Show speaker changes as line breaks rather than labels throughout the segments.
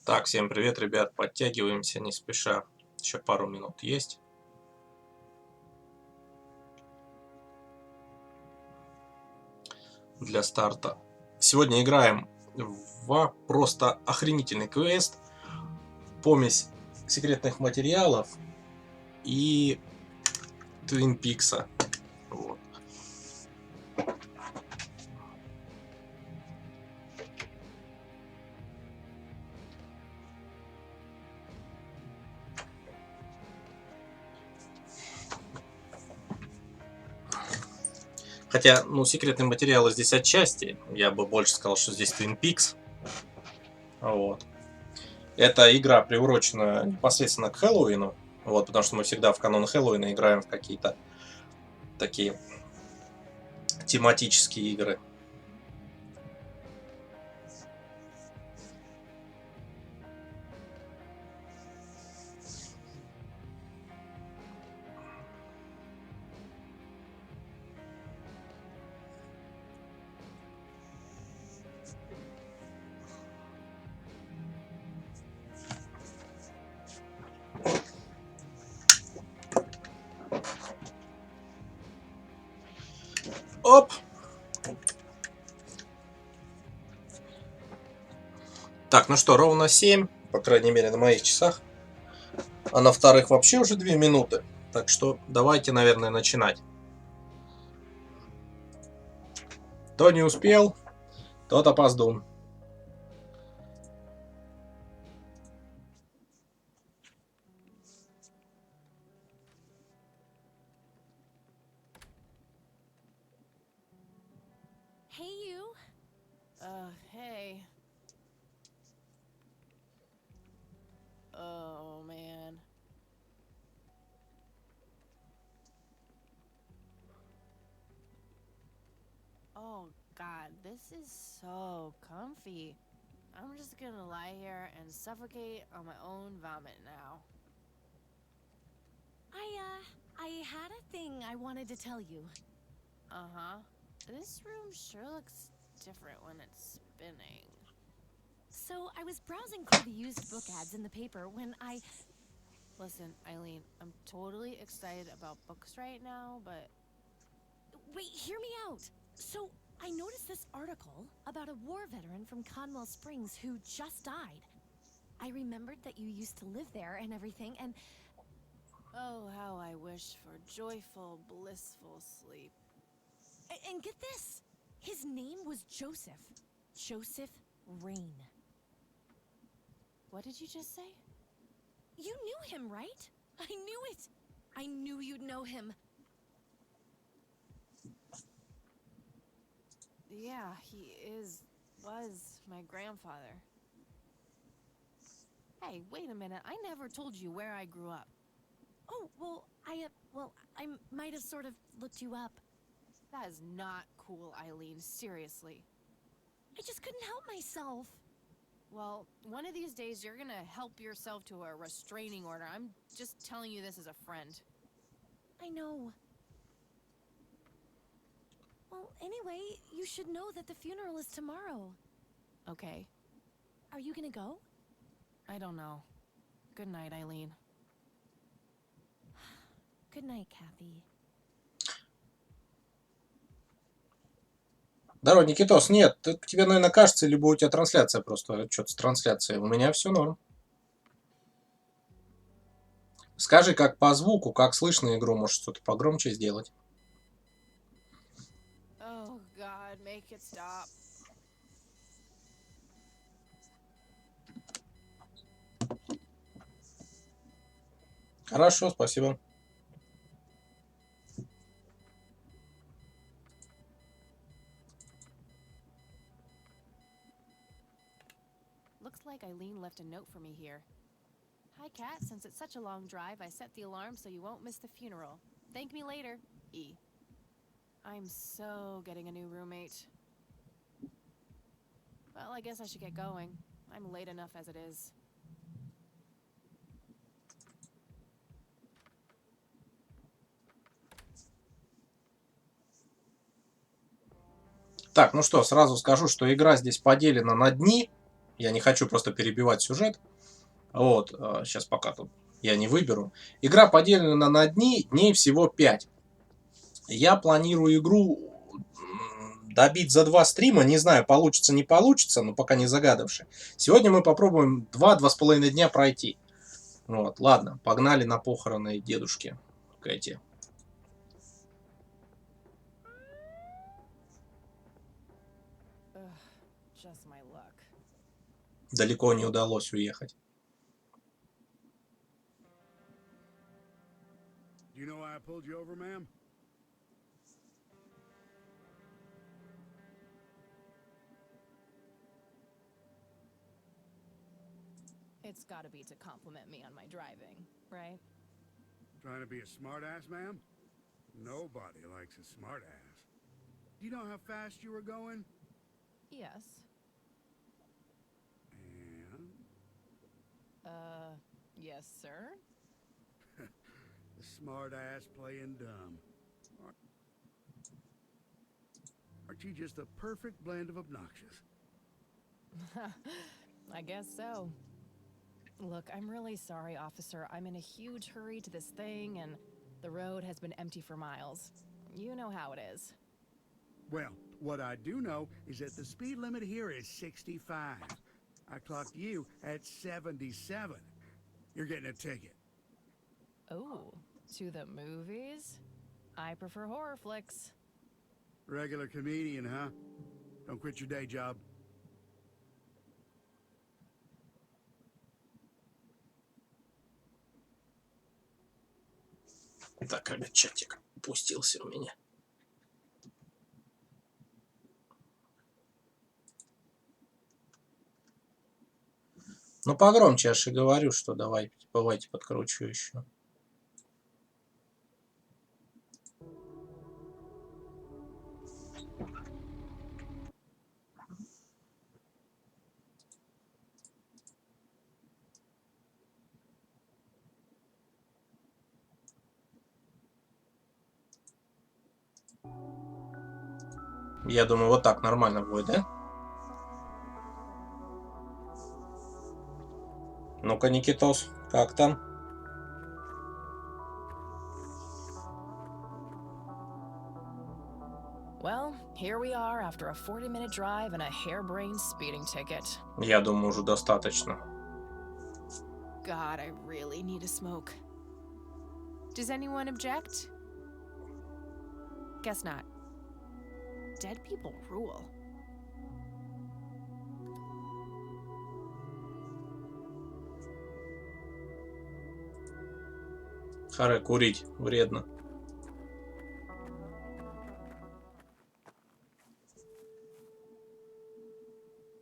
Так, всем привет, ребят, подтягиваемся не спеша, еще пару минут есть. Для старта. Сегодня играем в просто охренительный квест, помесь секретных материалов и Твин Пикса. Вот. Хотя, ну, секретные материалы здесь отчасти. Я бы больше сказал, что здесь Twin Peaks. Вот. Эта игра приурочена непосредственно к Хэллоуину. Вот, потому что мы всегда в канун Хэллоуина играем в какие-то такие тематические игры. Оп! Так, ну что, ровно 7, по крайней мере, на моих часах. А на вторых вообще уже 2 минуты. Так что давайте, наверное, начинать. Кто не успел, тот опоздун.
Hey, you.
Hey. Oh, man. Oh, God, this is so comfy. I'm just gonna lie here and suffocate on my own vomit now.
I had a thing I wanted to tell you.
Uh-huh. This room sure looks different when it's spinning.
So, I was browsing through the used book ads in the paper when I...
Listen, Eileen, I'm totally excited about books right now, but...
Wait, hear me out! So, I noticed this article about a war veteran from Conwell Springs who just died. I remembered that you used to live there and everything, and...
Oh, how I wish for joyful, blissful sleep.
And get this! His name was Joseph. Joseph Räyn.
What did you just say?
You knew him, right? I knew it! I knew you'd know him.
Yeah, he was my grandfather. Hey, wait a minute. I never told you where I grew up.
Oh, well, I might have sort of looked you up.
That is not cool, Eileen. Seriously.
I just couldn't help myself.
Well, one of these days you're gonna help yourself to a restraining order. I'm just telling you this as a friend.
I know. Well, anyway, you should know that the funeral is tomorrow.
Okay.
Are you gonna go?
I don't know. Good night, Eileen.
Good night, Kathy.
Здорово, Никитос. Нет, тебе, наверное, кажется, либо у тебя трансляция просто, что-то с трансляцией. У меня все норм. Скажи, как по звуку, как слышно игру, может что-то погромче сделать.
Oh, God, make it stop.
Хорошо, спасибо.
Looks like Eileen left a note for me here. Hi, Kat. Since it's such a long drive, I set the alarm so you won't miss the funeral. Thank me later, E. I'm so getting a new roommate. Well, I guess I should get going. I'm late enough as it is.
Так, ну что, сразу скажу, что игра здесь поделена на дни. Я не хочу просто перебивать сюжет. Вот, сейчас пока тут я не выберу. Игра поделена на дни, дней всего 5. Я планирую игру добить за 2 стрима. Не знаю, получится, не получится, но пока не загадавши. Сегодня мы попробуем 2-2,5 дня пройти. Вот, ладно, погнали на похороны дедушки Кэти.
Just my luck.
Далеко не удалось уехать.
Do you know why I pulled you over, ma'am?
It's gotta be to compliment me on my driving, right?
Trying to be a smartass, ma'am? Nobody likes a smartass. Do you know how fast you were going?
Yes.
And
Yes, sir.
the smartass playing dumb. Aren't you just a perfect blend of obnoxious?
I guess so. Look, I'm really sorry, officer. I'm in a huge hurry to this thing, and the road has been empty for miles. You know how it is.
Well, what I do know is that the speed limit here is 65. I clocked you at 77. You're getting a ticket.
Oh, to the movies? I prefer horror flicks.
Regular comedian, huh? Don't quit your day job.
Так, опять чатик упустился у меня. Ну, погромче, я же говорю, что давайте подкручу еще. Я думаю, вот так нормально будет, да? Ну-ка, Никитос, как там?
Well, here we are after a 40-minute drive and a harebrained speeding ticket.
Я думаю, уже достаточно.
God, I really need a smoke. Does anyone object? Guess not. Dead people rule.
Харе, курить вредно.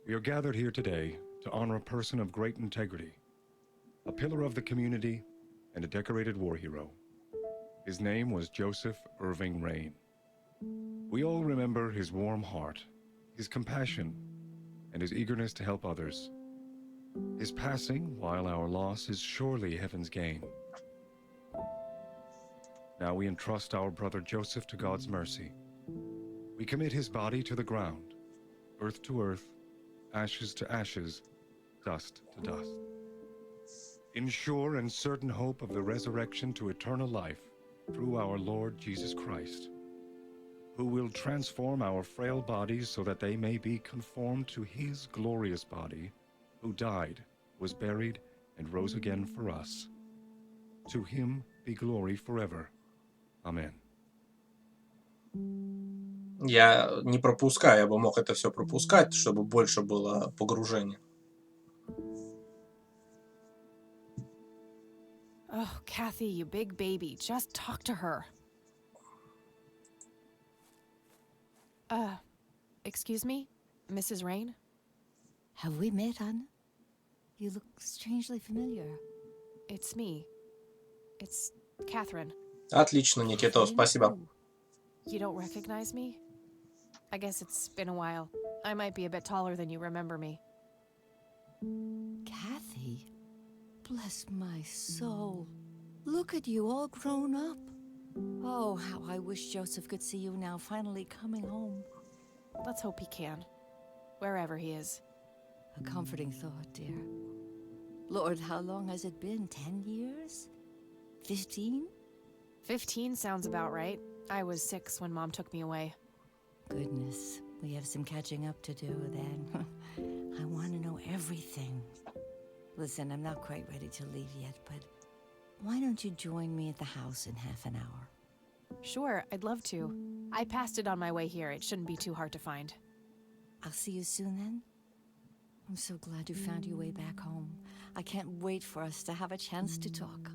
We are gathered here today to honor a person of great integrity, a pillar of the community, and a decorated war hero. His name was Joseph Irving Rain. We all remember his warm heart, his compassion, and his eagerness to help others. His passing, while our loss, is surely heaven's gain. Now we entrust our brother Joseph to God's mercy. We commit his body to the ground, earth to earth, ashes to ashes, dust to dust. In sure and certain hope of the resurrection to eternal life through our Lord Jesus Christ, who will transform our frail bodies so that they may be conformed to his glorious body, who died, was buried, and rose again for us. To him be glory forever. Amen.
Я не пропускаю, я бы мог это все пропускать, чтобы больше было погружения.
Oh, Kathy, you big baby. Just talk to her. Excuse me? Mrs. Rain?
Have we met, Anna? You look strangely familiar.
It's me. It's Catherine.
Отлично, Никитос, спасибо.
You don't recognize me? I guess it's been a while. I might be a bit taller than you remember me.
Kathy? Bless my soul. Look at you, all grown up. Oh, how I wish Joseph could see you now, finally coming home.
Let's hope he can. Wherever he is.
A comforting thought, dear. Lord, how long has it been? 10 years? 15?
15 sounds about right. I was 6 when Mom took me away.
Goodness, we have some catching up to do then. I want to know everything. Listen, I'm not quite ready to leave yet, but why don't you join me at the house in half an hour?
Sure, I'd love to. I passed it on my way here. It shouldn't be too hard to find.
I'll see you soon then. I'm so glad you found your way back home. I can't wait for us to have a chance to talk.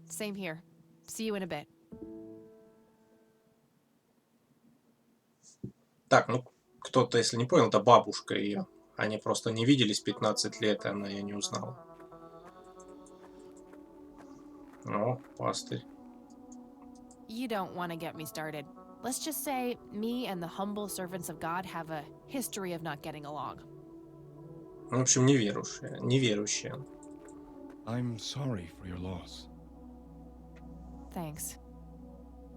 Same here. See you in a bit.
Так, ну, кто-то, если не понял, это бабушка ее. Они просто не виделись 15 лет, и она ее не узнала. О, пастырь.
You don't want to get me started. Let's just say me and the humble servants of God have a history of not getting along.
В общем, неверующая. Неверующая.
I'm sorry for your loss.
Thanks.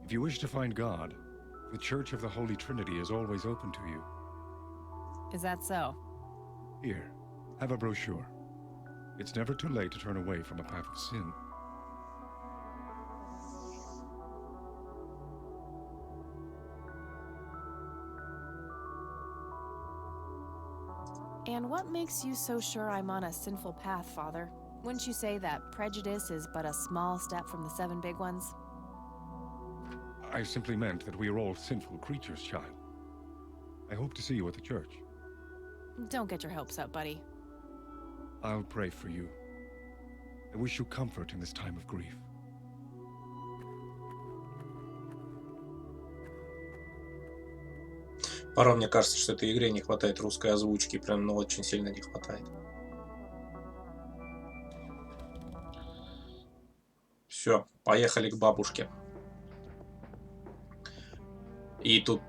If you wish to find God, the Church of the Holy Trinity is always open to you.
Is that so?
Here, have a brochure. It's never too late to turn away from a path of sin.
And what makes you so sure I'm on a sinful path, Father? Wouldn't you say that prejudice is but a small step from the 7 big ones?
I simply meant that we are all sinful creatures, child. I hope to see you at the church.
Don't get your hopes up, buddy.
I'll pray for you. I wish you comfort in this time of grief.
Порой мне кажется, что этой игре не хватает русской озвучки. Прям, ну, очень сильно не хватает. Все, поехали к бабушке. И тут,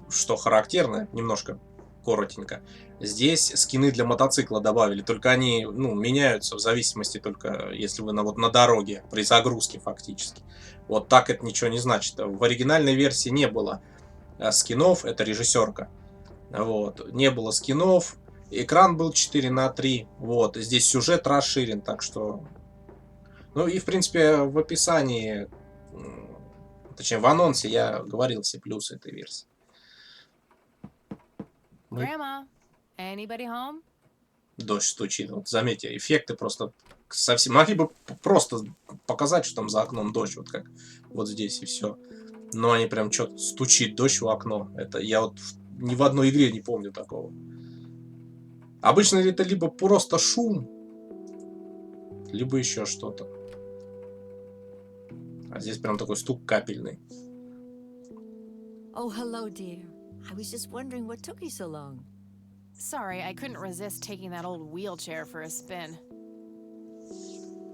что характерно, немножко коротенько, здесь скины для мотоцикла добавили, только они, ну, меняются в зависимости только, если вы на дороге, при загрузке фактически. Вот так это ничего не значит. В оригинальной версии не было скинов, это режиссерка. Вот, не было скинов, экран был 4:3, вот, здесь сюжет расширен, так что... Ну и, в принципе, в описании, точнее, в анонсе я говорил все плюсы этой версии.
Grandma, anybody home?
Дождь стучит. Вот заметьте, эффекты просто совсем... Могли бы просто показать, что там за окном дождь, вот как вот здесь и все. Но они прям что-то стучит дождь в окно. Это я вот ни в одной игре не помню такого. Обычно это либо просто шум, либо еще что-то. А здесь прям такой стук капельный.
Oh, hello, dear. I was just wondering what took you so long.
Sorry, I couldn't resist taking that old wheelchair for a spin.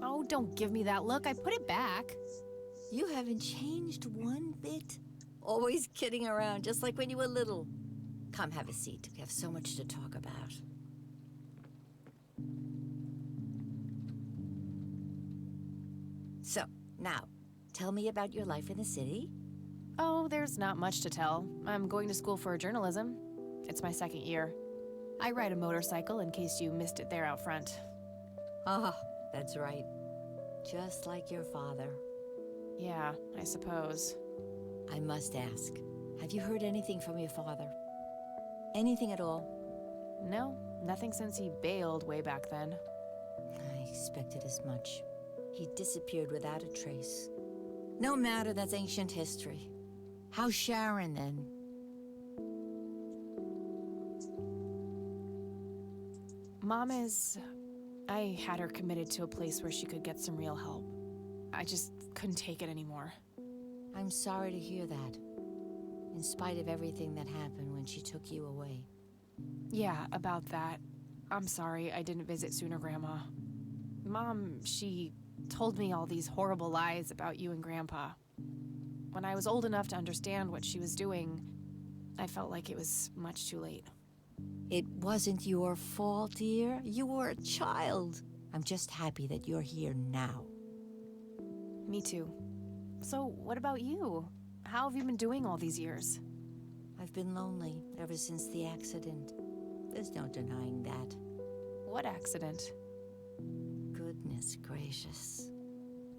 Oh, don't give me that look. I put it back.
You haven't changed one bit. Always kidding around, just like when you were little. Come have a seat. We have so much to talk about. So, now, tell me about your life in the city.
Oh, there's not much to tell. I'm going to school for journalism. It's my 2nd year. I ride a motorcycle in case you missed it there out front.
Ah, that's right. Just like your father.
Yeah, I suppose.
I must ask, have you heard anything from your father? Anything at all?
No, nothing since he bailed way back then.
I expected as much. He disappeared without a trace. No matter, that's ancient history. How's Sharon, then?
Mom is... I had her committed to a place where she could get some real help. I just couldn't take it anymore.
I'm sorry to hear that. In spite of everything that happened when she took you away.
Yeah, about that. I'm sorry I didn't visit sooner, Grandma. Mom, she told me all these horrible lies about you and Grandpa. When I was old enough to understand what she was doing, I felt like it was much too late.
It wasn't your fault, dear. You were a child. I'm just happy that you're here now.
Me too. So, what about you? How have you been doing all these years?
I've been lonely ever since the accident. There's no denying that.
What accident?
Goodness gracious.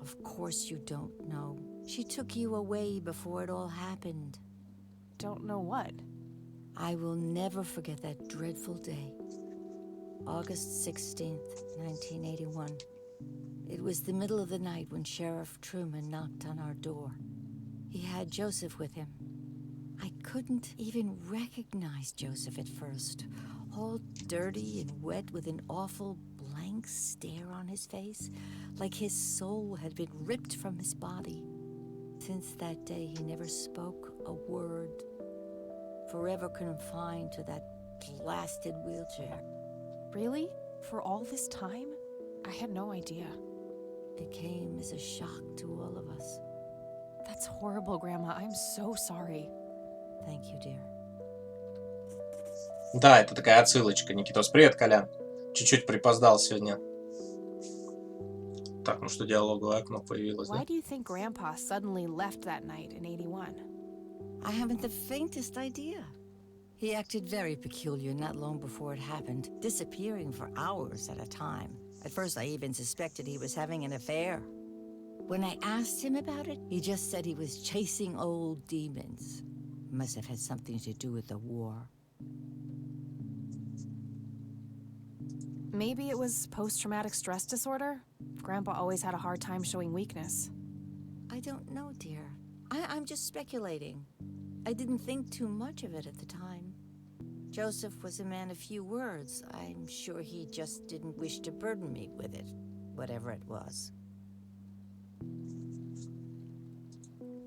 Of course you don't know. She took you away before it all happened.
Don't know what.
I will never forget that dreadful day. August 16th, 1981. It was the middle of the night when Sheriff Truman knocked on our door. He had Joseph with him. I couldn't even recognize Joseph at first. All dirty and wet with an awful blank stare on his face, like his soul had been ripped from his body. Since that day, he never spoke a word. Forever confined to that blasted wheelchair.
Really? For all this time? I had no idea.
It came as a shock to all of us.
That's horrible, Grandma. I'm so sorry.
Thank you, dear.
Да, это такая отсылочка. Никитос, привет, Колян. Чуть-чуть припоздал сегодня. Так, ну что, диалоговое окно появилось, да?
Why do you think Grandpa suddenly left that night in 81?
I haven't the faintest idea. He acted very peculiar not long before it happened, disappearing for hours at a time. At first, I even suspected he was having an affair. When I asked him about it, he just said he was chasing old demons. Must have had something to do with the war.
Maybe it was post-traumatic stress disorder? Grandpa always had a hard time showing weakness.
I don't know, dear. I'm just speculating. I didn't think too much of it at the time. Joseph was a man of few words. I'm sure he just didn't wish to burden me with it, whatever it was.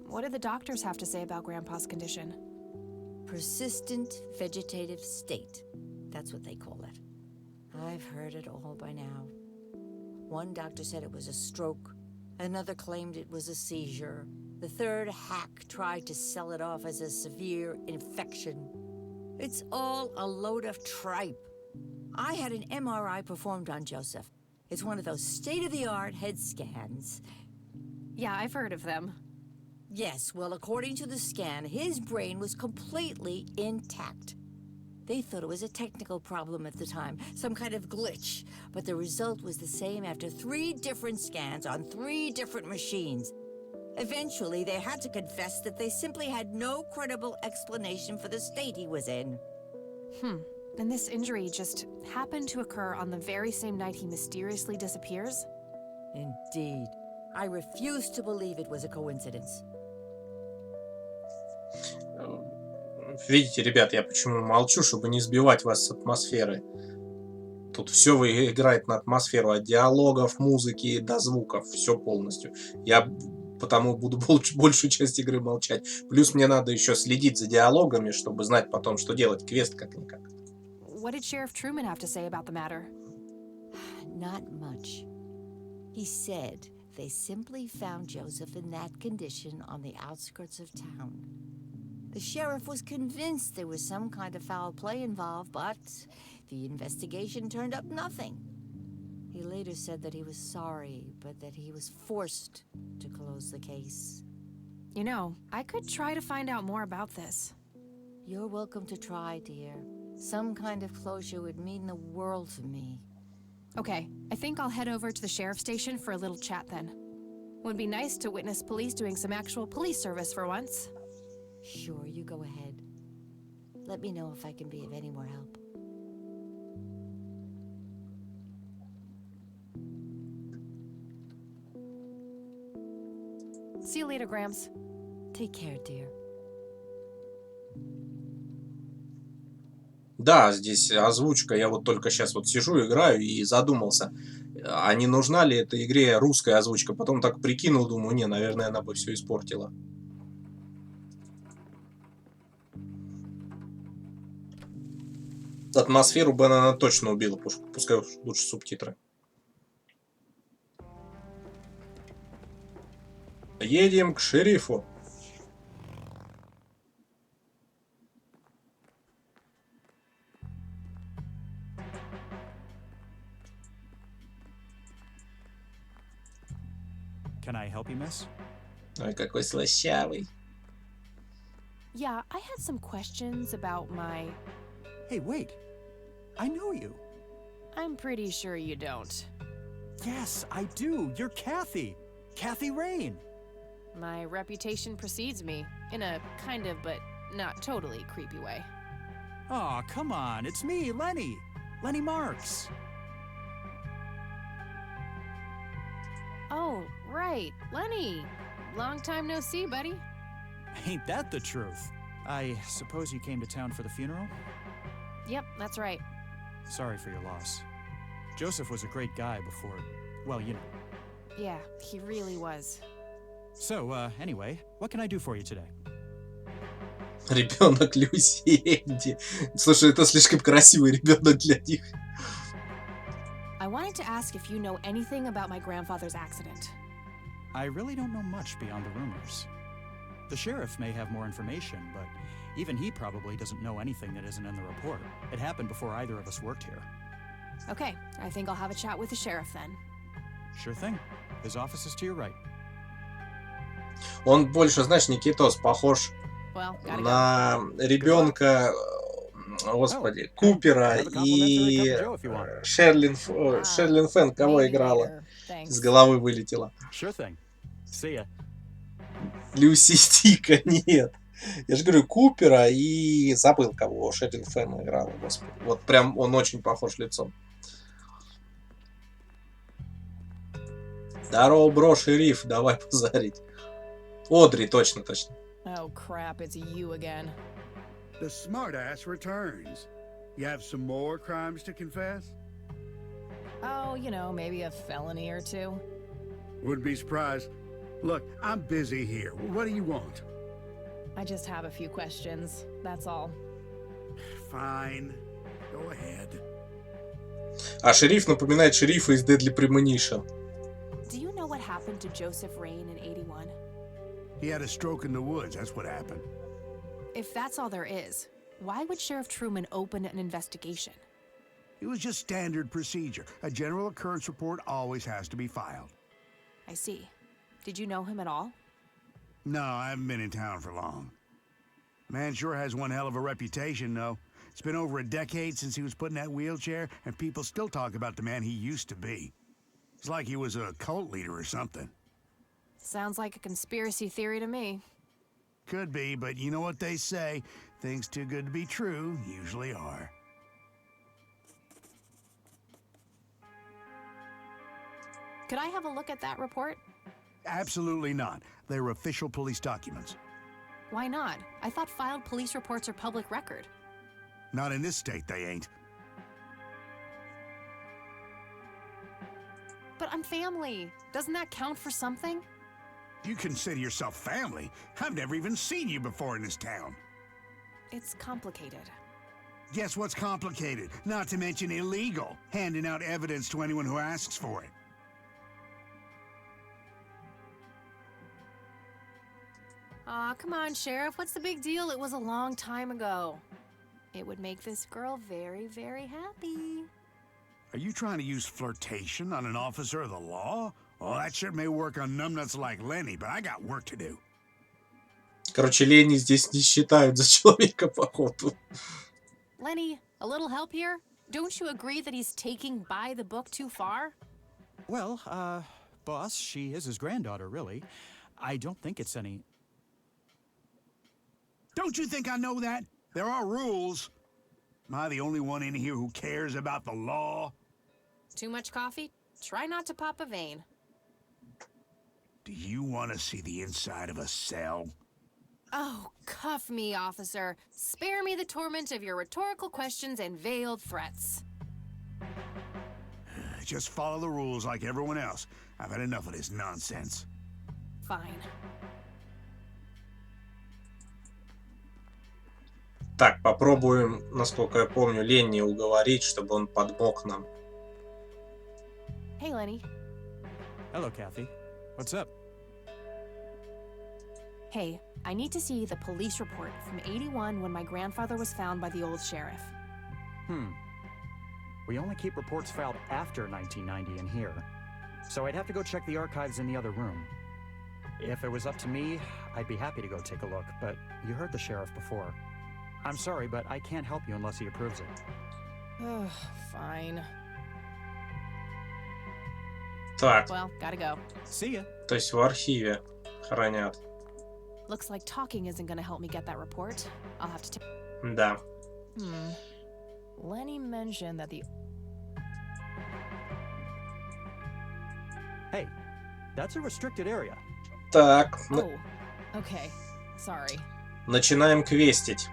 What did the doctors have to say about Grandpa's condition?
Persistent vegetative state. That's what they call it. I've heard it all by now. One doctor said it was a stroke. Another claimed it was a seizure. The third hack tried to sell it off as a severe infection. It's all a load of tripe. I had an MRI performed on Joseph. It's one of those state-of-the-art head scans.
Yeah, I've heard of them.
Yes, well, according to the scan, his brain was completely intact. They thought it was a technical problem at the time, some kind of glitch. But the result was the same after 3 different scans on 3 different machines. Eventually, they had to confess that they simply had no credible explanation for the state he was in.
And this injury just happened to occur on the very same night he mysteriously disappears?
Indeed. I refuse to believe it was a coincidence.
Видите, ребят, я почему молчу, чтобы не сбивать вас с атмосферы. Тут все играет на атмосферу, от диалогов, музыки до звуков, все полностью. Я потому буду большую часть игры молчать. Плюс мне надо еще следить за диалогами, чтобы знать потом, что делать. Квест как-никак.
What did Sheriff Truman have to say about the matter?
Not much. He said they simply found Joseph in that condition on the outskirts of town. The sheriff was convinced there was some kind of foul play involved, but the investigation turned up nothing. He later said that he was sorry, but that he was forced to close the case.
You know, I could try to find out more about this.
You're welcome to try, dear. Some kind of closure would mean the world to me.
Okay, I think I'll head over to the sheriff's station for a little chat then. Would be nice to witness police doing some actual police service for once.
Sure, you go ahead. Let me know if I can be of any more help.
See you later, Grams.
Take care, dear.
Да, здесь озвучка. Я вот только сейчас вот сижу, играю и задумался, а не нужна ли этой игре русская озвучка. Потом так прикинул, думаю, не, наверное, она бы все испортила. Атмосферу бы она точно убила, пускай лучше субтитры. Едем к шерифу.
Can I help you, miss?
Ой, какой слащавый.
Yeah, I had some questions about my...
Hey, wait. I know you.
I'm pretty sure you don't.
Yes, I do. You're Kathy. Kathy Рэйн.
My reputation precedes me, in a kind of but not totally creepy way.
Aw, come on. It's me, Lenny. Lenny Marks.
Oh, right, Lenny. Long time no see, buddy.
Ain't that the truth? I suppose you came to town for the funeral?
Yep, that's right.
Sorry for your loss. Joseph was a great guy before, well, you know.
Yeah, he really was.
So, anyway, what can I do for you today?
Ребенок Люси Энди. Слушай, это слишком красивый ребенок для них.
I wanted to ask if you know anything about my grandfather's accident.
I really don't know much beyond the rumors. The sheriff may have more information, but even he probably doesn't know anything that isn't in the report. It happened before either of us worked here.
Okay, I think I'll have a chat with the sheriff then.
Sure thing. His office is to your right.
Он больше, знаешь, Никитос, похож
Well, gotta go.
на ребенка, господи, Купера и Шерлин Фэн, кого
Maybe
играла?
later. Thanks.
Из головы вылетела.
Sure thing. See ya.
Люси Стика, нет. Я же говорю, Купера и забыл, кого Шерлин Фэн играла, господи. Вот прям он очень похож лицом. Здорово, бро, шериф, давай позарить. Одри, точно.
Oh crap, it's you again.
The smartass returns. You have some more crimes to confess?
Oh, you know, maybe a felony or two.
Wouldn't be surprised. Look, I'm busy here. What do you want?
I just have a few questions, that's all.
Fine. Go ahead.
А шериф напоминает шерифа из Deadly Premonition.
Do you know what happened to Joseph Рэйн in 81?
He had a stroke in the woods. That's what happened.
If that's all there is, why would Sheriff Truman open an investigation?
It was just standard procedure. A general occurrence report always has to be filed.
I see. Did you know him at all?
No, I haven't been in town for long. Man sure has one hell of a reputation, though. It's been over a decade since he was put in that wheelchair, and people still talk about the man he used to be. It's like he was a cult leader or something.
Sounds like a conspiracy theory to me.
Could be, but you know what they say. Things too good to be true usually are.
Could I have a look at that report?
Absolutely not. They're official police documents.
Why not? I thought filed police reports are public record.
Not in this state, they ain't.
But I'm family. Doesn't that count for something?
You consider yourself family? I've never even seen you before in this town.
It's complicated.
Guess what's complicated? Not to mention illegal. Handing out evidence to anyone who asks for it.
Aw, come on, Sheriff. What's the big deal? It was a long time ago. It would make this girl very, very happy.
Are you trying to use flirtation on an officer of the law? Well, that shit may work on numbnuts like Lenny, but I got work to do.
Короче, Ленни здесь не считают за человека, походу.
Lenny, a little help here? Don't you agree that he's taking by the book too far?
Well, boss, she is his granddaughter, really. I don't think it's any...
Don't you think I know that? There are rules. Am I the only one in here who cares about the law?
Too much coffee? Try not to pop a vein.
Do you want to see the inside of a cell?
Oh, cuff me, officer. Spare me the torment of your rhetorical questions and veiled threats.
Just follow the rules like everyone else. I've had enough of this nonsense.
Fine.
Так, попробуем, насколько я помню, Ленни уговорить, чтобы он подмог нам.
Hey, Lenny.
Hello, Kathy. What's up?
Hey, I need to see the police report from 81 when my grandfather was found by the old sheriff.
We only keep reports filed after 1990 in here, so I'd have to go check the archives in the other room. If it was up to me, I'd be happy to go take a look, but you heard the sheriff before. I'm sorry, but I can't help you unless he approves it.
Ugh, fine.
Так,
Well, gotta go.
See ya.
то есть в архиве хранят.
Looks like talking isn't gonna help me get that report. I'll have to
Да.
Lenny mentioned that the...
Hey, that's a restricted area.
Так,
Oh, okay. Sorry.
начинаем квестить.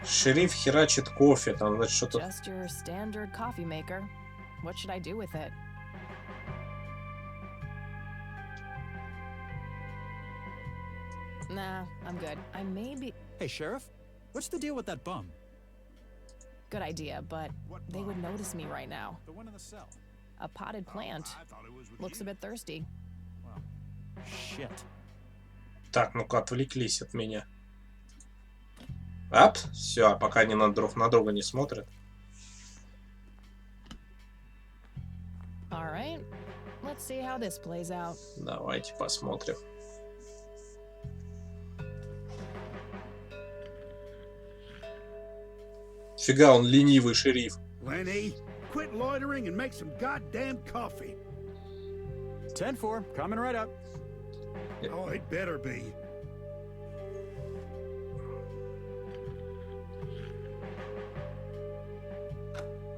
Шериф херачит кофе, там, значит, что-то...
Just your standard coffee maker. What should I do with it? Nah, I'm good. I may be...
Hey, Sheriff, what's the deal with that bum?
Good idea, but they would notice me right now.
The one in the cell.
A potted plant.
I thought it was with
Looks a
you.
bit thirsty.
Well, shit.
Так, ну-ка, отвлеклись от меня. Ап, все, пока они друг на друга не смотрят.
All right. Let's see how this plays out.
Давайте посмотрим. Фига, он ленивый шериф.
Lenny, quit loitering and make some goddamn coffee.
10-4, coming right up.
Oh, it better be.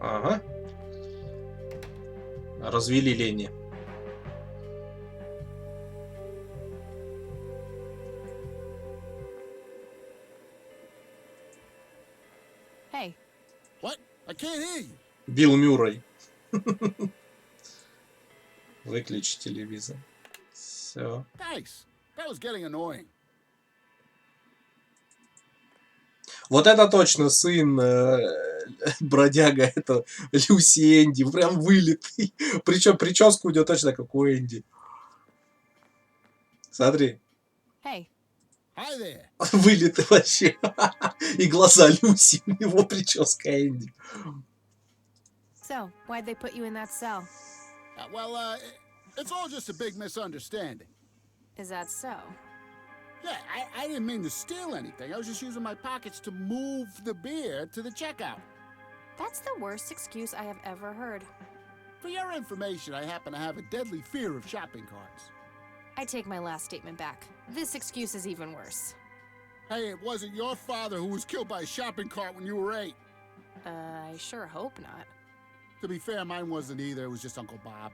Ага. Развели Ленни.
Hey,
What? I can't hear you.
Билл Мюррей. Выключи телевизор. Все.
Thanks. That was getting annoying.
Вот это точно сын бродяга, это Люси Энди, прям вылитый. Причем прическа у него точно как у Энди. Смотри,
hey.
Hi there.
вылитый вообще. И глаза Люси, у него прическа Энди.
So, why'd they put you in that cell?
It's all just a big misunderstanding.
Is that so?
Yeah, I didn't mean to steal anything. I was just using my pockets to move the beer to the checkout.
That's the worst excuse I have ever heard.
For your information, I happen to have a deadly fear of shopping carts.
I take my last statement back. This excuse is even worse.
Hey, it wasn't your father who was killed by a shopping cart when you were 8.
I sure hope not.
To be fair, mine wasn't either. It was just Uncle Bob.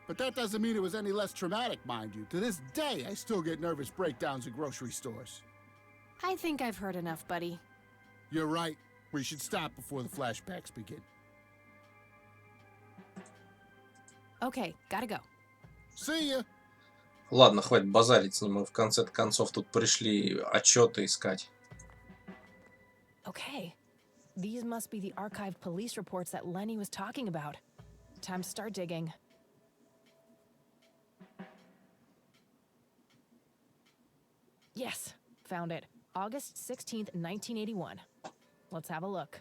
But that doesn't mean it was any less traumatic, mind you. To this day, I still get nervous breakdowns at grocery stores.
I think I've heard enough, buddy.
You're right. We should stop before the flashbacks begin.
Okay, gotta go.
See ya.
Ладно, хватит базарить с ним. Мы в конце концов тут пришли отчеты искать.
Okay. These must be the archived police reports that Lenny was talking about. Time to start digging. Yes, found it. August 16th, 1981. Let's have a look.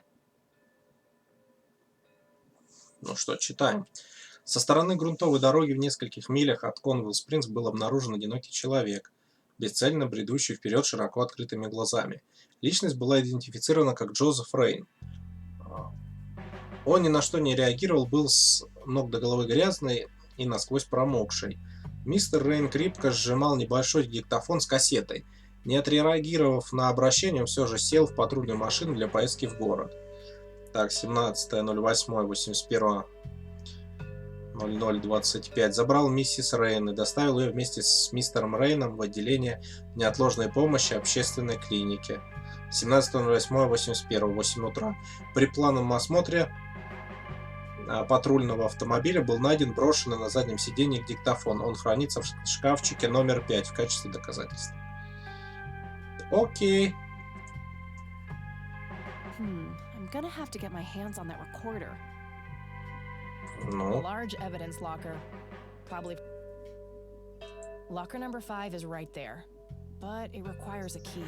Ну что, читаем. Со стороны грунтовой дороги в нескольких милях от Конвилл-Спрингс был обнаружен одинокий человек, бесцельно бредущий вперед широко открытыми глазами. Личность была идентифицирована как Джозеф Рэйн. Он ни на что не реагировал, был с ног до головы грязный и насквозь промокший. Мистер Рэйн крепко сжимал небольшой диктофон с кассетой. Не отреагировав на обращение, он все же сел в патрульную машину для поездки в город. Так, 17.08.81.00.25. Забрал миссис Рэйн и доставил ее вместе с мистером Рэйном в отделение неотложной помощи общественной клиники. 17.08.81. 8 утра. При плановом осмотре патрульного автомобиля был найден брошенный на заднем сиденье диктофон. Он хранится в шкафчике номер 5 в качестве доказательства. Окей.
I'm gonna have to get my hands on that recorder.
Ну,
Large evidence locker. Probably. Locker number 5 is right there. But it requires a key.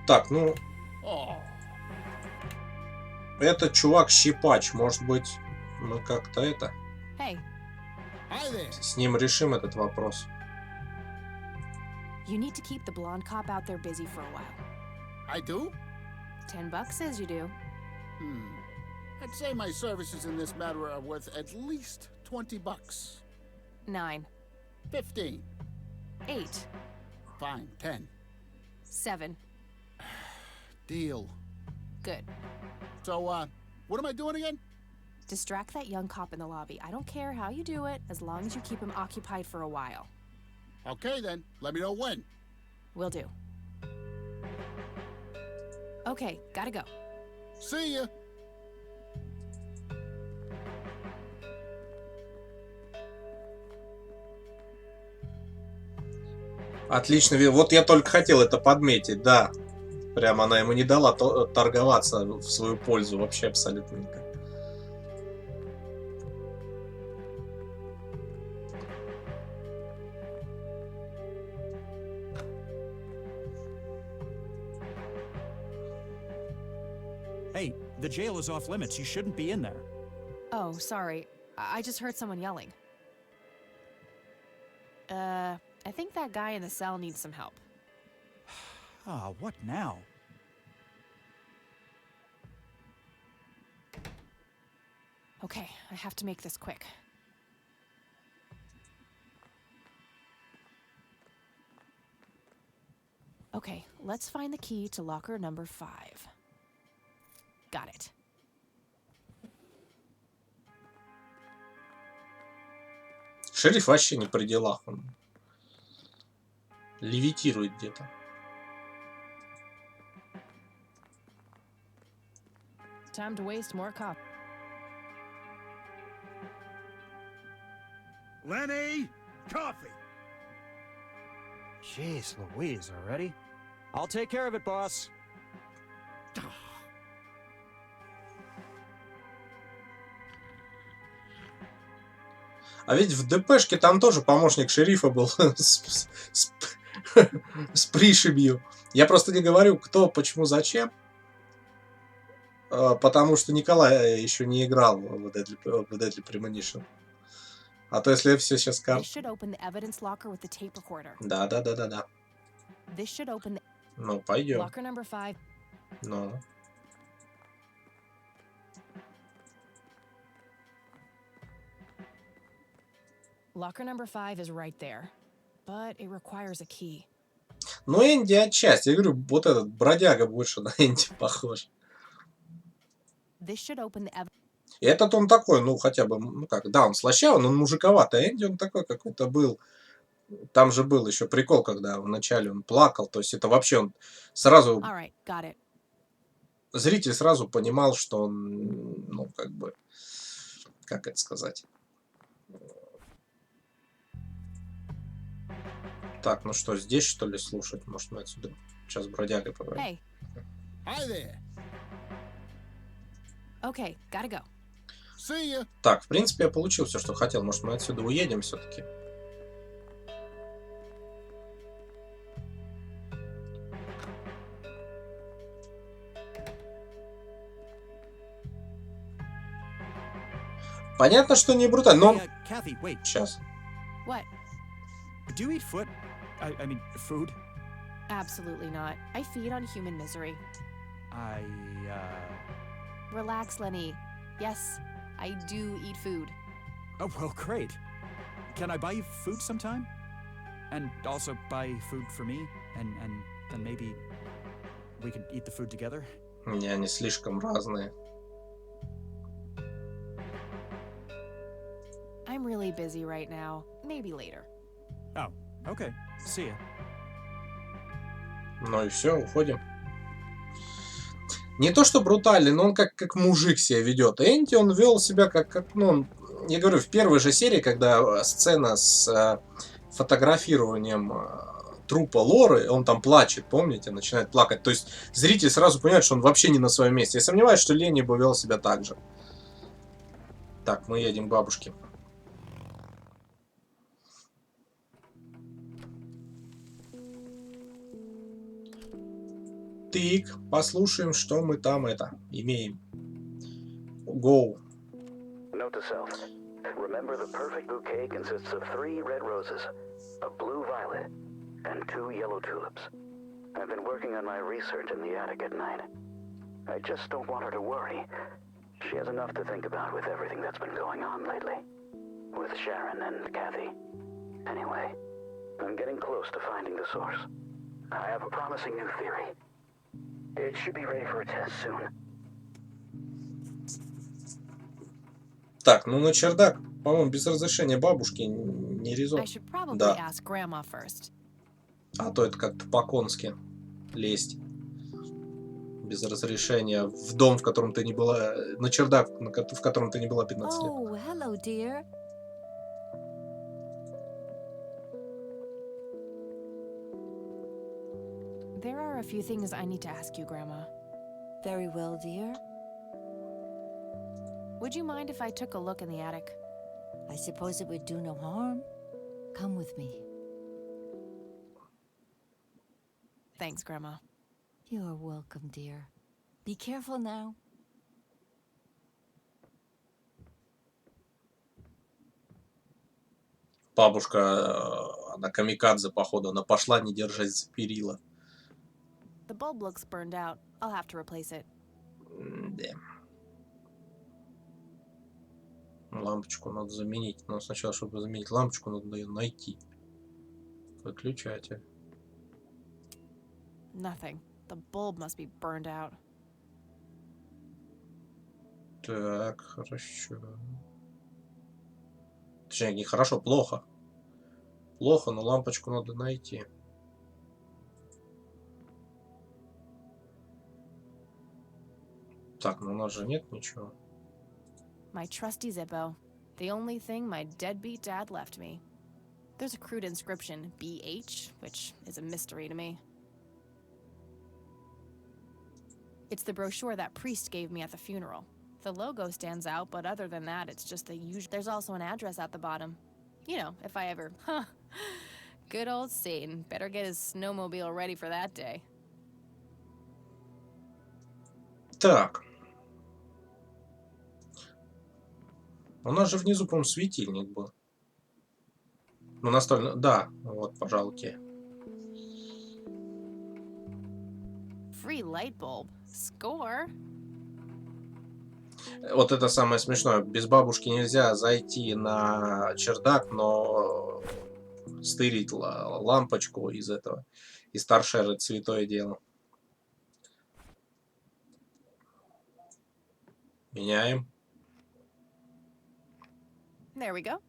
так, ну,
Oh,
это чувак-щипач. Может быть, мы как-то это...
Hey,
Hi there.
С ним решим этот вопрос.
You need to keep the blonde cop out there busy for a while.
I do?
$10 says you do.
I'd say my services in this matter are worth at least $20.
9.
15.
8.
Fine, 10.
7.
Deal.
Good.
So, what am I doing again?
Distract that young cop in the lobby. I don't care how you do it, as long as you keep him occupied for a while.
Okay then, let me know when.
Will do. Okay, gotta go.
See ya.
Отлично. Вот я только хотел это подметить, да. Прям она ему не дала торговаться в свою пользу вообще абсолютно никак.
Hey, the jail is off limits. You shouldn't be in there.
Oh, sorry. I just heard someone yelling. I think that guy in the cell needs some help.
Ah, what now?
Okay, I have to make this quick. Okay, let's find the key to locker number 5. Got it.
Шериф вообще не при делах. Он левитирует где-то.
Time to waste more cop.
Lenny, coffee.
Jeez Louise, already? I'll take care of it, boss.
А ведь в ДПшке там тоже помощник шерифа был с пришибью. Я просто не говорю, кто, почему, зачем. Потому что Николай еще не играл в Deadly Premonition. А то если я все сейчас скажу... Да. Ну, пойдем. Ну.
Locker number 5 is right there, but it requires a key.
Ну, Энди отчасти. Я говорю, вот этот бродяга больше на Энди похож.
This should open the
И этот он такой, ну, хотя бы, ну как, да, он слащавый, он мужиковатый. А Энди он такой какой-то был. Там же был еще прикол, когда вначале он плакал. То есть это вообще он сразу...
All right, got it.
Зритель сразу понимал, что он, ну, как бы, как это сказать... Так, ну что, здесь что ли слушать? Может, мы отсюда сейчас бродягой поговорим?
Hey.
Hi there.
Okay, gotta go.
See ya.
Так, в принципе, я получил все, что хотел. Может, мы отсюда уедем все-таки? Понятно, что не брутально, но...
Kathy, wait.
Сейчас.
What?
Do you eat foot? I mean, food?
Absolutely not. I feed on human misery. Relax, Lenny. Yes, I do eat food.
Oh, well, great. Can I buy you food sometime? And also buy food for me? And then maybe we could eat the food together?
Не, они слишком разные.
I'm really busy right now. Maybe later.
Oh, okay. See ya.
Ну и все, уходим. Не то что брутальный, но он как мужик себя ведет. Энди, он вел себя как ну, я говорю, в первой же серии, когда сцена с фотографированием трупа Лоры, он там плачет, помните, начинает плакать. То есть зритель сразу понимает, что он вообще не на своем месте. Я сомневаюсь, что Ленни бы вел себя так же. Так, мы едем к бабушке. Тык, послушаем, что мы там имеем. Go.
Remember, the perfect bouquet consists of 3 red roses, a blue violet, and 2 yellow tulips. I've been working on my research in the attic at night. I just don't want her to worry. She has enough to think about with everything that's been going on lately. With Sharon and Kathy. Anyway, I'm getting close to finding the source. I have a promising new theory. It should be ready for a test soon.
Так, ну на чердак, по-моему, без разрешения бабушки не резон.
I should probably
Да.
ask Grandma first.
А то это как-то по-конски лезть. Без разрешения в дом, в котором ты не была, на чердак, в котором ты не была 15 лет.
Oh, hello, dear.
There are a few things I need to ask you, Grandma.
Very well, dear.
Would you mind if I took a look in the attic?
I suppose it would do no harm. Come with me.
Thanks, Grandma.
You're welcome, dear. Be careful now.
Бабушка, она камикадзе, походу, она пошла, не держась за перила.
The bulb looks burned out. I'll have to replace it.
Да. Лампочку надо заменить. Но сначала, чтобы заменить лампочку, надо ее найти. Выключатель.
Nothing. The bulb must be burned out.
Так, хорошо. Точнее, не хорошо, плохо. Плохо, но лампочку надо найти. Так, ну у нас же нет ничего.
My trusty Zippo. The only thing my deadbeat dad left me. There's a crude inscription, BH, which is a mystery to me. It's the brochure that priest gave me at the funeral. The logo stands out, but other than that, it's just the usual. There's also an address at the bottom. You know, if I ever... Good old Satan. Better get his snowmobile ready for that day.
Так. У нас же внизу, по-моему, светильник был. Ну, настольно... Да, вот, пожалуйте.
Free light bulb. Score.
Вот это самое смешное. Без бабушки нельзя зайти на чердак, но стырить лампочку из этого. Из торшера — святое дело. Меняем.
There we go.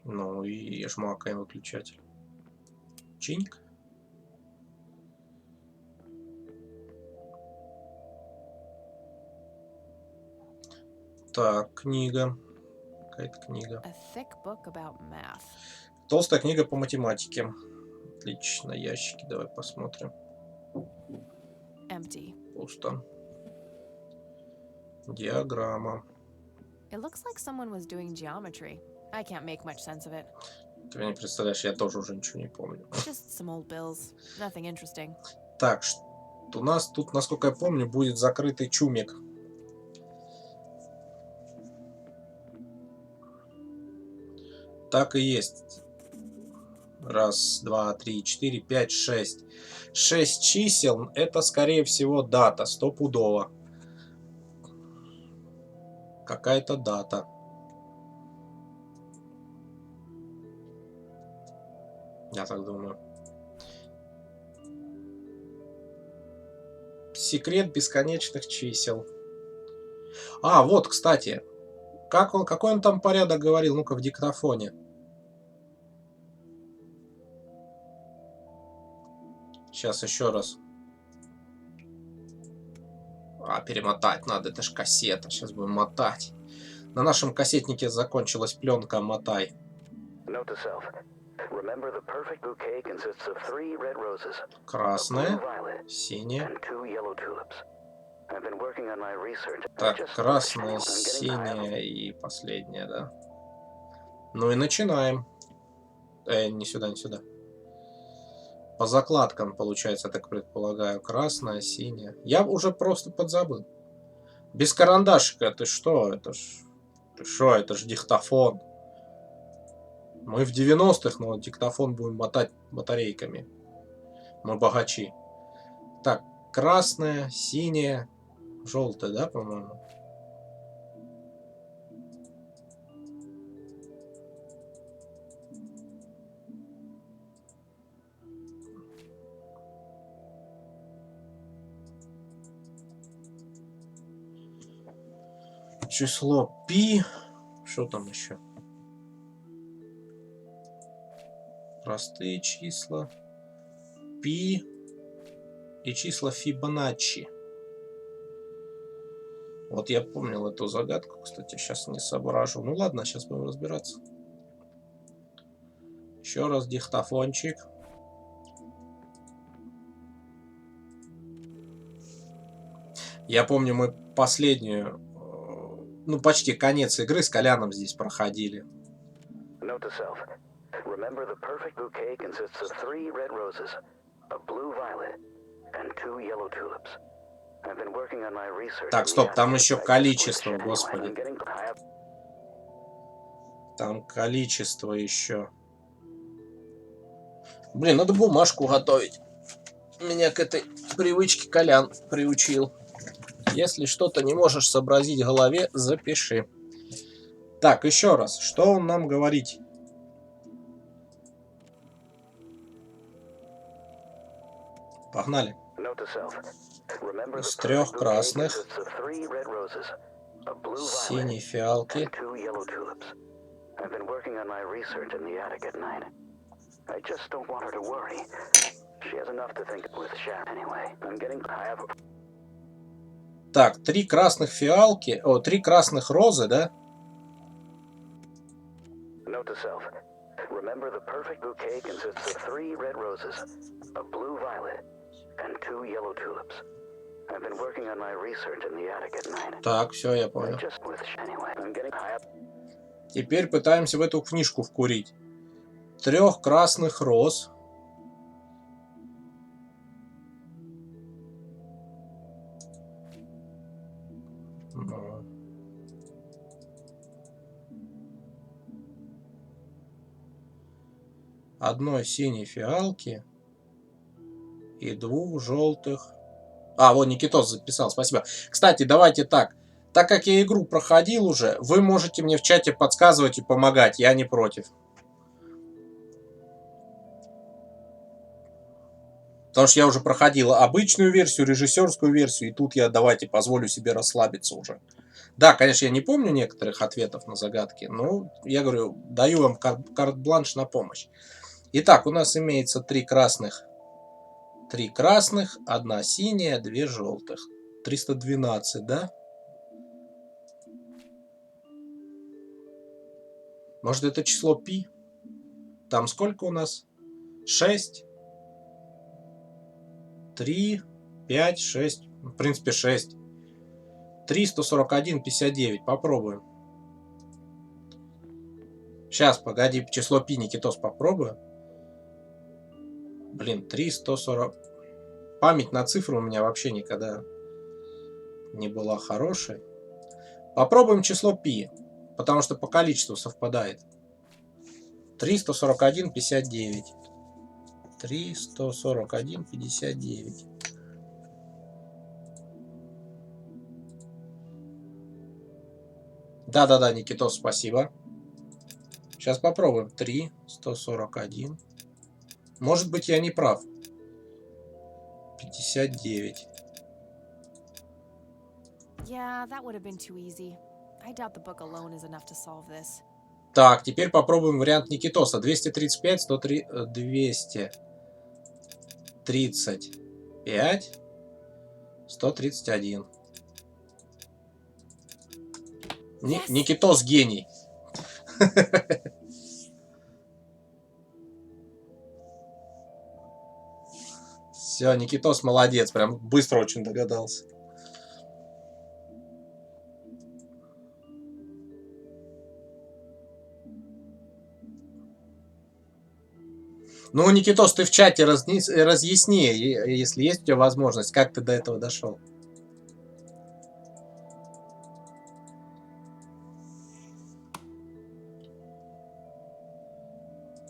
Ну и жмакаем выключатель. Чиник. Так, книга. Какая-то книга.
A thick book about math.
Толстая книга по математике. Отлично, ящики. Давай посмотрим.
Empty.
Пусто. Диаграмма.
It looks like someone was doing geometry. I can't make much sense of it.
Ты не представляешь, я тоже уже ничего не помню.
Just some old bills. Nothing interesting.
Так, у нас тут, насколько я помню, будет закрытый чумик. Так и есть. Раз, два, три, четыре, пять, шесть. 6 чисел. Это, скорее всего, дата. Стопудово. Какая-то дата. Я так думаю. Секрет бесконечных чисел. А, вот, кстати. Какой он там порядок говорил? Ну-ка, в диктофоне. Сейчас еще раз. А, перемотать надо. Это ж кассета. Сейчас будем мотать. На нашем кассетнике закончилась пленка. Мотай. Красная, синяя. Так, красная, синяя и последняя, да. Ну и начинаем. Не сюда, не сюда. По закладкам, получается, я так предполагаю. Красная, синяя. Я уже просто подзабыл. Без карандашика, ты что? Это ж Ты шо, это же диктофон. Мы в 90-х, но диктофон будем мотать батарейками. Мы богачи. Так, красное, синее, желтое, да, по-моему? Число π. Что там еще? Простые числа. π и числа Фибоначчи. Вот я помнил эту загадку, кстати, сейчас не соображу. Ну ладно, сейчас будем разбираться. Еще раз диктофончик. Я помню, мы последнюю, ну почти конец игры с Коляном здесь проходили.
Note to self. Remember, the perfect bouquet consists of 3 red roses, a blue violet, and 2 yellow tulips. I've been working on my research.
Так, стоп, там еще количество, господи. Там количество еще. Блин, надо бумажку готовить. Меня к этой привычке Колян приучил. Если что-то не можешь сообразить в голове, запиши. Так, еще раз. Что он нам говорит? Погнали. Из 3 красных, синей фиалки, так, 3 красных фиалки, 3 красных розы, да?
Remember, the perfect bouquet consists of 3 red roses, a blue violet, and 2 yellow tulips. I've been working on my research in the attic at night.
Так, все, я понял. Теперь пытаемся в эту книжку вкурить. 3 красных роз. Одной синей фиалки и 2 желтых. А, вот Никитос записал, спасибо. Кстати, давайте так. Так как я игру проходил уже, вы можете мне в чате подсказывать и помогать. Я не против. Потому что я уже проходил обычную версию, режиссерскую версию. И тут я, давайте, позволю себе расслабиться уже. Да, конечно, я не помню некоторых ответов на загадки. Но я говорю, даю вам карт-бланш на помощь. Итак, у нас имеется 3 красных. 3 красных, 1 синяя, 2 желтых. 312, да? Может, это число π? Там сколько у нас? 6, 3, 5, 6. В принципе, 6. 3, 141, 59. Попробуем. Сейчас, погоди, число π, Никитос, попробую. Блин, 3, 140. Память на цифры у меня вообще никогда не была хорошей. Попробуем число π, потому что по количеству совпадает. 3, 141, 59. 3, 141, 59. Да-да-да, Никитос, спасибо. Сейчас попробуем. 3, 141. Может быть, я не прав. 59.
Yeah, that would have been too easy. I doubt the book alone is enough to solve this.
Так, теперь попробуем вариант Никитоса. 235, 103, 235, 131. Никитос гений. Все, Никитос молодец, прям быстро очень догадался. Ну, Никитос, ты в чате разъясни, если есть у тебя возможность, как ты до этого дошел.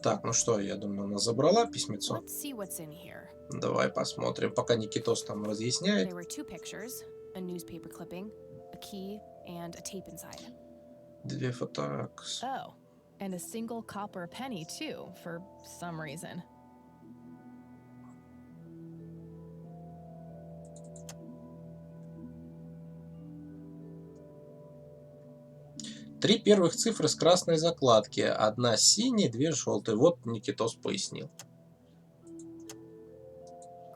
Так, ну что, я думаю, она забрала письмецо.
Let's see what's in here.
Давай посмотрим, пока Никитос там разъясняет.
There were 2 pictures, a newspaper clipping, a key, and a tape inside.
Две фотокс.
Oh, and a single copper penny too, for some reason.
Три первых цифры с красной закладки, одна синяя, две желтые. Вот Никитос пояснил.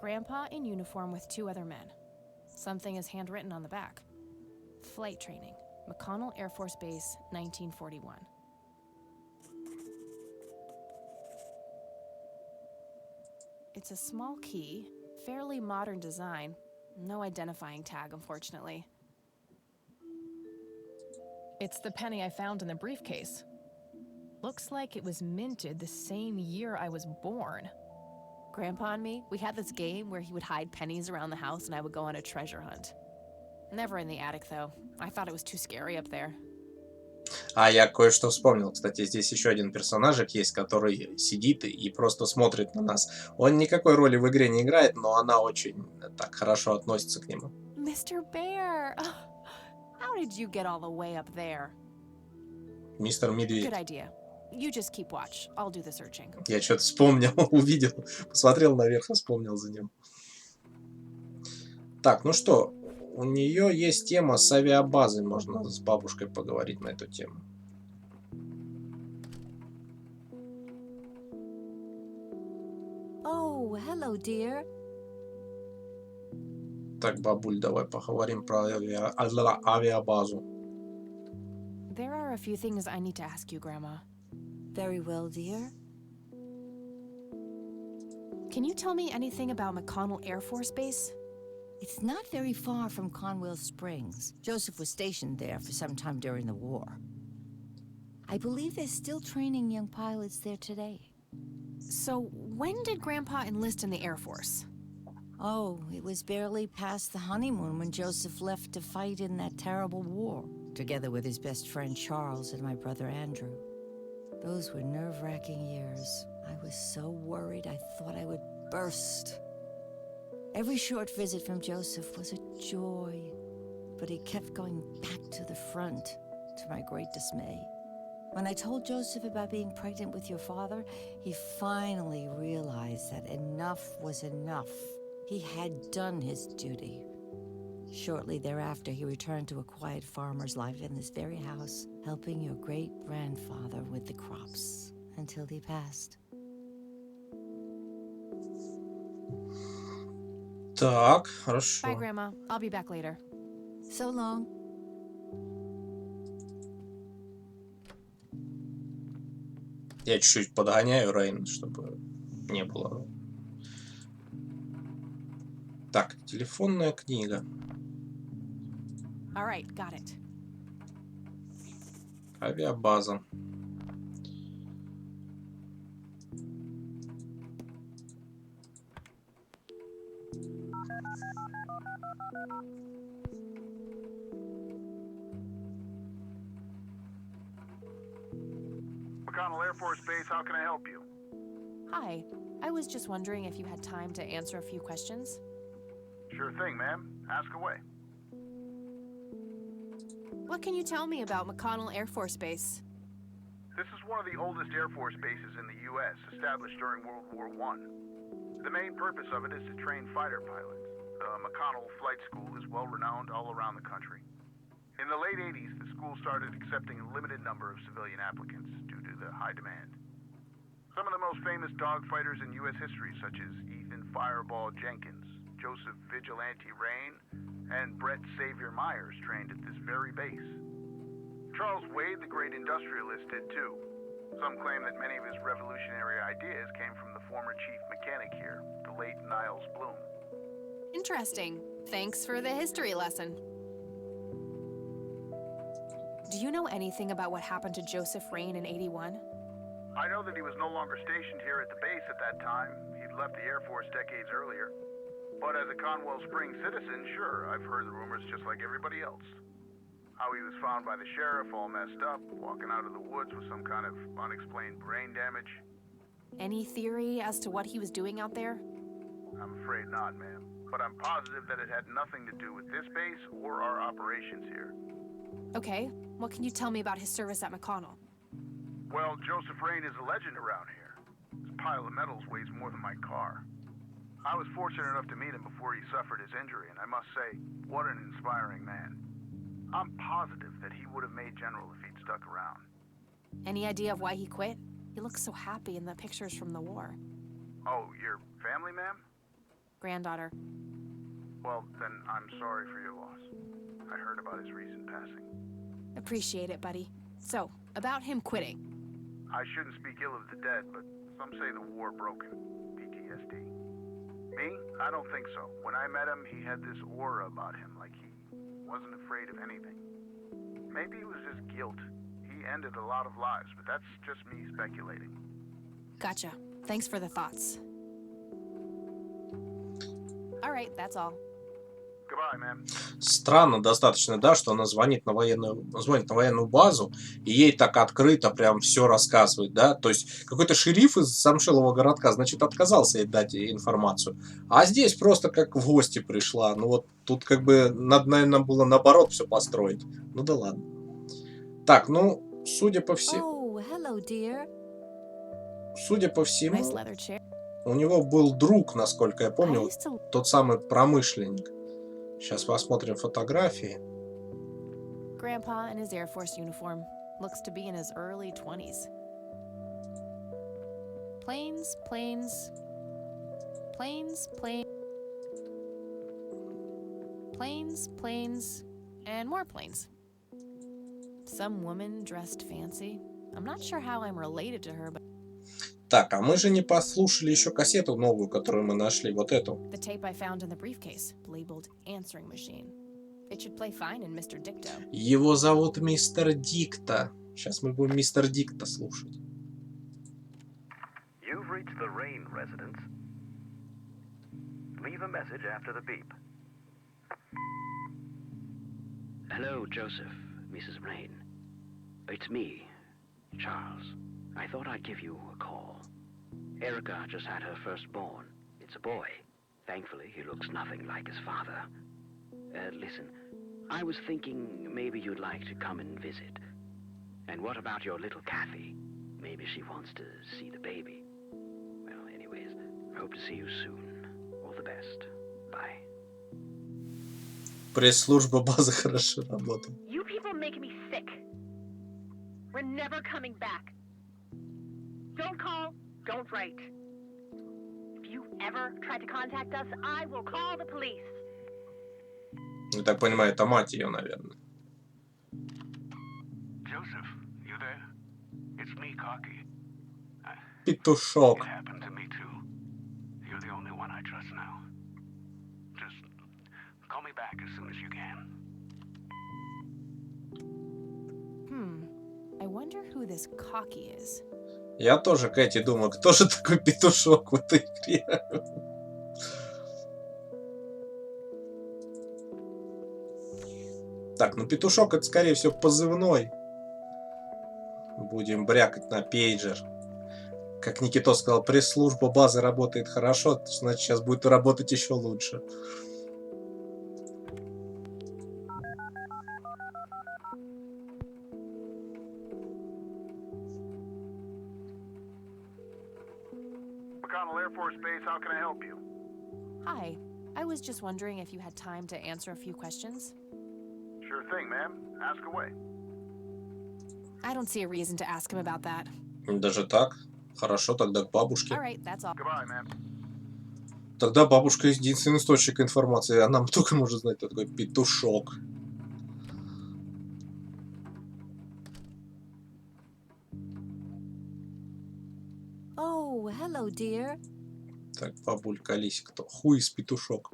Grandpa in uniform with 2 other men. Something is handwritten on the back. Flight training, McConnell Air Force Base, 1941. It's a small key, fairly modern design. No identifying tag, unfortunately. It's the penny I found in the briefcase. Looks like it was minted the same year I was born. Grandpa and me, we had this game where he would hide pennies around the house and I would go on a treasure hunt. Never in the attic, though. I thought it was too scary up there.
А я кое-что вспомнил. Кстати, здесь еще один персонажик есть, который сидит и просто смотрит на нас. Он никакой роли в игре не играет, но она очень так хорошо относится к нему.
Mr. Bear! How did you get all the way up there?
Мистер Медведь.
Good idea. You just keep watch. I'll do the searching.
Я что-то вспомнил, увидел, посмотрел наверх и вспомнил за ним. Так, ну что, у нее есть тема с авиабазой, можно с бабушкой поговорить на эту тему.
Oh, hello, dear.
Так, бабуль, давай поговорим про авиабазу.
There are a few things I need to ask you, Grandma.
Very well, dear.
Can you tell me anything about McConnell Air Force Base?
It's not very far from Conwell Springs. Joseph was stationed there for some time during the war. I believe they're still training young pilots there today.
So, when did Grandpa enlist in the Air Force?
Oh, it was barely past the honeymoon when Joseph left to fight in that terrible war, together with his best friend Charles and my brother Andrew. Those were nerve-wracking years. I was so worried I thought I would burst. Every short visit from Joseph was a joy, but he kept going back to the front, to my great dismay. When I told Joseph about being pregnant with your father, he finally realized that enough was enough. He had done his duty. Shortly thereafter, he returned to a quiet farmer's life in this very house, helping your great-grandfather with the crops, until he passed.
Так, хорошо.
Bye, Grandma. I'll be back later.
So long.
Я чуть-чуть подгоняю Рэйн, чтобы не было. Так, телефонная книга.
All right, got it.
Авиабаза.
McConnell Air Force Base, how can I help you?
Hi. I was just wondering if you had time to answer a few questions.
Sure thing, ma'am. Ask away.
What can you tell me about McConnell Air Force Base?
This is one of the oldest Air Force bases in the U.S., established during World War I. The main purpose of it is to train fighter pilots. The McConnell Flight School is well-renowned all around the country. In the late 80s, the school started accepting a limited number of civilian applicants due to the high demand. Some of the most famous dogfighters in U.S. history, such as Ethan Fireball Jenkins, Joseph Vigilante Rain, and Brett Savior Myers trained at this very base. Charles Wade, the great industrialist, did too. Some claim that many of his revolutionary ideas came from the former chief mechanic here, the late Niles Bloom.
Interesting. Thanks for the history lesson. Do you know anything about what happened to Joseph Rain in '81?
I know that he was no longer stationed here at the base at that time. He'd left the Air Force decades earlier. But as a Conwell Springs citizen, sure, I've heard the rumors just like everybody else. How he was found by the sheriff all messed up, walking out of the woods with some kind of unexplained brain damage.
Any theory as to what he was doing out there?
I'm afraid not, ma'am. But I'm positive that it had nothing to do with this base or our operations here.
Okay, what can you tell me about his service at McConnell?
Well, Joseph Räyn is a legend around here. This pile of metals weighs more than my car. I was fortunate enough to meet him before he suffered his injury, and I must say, what an inspiring man. I'm positive that he would have made General if he'd stuck around.
Any idea of why he quit? He looks so happy in the pictures from the war.
Oh, your family, ma'am?
Granddaughter.
Well, then I'm sorry for your loss. I heard about his recent passing.
Appreciate it, buddy. So, about him quitting.
I shouldn't speak ill of the dead, but some say the war broke him. PTSD. Me? I don't think so. When I met him, he had this aura about him, like he wasn't afraid of anything. Maybe it was just guilt. He ended a lot of lives, but that's just me speculating.
Gotcha. Thanks for the thoughts. Alright, that's all.
Goodbye, ma'am.
Странно достаточно, да, что она звонит на военную базу, и ей так открыто прям все рассказывает, да, то есть какой-то шериф из замшелого городка, значит, отказался ей дать информацию, а здесь просто как в гости пришла, ну вот тут как бы надо, наверное, было наоборот все построить, ну да ладно. Так, ну, судя по всему,
Oh, hello, dear.
судя по всему,
Nice leather chair.
у него был друг, насколько я
I
помню,
used to...
тот самый промышленник. Сейчас посмотрим фотографии.
Grandpa in his Air Force uniform. Looks to be in his early 20s. Planes, planes. Planes, planes. Planes, planes. And more planes. Some woman dressed fancy. I'm not sure how I'm related to her, but...
Так, а мы же не послушали еще кассету новую, которую мы нашли, вот эту.
The tape I found in the briefcase, labeled answering machine. It should play fine in Mr. Dicto.
Его зовут мистер Дикта. Сейчас мы будем мистер Дикта слушать.
You've reached the Räyn residence. Leave a message after the beep. Hello, Joseph, Mrs. Räyn. It's me, Charles. I thought I'd give you a call. Erica just had her firstborn. It's a boy. Thankfully, he looks nothing like his father. Listen, I was thinking maybe you'd like to come and visit. And what about your little Kathy? Maybe she wants to see the baby. Well, anyways, I hope to see you soon. All the best. Bye.
Пресс-служба базы хорошо работает.
You people make me sick. We're never coming back. Don't call, don't write. If you ever try to contact us, I will call the police.
Я так понимаю, это мать ее, наверное.
Joseph, you there? It's me, Cocky.
Петушок.
It happened to me too. You're the only one I trust now. Just call me back as soon as you can.
I wonder who this Cocky is.
Я тоже, Кэти, думаю, кто же такой петушок в этой игре? Так, ну петушок это, скорее всего, позывной. Будем брякать на пейджер. Как Никитос сказал, пресс-служба базы работает хорошо, значит, сейчас будет работать еще лучше.
McConnell Air Force Base, how can I help you?
Hi. I was just wondering if you had time to answer a few questions.
Sure thing, ma'am. Ask away.
I don't see a reason to ask him about that.
Даже так? Хорошо, тогда к бабушке.
Alright, that's all.
Goodbye, ma'am.
Тогда бабушка единственный источник информации, а нам только может знать, кто такой петушок.
Oh, hello, dear.
Так, бабулька Алисе, кто? Хуй из петушок.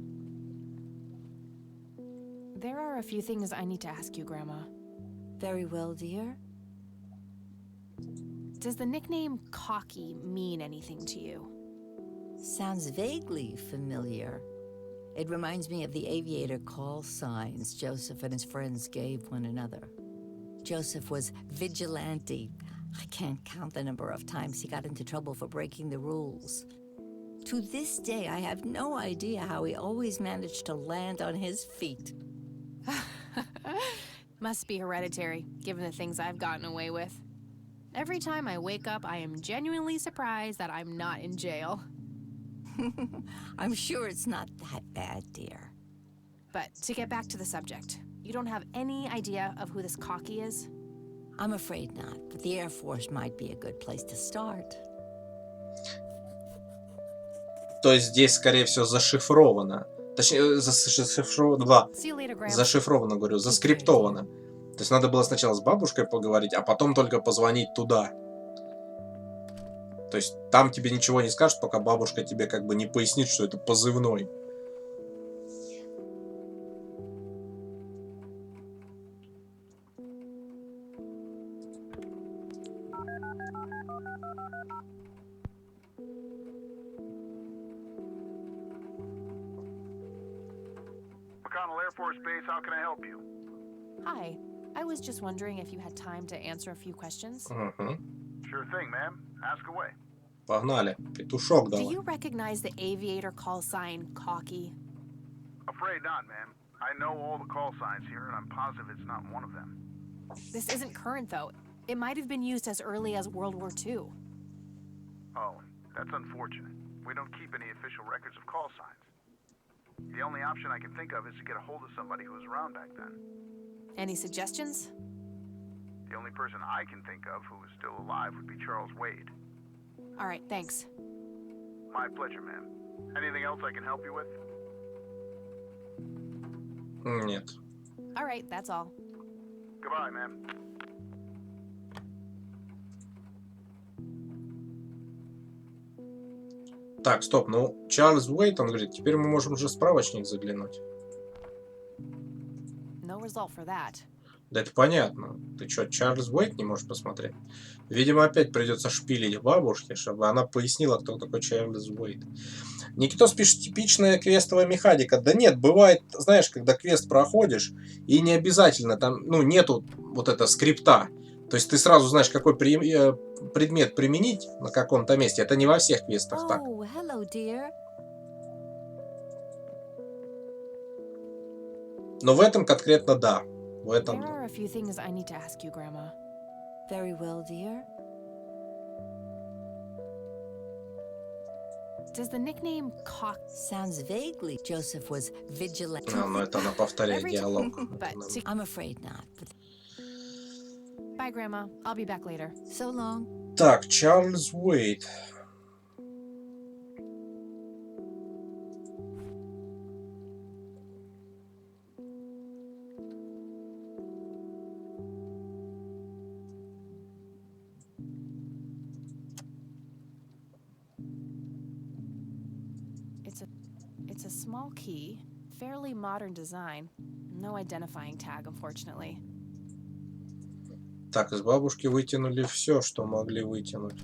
There are a few things I need to ask you, Grandma.
Very well, dear.
Does the nickname Cocky mean anything to you?
Sounds vaguely familiar. It reminds me of the aviator call signs Joseph and his friends gave one another. Joseph was vigilante, I can't count the number of times he got into trouble for breaking the rules. To this day, I have no idea how he always managed to land on his feet.
Must be hereditary, given the things I've gotten away with. Every time I wake up, I am genuinely surprised that I'm not in jail.
I'm sure it's not that bad, dear.
But to get back to the subject, you don't have any idea of who this cocky is?
I'm afraid not, but the Air Force might be a good place to start.
То есть здесь, скорее всего, зашифровано. Точнее, зашифровано,
See you later, Graham.
зашифровано, говорю, заскриптовано. То есть надо было сначала с бабушкой поговорить, а потом только позвонить туда. То есть там тебе ничего не скажут, пока бабушка тебе как бы не пояснит, что это позывной.
McConnell Air Force Base, how can I help you?
Hi. I was just wondering if you had time to answer a few questions.
Угу.
Sure thing, ma'am. Ask away.
Погнали. Петушок
Do
давай.
you recognize the aviator call sign cocky?
Afraid not, ma'am. I know all the call signs here, and I'm positive it's not one of them.
This isn't current, though. It might have been used as early as World War II.
Oh, that's unfortunate. We don't keep any official records of call signs. The only option I can think of is to get a hold of somebody who was around back then.
Any suggestions?
The only person I can think of who is still alive would be Charles Wade.
All right, thanks.
My pleasure, ma'am. Anything else I can help you with?
Нет.
All right, that's all.
Goodbye, ma'am.
Так, стоп, ну, Чарльз Уэйт, он говорит, теперь мы можем уже в справочник заглянуть.
No result for that.
Да это понятно. Ты что, Чарльз Уэйт не можешь посмотреть? Видимо, опять придется шпилить бабушке, чтобы она пояснила, кто такой Чарльз Уэйт. Никитос пишет, типичная квестовая механика. Да нет, бывает, знаешь, когда квест проходишь, и не обязательно там, ну, нету вот этого скрипта. То есть ты сразу знаешь, какой предмет применить на каком-то месте. Это не во всех квестах так.
Oh, hello, dear.
Но в этом конкретно да. В этом
There
да.
are a few things I need to ask you, Grandma.
Very well, dear.
Does the nickname Cock...
Sounds vaguely. Joseph was vigilant.
Ну, это она повторяет
Every
диалог.
But to...
I'm afraid not. But
Bye, Grandma. I'll be back later.
so long.
Так, Чарльз Уэйт.
It's a small key, fairly modern design. No identifying tag, unfortunately.
Так, из бабушки вытянули все, что могли вытянуть.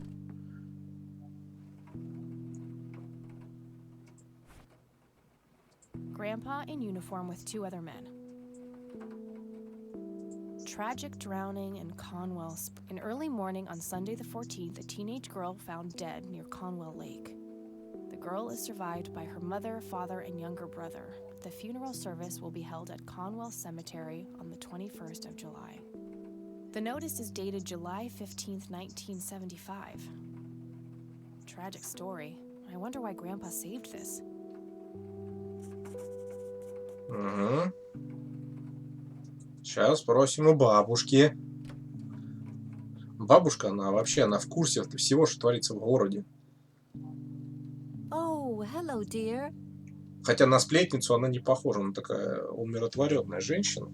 Grandpa in uniform with two other men. Tragic drowning in Conwell. In early morning on Sunday the 14th, a teenage girl found dead near Conwell Lake. The girl is survived by her mother, father, and younger brother. The funeral service will be held at Conwell Cemetery on the 21st of July. The notice is dated July 15th, 1975. Tragic story. I wonder why Grandpa saved this.
Угу. Сейчас спросим у бабушки. Бабушка, она вообще, она в курсе всего, что творится в городе.
Oh, hello, dear.
Хотя на сплетницу она не похожа, она такая умиротворенная женщина.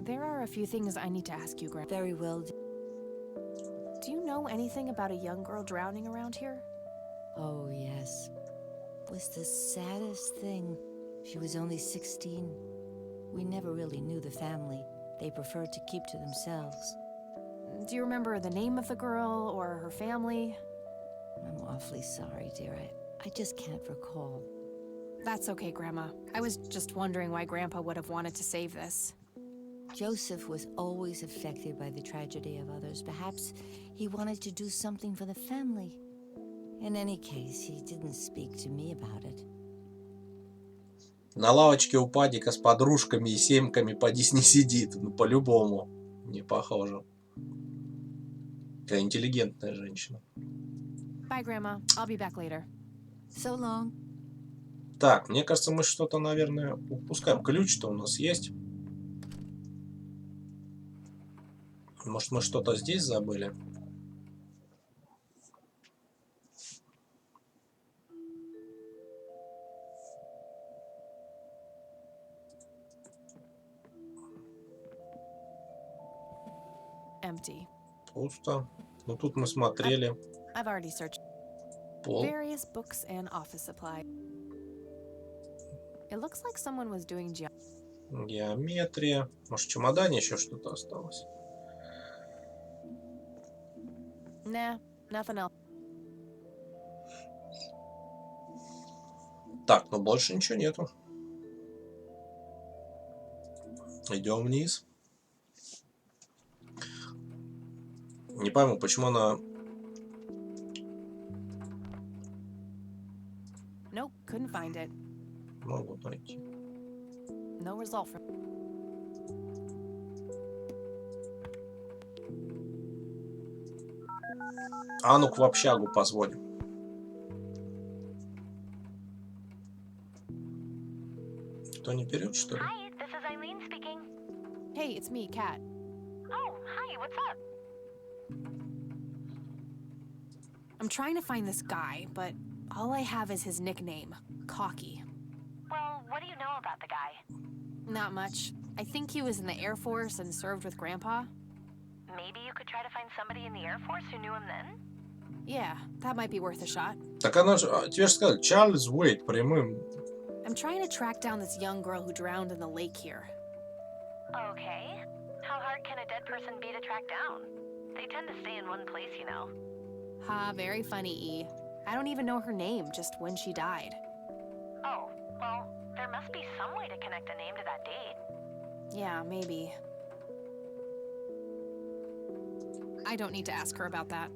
There are a few things I need to ask you, Grandpa.
Very well.
Do you know anything about a young girl drowning around here?
Oh, yes. It was the saddest thing. She was only 16. We never really knew the family. They preferred to keep to themselves.
Do you remember the name of the girl or her family?
I'm awfully sorry, dear. I just can't recall.
That's okay, Grandma. I was just wondering why Grandpa would have wanted to save this.
Joseph was always affected by the tragedy of others. Perhaps he wanted to do something for the family. In any case, he didn't speak to me about it.
На лавочке у падика с подружками и семками подись не сидит. Ну, по-любому. Не похоже. Какая интеллигентная женщина.
Bye, Grandma. I'll be back later.
So long.
Так, мне кажется, мы что-то, наверное, упускаем. Ключ-то у нас есть. Может, мы что-то здесь забыли?
Empty.
Пусто. Ну, тут мы смотрели.
I've already searched
Пол.
various books and office supply. It looks like someone was doing
Геометрия. Может, в чемодане еще что-то осталось?
Nah, nothing else.
Так, ну больше ничего нету. Идем вниз. Не пойму, почему она...
Nope, couldn't find it.
Могу найти.
No result from.
А ну-ка в общагу позвоним. Кто не берет, что ли?
Hi, this is Eileen speaking.
Hey, it's me, Kat.
Oh, hi, what's up?
I'm trying to find this guy, but all I have is his nickname, Cocky.
Well, what do you know about the guy?
Not much. I think he was in the Air Force and served with Grandpa.
Maybe you could try to find somebody in the Air Force who knew him then?
Yeah, that might be worth a shot.
Так она же... Тебе же сказали, Чарльз Уэйт прямым.
I'm trying to track down this young girl who drowned in the lake here.
Okay. How hard can a dead person be to track down? They tend to stay in one place, you know.
Ha, very funny, E. I don't even know her name, just when she died.
Oh, well, there must be some way to connect a name to that date.
Yeah, maybe. I don't need to ask her about that.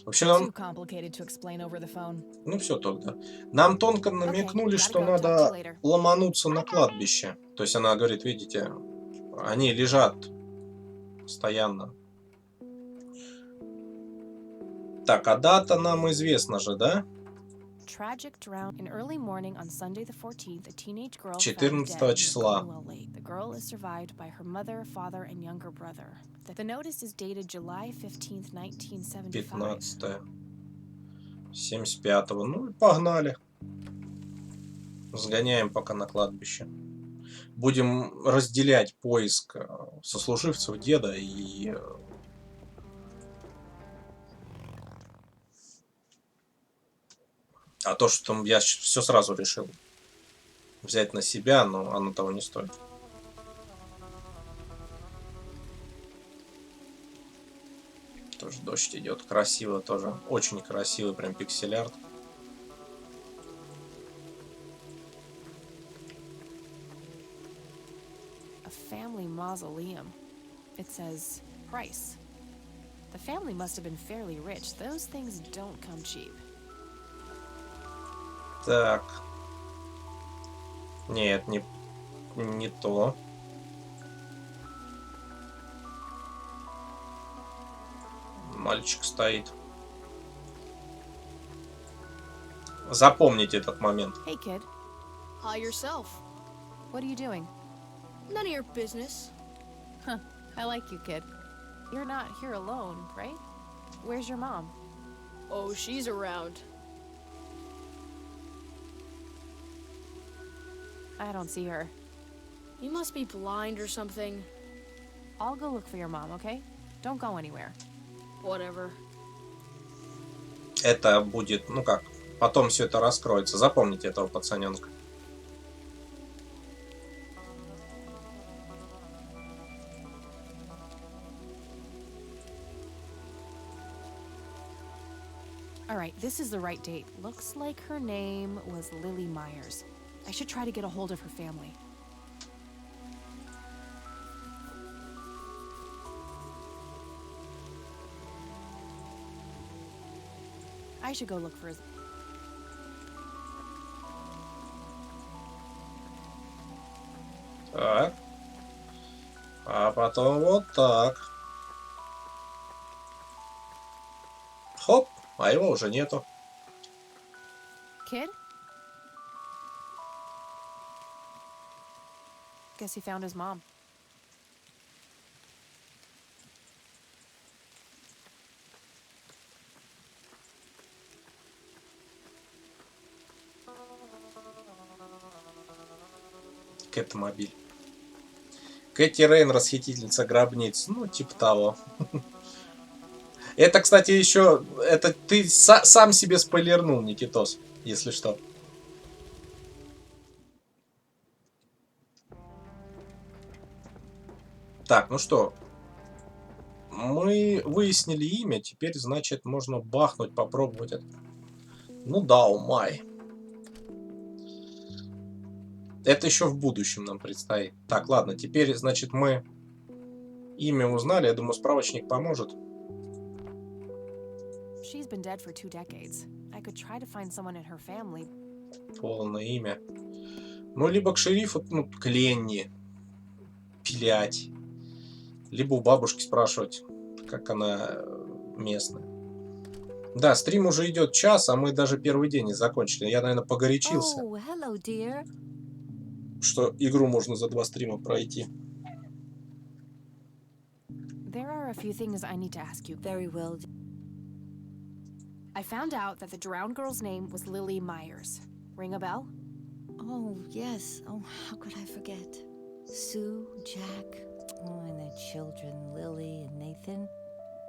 Вообще нам...
Too complicated to explain over the phone.
Ну все тогда. Нам тонко намекнули, что надо ломануться на кладбище. То есть она говорит, видите, они лежат постоянно. Так, а дата нам известна же, да? 14 числа.
The notice is dated July 15th, 1975.
15-е. 75-го. Ну и погнали. Сгоняем пока на кладбище. Будем разделять поиск сослуживцев деда и... А то, что я все сразу решил взять на себя, но оно того не стоит. Тоже дождь идет. Красиво тоже. Очень красивый, прям пиксель-арт.
A family mausoleum. It says price. The family must have been fairly rich. Those things don't come cheap.
Так. Нет, не то. Мальчик стоит. Запомните этот момент.
Hey, kid.
Hi yourself.
What are you doing?
None of your business.
Huh. I like you, kid. You're not here alone, right? Where's your mom?
Oh, she's around.
I don't see her.
You must be blind or something.
I'll go look for your mom, okay? Don't go anywhere.
Whatever.
Это будет, ну как, потом все это раскроется. Запомните этого пацаненка.
Alright, this is the right date. Looks like her name was Lily Myers. I should try to get a hold of her family. I should go look for his.
Так. А потом вот так. Хоп, а его уже нету.
Kid? Guess he found his mom.
Кэт-мобиль. Кэти Рэйн, расхитительница гробниц. Ну, типа того. Это, кстати, еще... Это ты сам себе спойлернул, Никитос, если что. Так, ну что. Мы выяснили имя. Теперь, значит, можно бахнуть, попробовать это. Ну да, умай. Это еще в будущем нам предстоит. Так, ладно, теперь, значит, мы имя узнали. Я думаю, справочник поможет.
She's been dead for 2 decades. I could try to find someone in her family.
Полное имя. Ну, либо к шерифу, ну, к Ленни пилять. Либо у бабушки спрашивать, как она местная. Да, стрим уже идет час, а мы даже первый день не закончили. Я, наверное, погорячился.
Oh, hello, dear.
Что игру можно за 2 стрима пройти.
There are a few things I need to ask you.
Very well.
I found out that the drowned girl's name was Lily Myers. Ring a bell?
Oh, yes. Oh, how could I forget? Sue, Jack, oh, and their children, Lily and Nathan.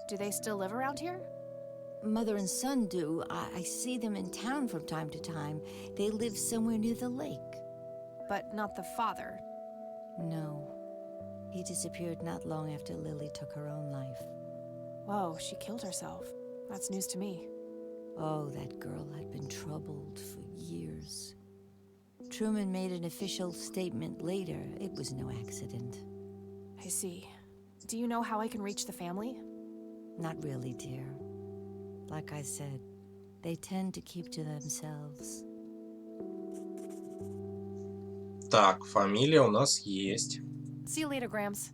Do they still live around here?
Mother and son do. I see them in town from time to time. They live somewhere near the lake.
But not the father.
No. He disappeared not long after Lily took her own life.
Whoa, she killed herself. That's news to me.
Oh, that girl had been troubled for years. Truman made an official statement later. It was no accident.
I see. Do you know how I can reach the family?
Not really, dear. Like I said, they tend to keep to themselves.
Так, фамилия у нас есть.
See you later, Grams.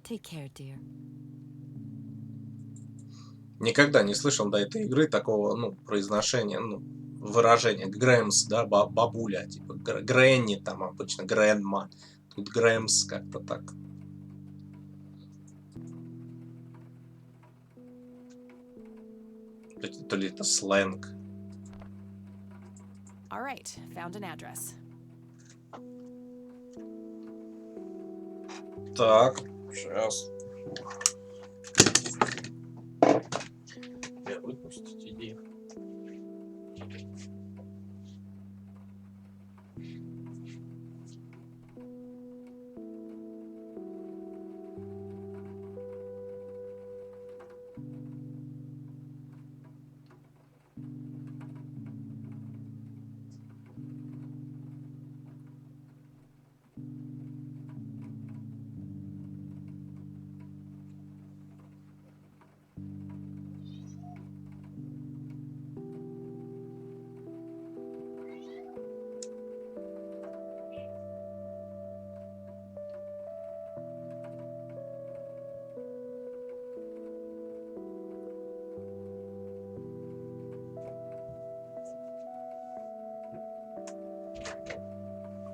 Take care, dear.
Никогда не слышал до этой игры такого, ну, произношения, ну, выражения. Грэмс, да, бабуля, типа Грэнни там обычно, Грэнма. Тут Грэмс как-то так. То ли это сленг.
All right, found an address.
Так, сейчас. Выпустить иди.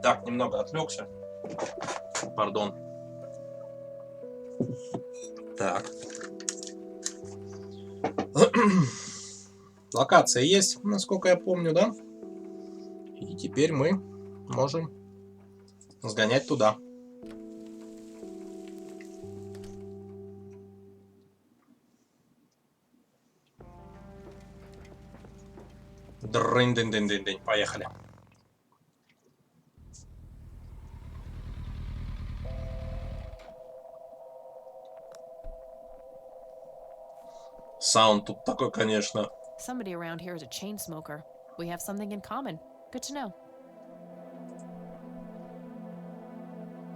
Так, немного отвлекся. Пардон. Так. Локация есть, насколько я помню, да? И теперь мы можем сгонять туда. Дрын-дын-дын-дын-дын. Поехали. Саунд тут такой, конечно.
Somebody around here is a chain smoker. We have something in common. Good to know.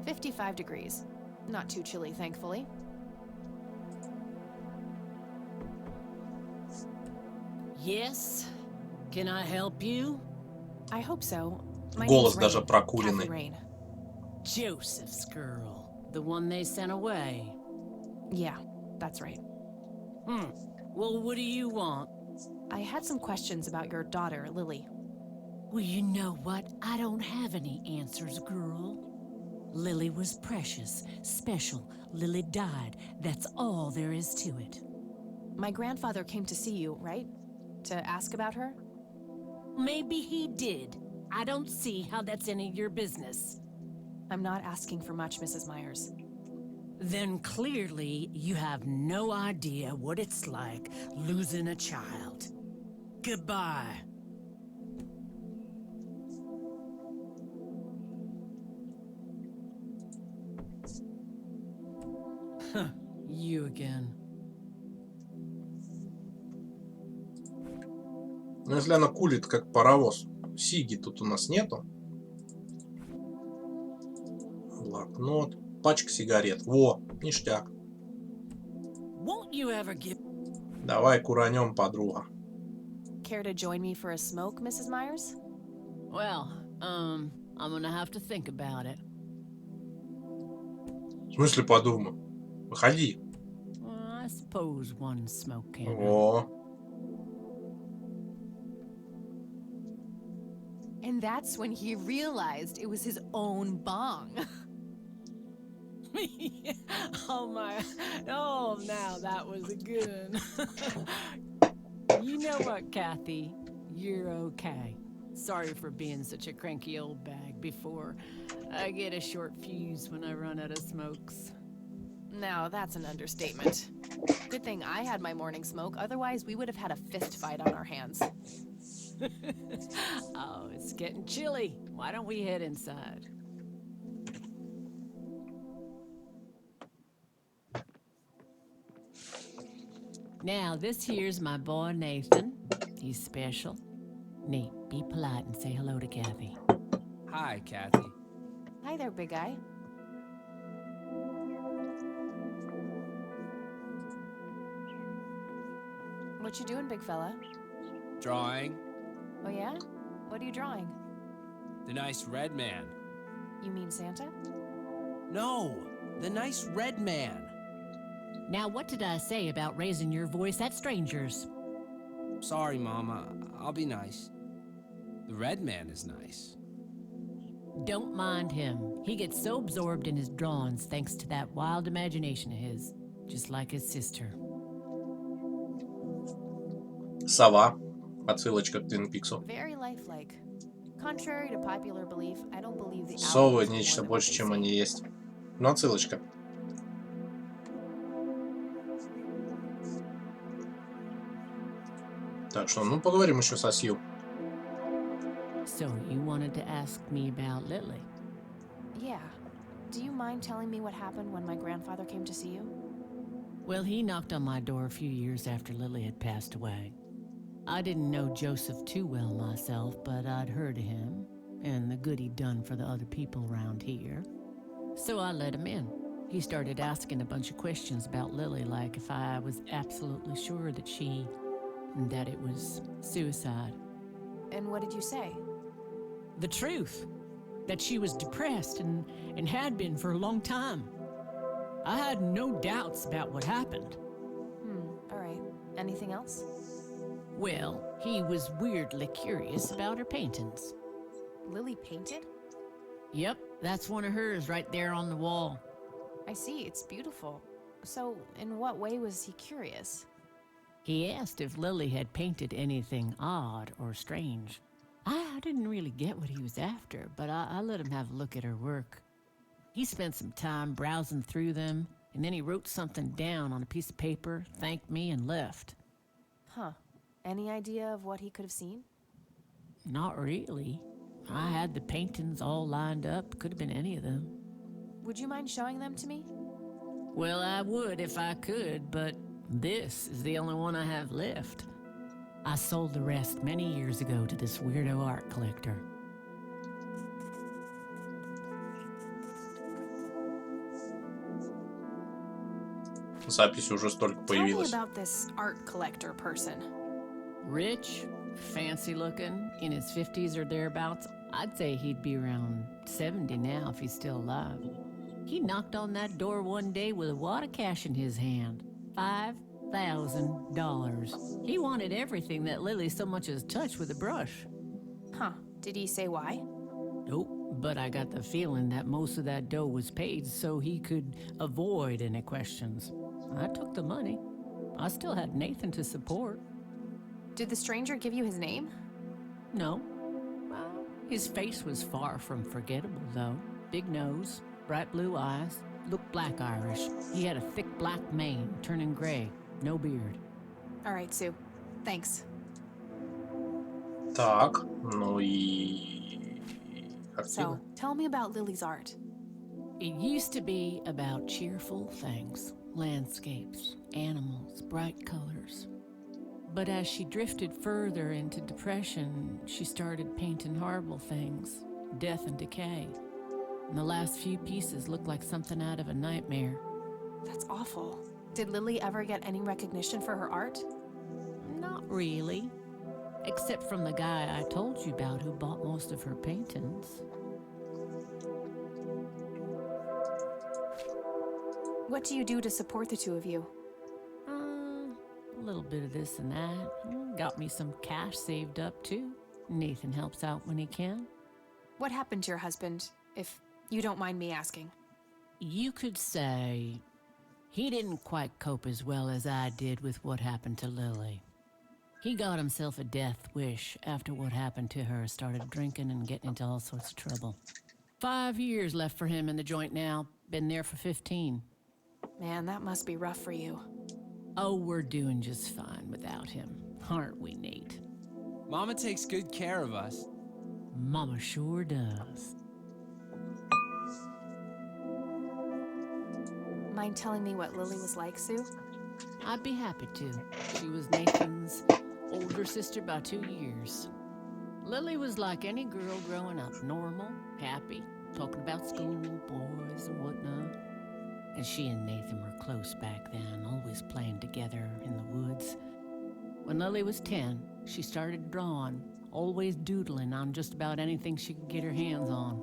55 degrees. Not too chilly, thankfully.
Yes? Can I help you?
I hope so. My
Голос
name's
даже
Рэйн,
прокуренный.
Кэти Рэйн.
Joseph's girl. The one they sent away.
Yeah, that's right.
Well, what do you want?
I had some questions about your daughter, Lily.
Well, you know what? I don't have any answers, girl. Lily was precious, special. Lily died. That's all there is to it.
My grandfather came to see you, right? To ask about her?
Maybe he did. I don't see how that's any of your business.
I'm not asking for much, Mrs. Myers.
Then clearly you have no idea what it's like losing a child. Goodbye. You again.
Ну, если она курит, как паровоз. Сиги тут у нас нету. Блокнот. Пачка сигарет. Во, ништяк.
Won't you ever give...
Давай куранем, подруга.
Care to join me for a smoke, Mrs. Myers?
Well, I'm gonna have to think about it.
В смысле подумай? Выходи.
I suppose one smoke can.
О.
And that's when he realized it was his own bong.
Oh my, oh now that was a good one. You know what, Kathy? You're okay. Sorry for being such a cranky old bag before. I get a short fuse when I run out of smokes.
Now that's an understatement. Good thing I had my morning smoke, otherwise we would have had a fist fight on our hands.
Oh, it's getting chilly. Why don't we head inside? Now, this here's my boy Nathan. He's special. Nate, be polite and say hello to Kathy.
Hi, Kathy.
Hi there, big guy. What you doing, big fella?
Drawing.
Oh yeah? What are you drawing?
The nice red man.
You mean Santa?
No, the nice red man.
Now, what did I say about raising your voice at strangers?
Sorry, Mama. I'll be nice. The red man is nice.
Don't mind him. He gets so absorbed in his drawings thanks to that wild imagination of his, just like his sister.
Сова. Отсылочка к Твин Пиксу.
Very lifelike. Contrary to popular belief, I don't believe the
Совы
owls are
нечто
more than
больше,
what they
чем
say.
они есть. Ну, отсылочка. Так что, ну, поговорим еще со Сью.
So, you wanted to ask me about Lily?
Yeah. Do you mind telling me what happened when my grandfather came to see you?
Well, he knocked on my door a few years after Lily had passed away. I didn't know Joseph too well myself, but I'd heard of him and the good he'd done for the other people around here. So I let him in. He started asking a bunch of questions about Lily, like if I was absolutely sure that it was suicide.
And what did you say?
The truth. That she was depressed and had been for a long time. I had no doubts about what happened.
All right. Anything else?
Well, he was weirdly curious about her paintings.
Lily painted?
Yep, that's one of hers right there on the wall.
I see, it's beautiful. So, in what way was he curious?
He asked if Lily had painted anything odd or strange. I didn't really get what he was after, but I let him have a look at her work. He spent some time browsing through them, and then he wrote something down on a piece of paper, thanked me, and left.
Huh. Any idea of what he could have seen?
Not really. I had the paintings all lined up. Could have been any of them.
Would you mind showing them to me?
Well, I would if I could, but this is the only one I have left. I sold the rest many years ago to this weirdo art collector.
Запись уже столько
Tell me
появилось.
about this art collector person.
Rich, fancy looking, in his 50s or thereabouts. I'd say he'd be around 70 now if he's still alive. He knocked on that door one day with a wad of cash in his hand. $5,000. He wanted everything that Lily so much as touched with a brush.
Huh. Did he say why?
Nope, but I got the feeling that most of that dough was paid so he could avoid any questions. I took the money. I still had Nathan to support.
Did the stranger give you his name?
No. Well, his face was far from forgettable, though. Big nose, bright blue eyes, looked black Irish. He had a thick black mane, turning gray, no beard.
All right, Sue. Thanks.
Так, ну и...
So, tell me about Lily's art.
It used to be about cheerful things, landscapes, animals, bright colors. But as she drifted further into depression, she started painting horrible things, death and decay. And the last few pieces looked like something out of a nightmare.
That's awful. Did Lily ever get any recognition for her art?
Not really. Except from the guy I told you about who bought most of her paintings.
What do you do to support the two of you?
A little bit of this and that. Got me some cash saved up, too. Nathan helps out when he can.
What happened to your husband, if you don't mind me asking?
You could say he didn't quite cope as well as I did with what happened to Lily. He got himself a death wish after what happened to her, started drinking and getting into all sorts of trouble. 5 years left for him in the joint now. Been there for 15.
Man, that must be rough for you.
Oh, we're doing just fine without him, aren't we, Nate?
Mama takes good care of us.
Mama sure does.
Mind telling me what Lily was like, Sue?
I'd be happy to. She was Nathan's older sister by 2 years. Lily was like any girl growing up, normal, happy, talking about school, boys, and whatnot. And she and Nathan were close back then, always playing together in the woods. When Lily was 10, she started drawing, always doodling on just about anything she could get her hands on.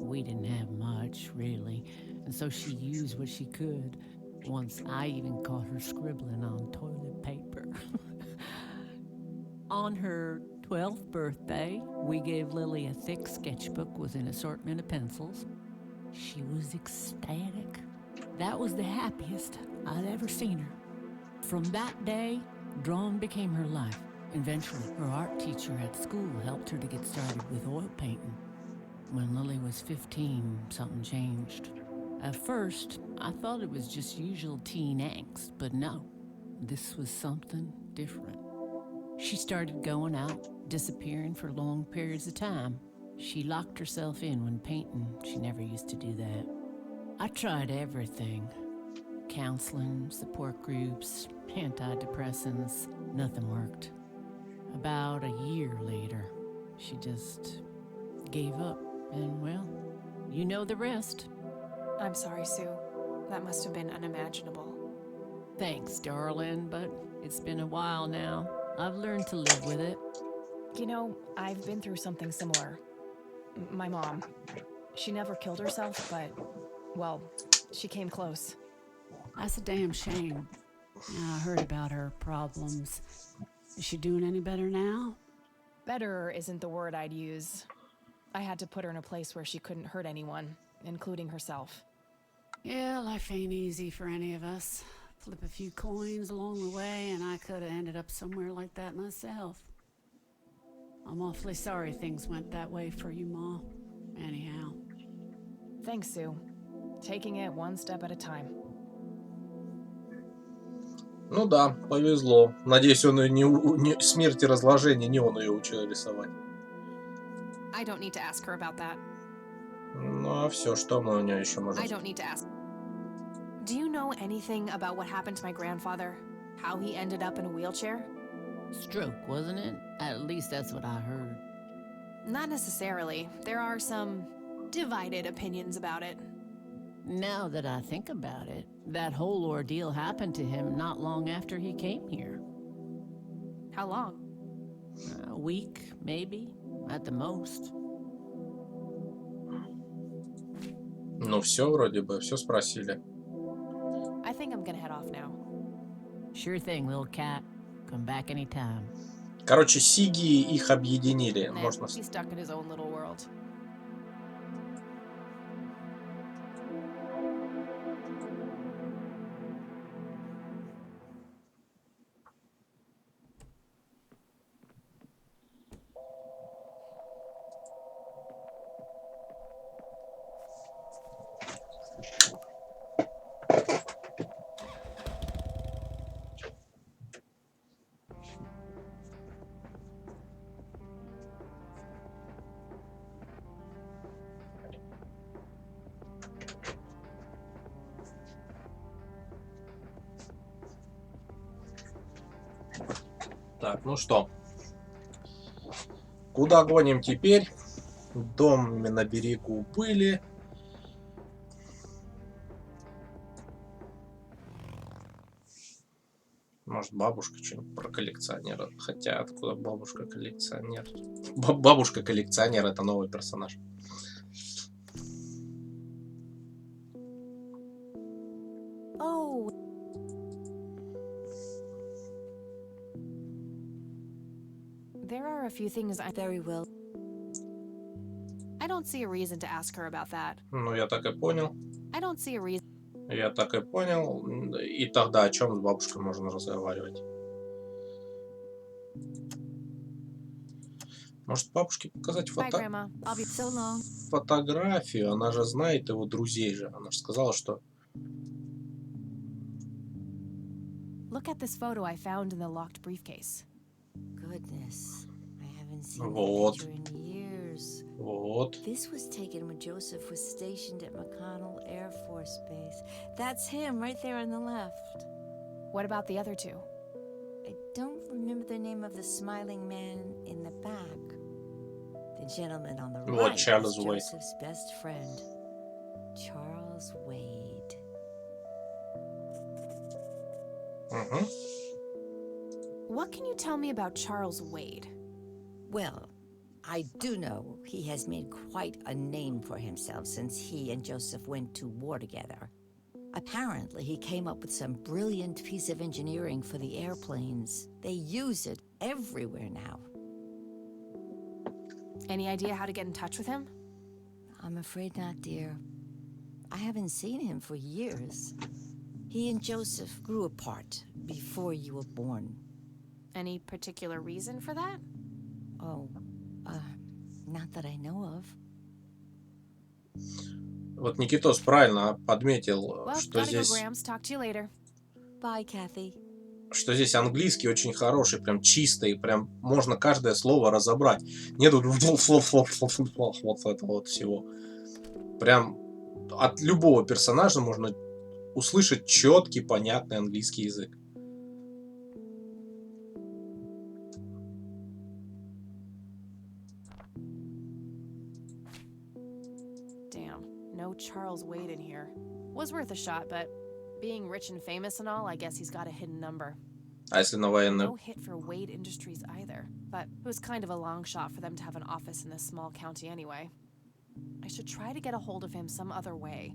We didn't have much, really, and so she used what she could. Once I even caught her scribbling on toilet paper. On her 12th birthday, we gave Lily a thick sketchbook with an assortment of pencils. She was ecstatic. That was the happiest I'd ever seen her. From that day, drawing became her life. Eventually, her art teacher at school helped her to get started with oil painting. When Lily was 15, something changed. At first, I thought it was just usual teen angst, but no, this was something different. She started going out, disappearing for long periods of time. She locked herself in when painting. She never used to do that. I tried everything. Counseling, support groups, antidepressants. Nothing worked. About a year later, she just gave up. And, well, you know the rest.
I'm sorry, Sue. That must have been unimaginable.
Thanks, darling, but it's been a while now. I've learned to live with it.
You know, I've been through something similar. My mom. She never killed herself, but, well, she came close.
That's a damn shame. Yeah, I heard about her problems. Is she doing any better now?
Better isn't the word I'd use. I had to put her in a place where she couldn't hurt anyone, including herself.
Yeah, life ain't easy for any of us. Flip a few coins along the way, and I could have ended up somewhere like that myself. I'm awfully sorry things went that way for you, Ma. Anyhow.
Thanks, Sue. Taking it one step at a time.
Ну да, повезло. Надеюсь, он не смерть и разложение, не он ее учил рисовать.
I don't need to ask her about that.
Ну а все, что мы у нее еще можем
I don't need to ask. Do you know anything about what happened to my grandfather? How he ended up in a wheelchair?
Stroke, wasn't it? At least that's what I heard.
Not necessarily. There are some divided opinions about it.
Now that I think about it, that whole ordeal happened to him not long after he came here.
How long?
A week, maybe, at the most.
Ну все, вроде бы, все спросили.
I think I'm gonna head off now.
Sure thing, little cat. Come back anytime.
Короче, Сиги их объединили.
Nah,
Можно...
he's stuck in his own little world.
Так, ну что. Куда гоним теперь? Дом на берегу были. Может, бабушка что-нибудь про коллекционера. Хотя, откуда бабушка коллекционер? Бабушка коллекционер — это новый персонаж.
Oh. There are a few things I very well. I don't see a reason to ask her about that.
Ну, я так и понял.
I don't see a reason.
Я так и понял. И тогда о чем с бабушкой можно разговаривать? Может, бабушке показать фотографию? Она же знает его друзей же. Она же сказала, что...
Look at this photo I found in the locked briefcase.
Goodness, I haven't seen
Вот.
that picture in years.
Вот.
This was taken when Joseph was stationed at McConnell Air Force Base. That's him right there on the left.
What about the other two?
I don't remember the name of the smiling man in the back. The gentleman on the
Вот
right
Charles
is
Wade.
Joseph's best friend, Charles Wade.
Угу.
What can you tell me about Charles Wade?
Well, I do know he has made quite a name for himself since he and Joseph went to war together. Apparently, he came up with some brilliant piece of engineering for the airplanes. They use it everywhere now.
Any idea how to get in touch with him?
I'm afraid not, dear. I haven't seen him for years. He and Joseph grew apart before you were born.
Any particular reason for that?
Oh, not that I know of.
Вот Никитос правильно подметил,
Well,
что
gotta go,
здесь...
Grams. Talk to you later.
Bye, Kathy.
Что здесь английский очень хороший, прям чистый, прям можно каждое слово разобрать. Нету вот этого вот всего. Прям от любого персонажа можно услышать четкий, понятный английский язык.
Damn, no Charles Wade in here. Was worth a shot, but being rich and famous and all, I guess he's got a hidden number.
А если на военную?
No hit for Wade Industries either, but it was kind of a long shot for them to have an office in this small county anyway. I should try to get a hold of him some other way.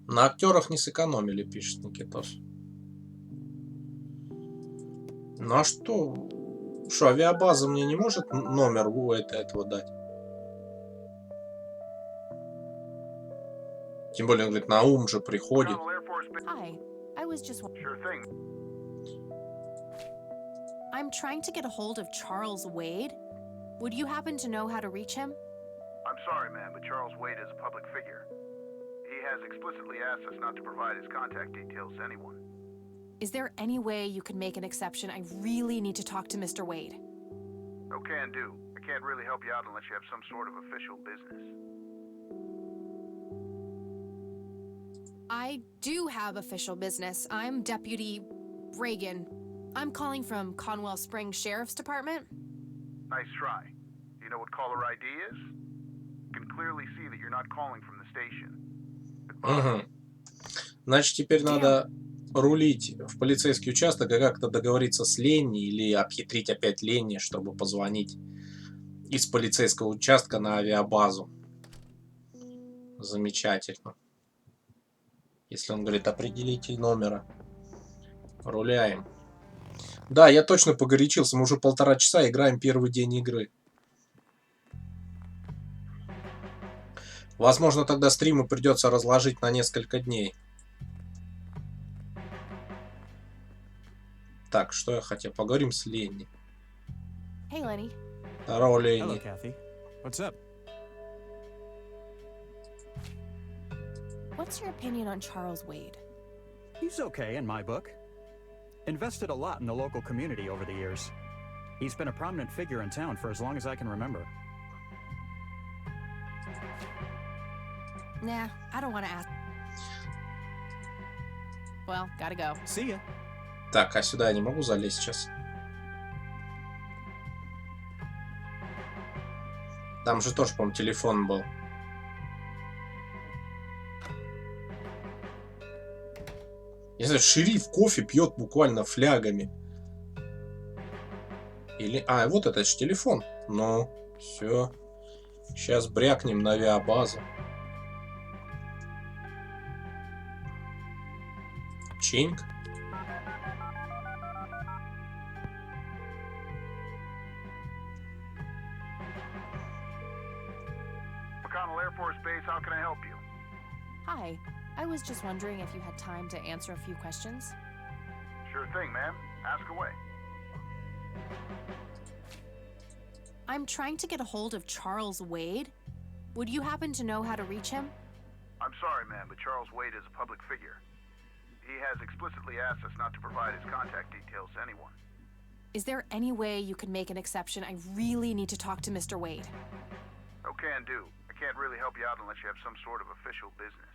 На актерах не сэкономили, пишет Никитос. Ну а что? Что, авиабаза мне не может номер у этого дать? Тем более, он говорит, на ум же приходит.
Hi, I was just...
Sure thing.
I'm trying to get a hold of Charles Wade. Would you happen to know how to reach him?
I'm sorry, ma'am, but Charles Wade is a public figure. He has explicitly asked us not to provide his contact details to anyone.
Is there any way you could make an exception? I really need to talk to Mr. Wade.
No can do. I can't really help you out unless you have some sort of official business.
I do have official business. I'm Deputy Reagan. I'm calling from Conwell Springs Sheriff's Department.
Nice try. Do you know what caller ID is? You can clearly see that you're not calling from the station.
Угу. Значит, теперь надо рулить в полицейский участок и как-то договориться с Ленни или обхитрить опять Ленни, чтобы позвонить из полицейского участка на авиабазу. Замечательно. Если он говорит определитель номера. Руляем. Да, я точно погорячился. Мы уже 1,5 часа играем первый день игры. Возможно, тогда стримы придется разложить на несколько дней. Так, что я хотел? Поговорим с Ленни.
Hey, Lenny.
Здорово, Ленни.
Hello, Kathy. What's up?
What's your opinion on Charles Wade?
He's okay in my book. Invested a lot in the local community over the years. He's been a prominent figure in town for as long as I can remember.
Nah, I don't want to ask. Well, gotta go.
See ya.
Так, а сюда я не могу залезть сейчас. Там же тоже, по-моему, телефон был. Я знаю, шериф кофе пьет буквально флягами. Или... А, вот это же телефон. Ну, все. Сейчас брякнем на авиабазу. Чинк.
McConnell Air Force Base, how can I help you?
Hi. I was just wondering if you had time to answer a few questions.
Sure thing, ma'am. Ask away.
I'm trying to get a hold of Charles Wade. Would you happen to know how to reach him?
I'm sorry, ma'am, but Charles Wade is a public figure. He has explicitly asked us not to provide his contact details to anyone.
Is there any way you could make an exception? I really need to talk to Mr. Wade.
Oh, can do. I can't really help you out unless you have some sort of official business.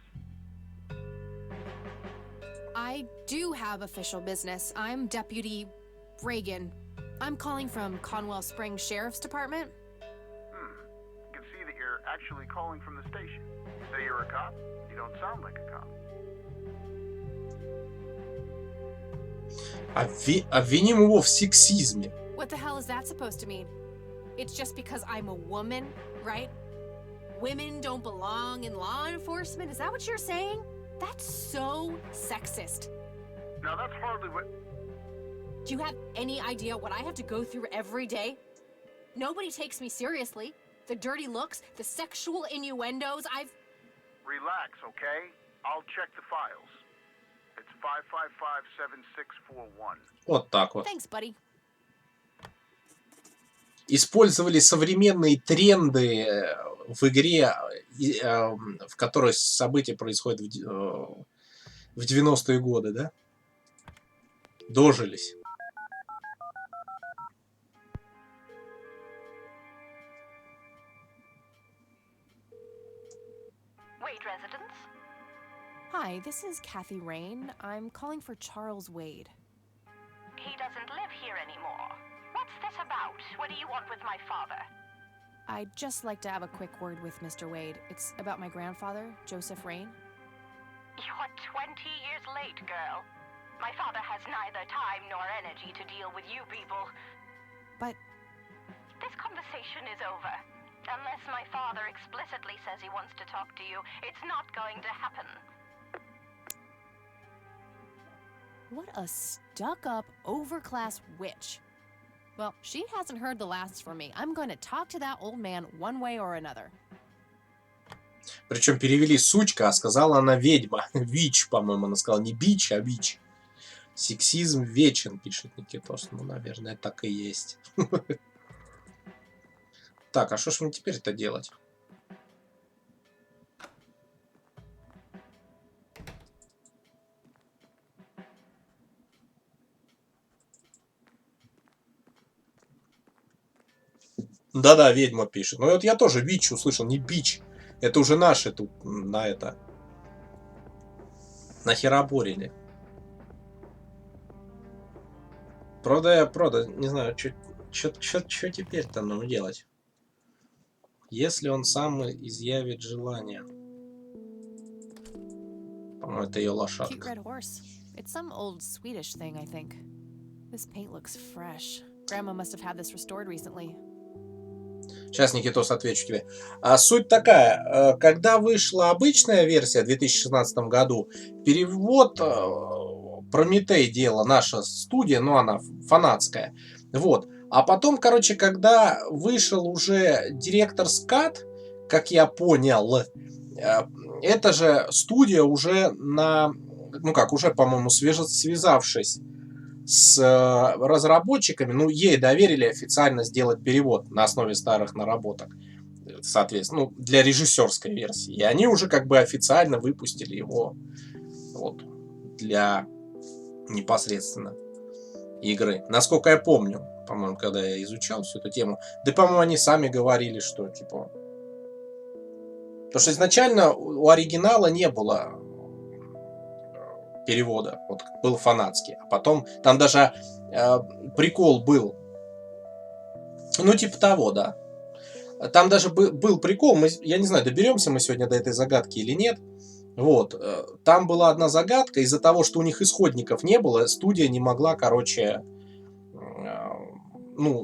I do have official business. I'm Deputy Reagan. I'm calling from Conwell Springs Sheriff's Department.
You can see that you're actually calling from the station. Say you're a cop? You don't sound like a cop.
Обвиним его в сексизме.
What the hell is that supposed to mean? It's just because I'm a woman, right? Women don't belong in law enforcement? Is that what you're saying? That's so sexist.
Now that's hardly what...
Do you have any idea what I have to go through every day? Nobody takes me seriously. The dirty looks, the sexual innuendos,
Relax, okay? I'll check the files. It's 555-7641.
Вот так вот.
Thanks, buddy.
Использовали современные тренды в игре, в которой события происходят в 90-е годы, да? Дожились.
Wade residence?
Hi, this is Kathy Рэйн. I'm calling for Charles Wade.
He doesn't live here anymore. What's this about? What do you want with my father?
I'd just like to have a quick word with Mr. Wade. It's about my grandfather, Joseph Рэйn.
You're 20 years late, girl. My father has neither time nor energy to deal with you people.
But...
This conversation is over. Unless my father explicitly says he wants to talk to you, it's not going to happen.
What a stuck-up, overclass witch. Well, she hasn't heard the last from me. I'm going to talk to that old man one way or another.
Причем перевели сучка, а сказала она ведьма. Вич, по-моему, она сказала не бич, а вич. Сексизм вечен, пишет Никитос. Ну, наверное, так и есть. Так, а что ж мне теперь-то делать? Да-да, ведьма пишет. Ну вот я тоже вич услышал, не бич. Это уже наши тут на это. Нахераборили. Правда, не знаю, что теперь-то нам делать? Если он сам изъявит желание. По-моему, это ее лошадка.
It's some old Swedish thing, I think. This paint looks fresh. Grandma must have had this restored recently.
Сейчас, Никитос, отвечу тебе. Суть такая. Когда вышла обычная версия в 2016 году, перевод Прометей делала наша студия, но она фанатская. Вот. А потом, короче, когда вышел уже директор's cut, как я понял, эта же студия уже уже, по-моему, связавшись с разработчиками, ей доверили официально сделать перевод на основе старых наработок, соответственно, для режиссерской версии. И они уже как бы официально выпустили его вот для непосредственно игры. Насколько я помню, по-моему, когда я изучал всю эту тему, да, по-моему, они сами говорили, что типа... Потому что изначально у оригинала не было перевода, вот был фанатский, а потом там даже прикол был, типа того, да. Там даже был прикол, я не знаю, доберемся мы сегодня до этой загадки или нет. Вот, там была одна загадка, из-за того, что у них исходников не было, студия не могла, короче,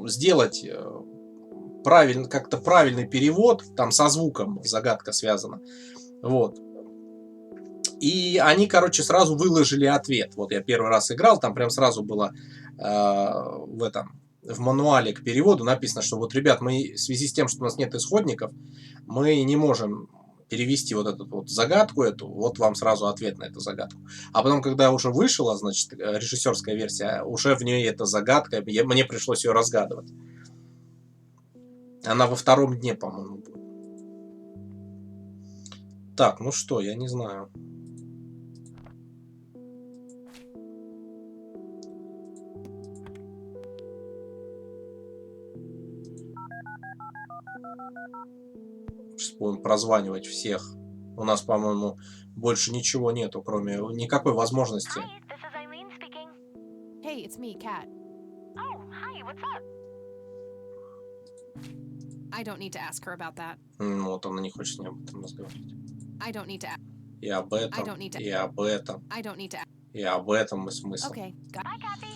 сделать правильный перевод, там со звуком загадка связана, вот. И они, короче, сразу выложили ответ. Вот я первый раз играл, там прям сразу было в мануале к переводу написано, что вот, ребят, мы в связи с тем, что у нас нет исходников, мы не можем перевести вот эту вот загадку эту, вот вам сразу ответ на эту загадку. А потом, когда уже вышла, значит, режиссерская версия, уже в ней эта загадка, мне пришлось ее разгадывать. Она во втором дне, по-моему, будет. Так, ну что, я не знаю. Сейчас будем прозванивать всех. У нас, по-моему, больше ничего нету, кроме никакой возможности.
Hey, it's me, Kat.
Oh, hi, what's up?
I don't need to ask her about that.
Вот она не хочет об этом разговаривать.
I don't need to ask.
И об этом, и об этом,
I don't need to ask.
и об этом мы смысл.
Okay, got it.
Bye, Kathy.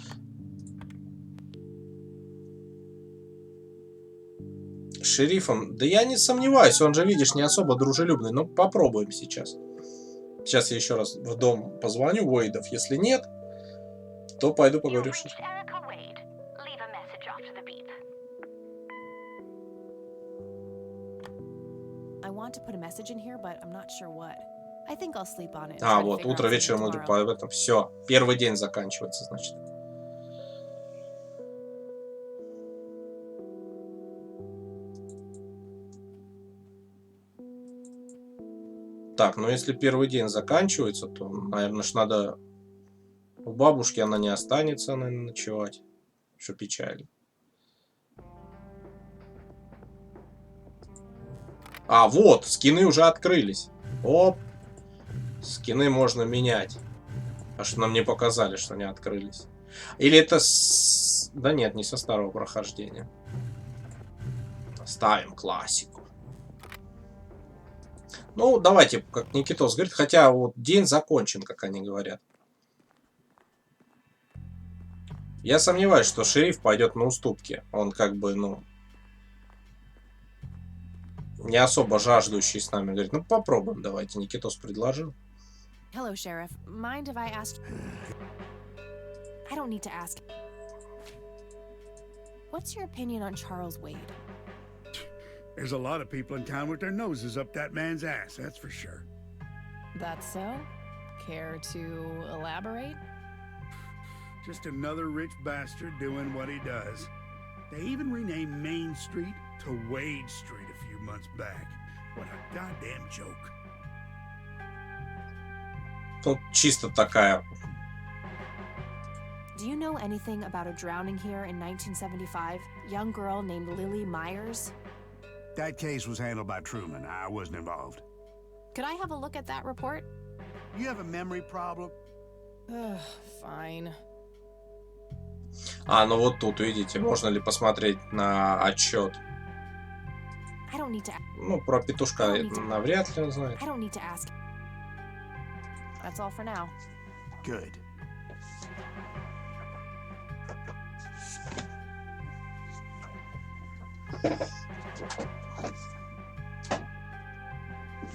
Шерифом, да я не сомневаюсь, он же, видишь, не особо дружелюбный. Ну, попробуем сейчас. Сейчас я еще раз в дом позвоню, Уэйдов. Если нет, то пойду поговорю с шерифом. А, вот, утро вечером иду по этом. Все, первый день заканчивается, значит. Так, ну если первый день заканчивается, то, наверное, надо... У бабушки она не останется, наверное, ночевать. Что печально. А, вот, скины уже открылись. Оп. Скины можно менять. А что нам не показали, что они открылись. Или это с... Да нет, не со старого прохождения. Ставим классику. Ну, давайте, как Никитос говорит, хотя вот день закончен, как они говорят. Я сомневаюсь, что шериф пойдет на уступки. Он как бы, не особо жаждущий с нами. Говорит, ну попробуем, давайте. Никитос предложил.
Hello, Sheriff. Mind if I ask... I don't need to ask. What's your opinion on Charles Wade?
There's a lot of people in town with their noses up that man's ass, that's for sure.
That's so? Care to elaborate?
Just another rich bastard doing what he does. They even renamed Main Street to Wade Street a few months back. What a goddamn joke.
Тут чисто такая.
Do you know anything about a drowning here in 1975? Young girl named Lily Myers?
That case was handled by Truman. I wasn't involved.
Could I have a look at that report?
You have a memory problem?
Fine.
А, ну вот тут, видите, можно ли посмотреть на отчет?
I don't need to...
Ну, про петушка навряд ли он знает.
I don't need to ask. That's all for now.
Good.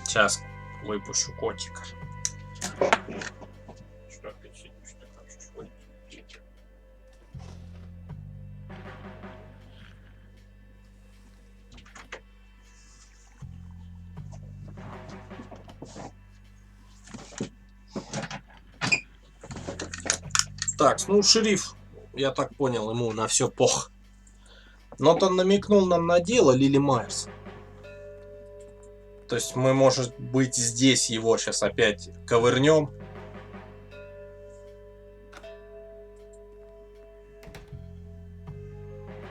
Сейчас выпущу котика. Так, ну шериф, я так понял, ему на все пох. Но он намекнул нам на дело Лили Майерс. То есть мы, может быть, здесь его сейчас опять ковырнем.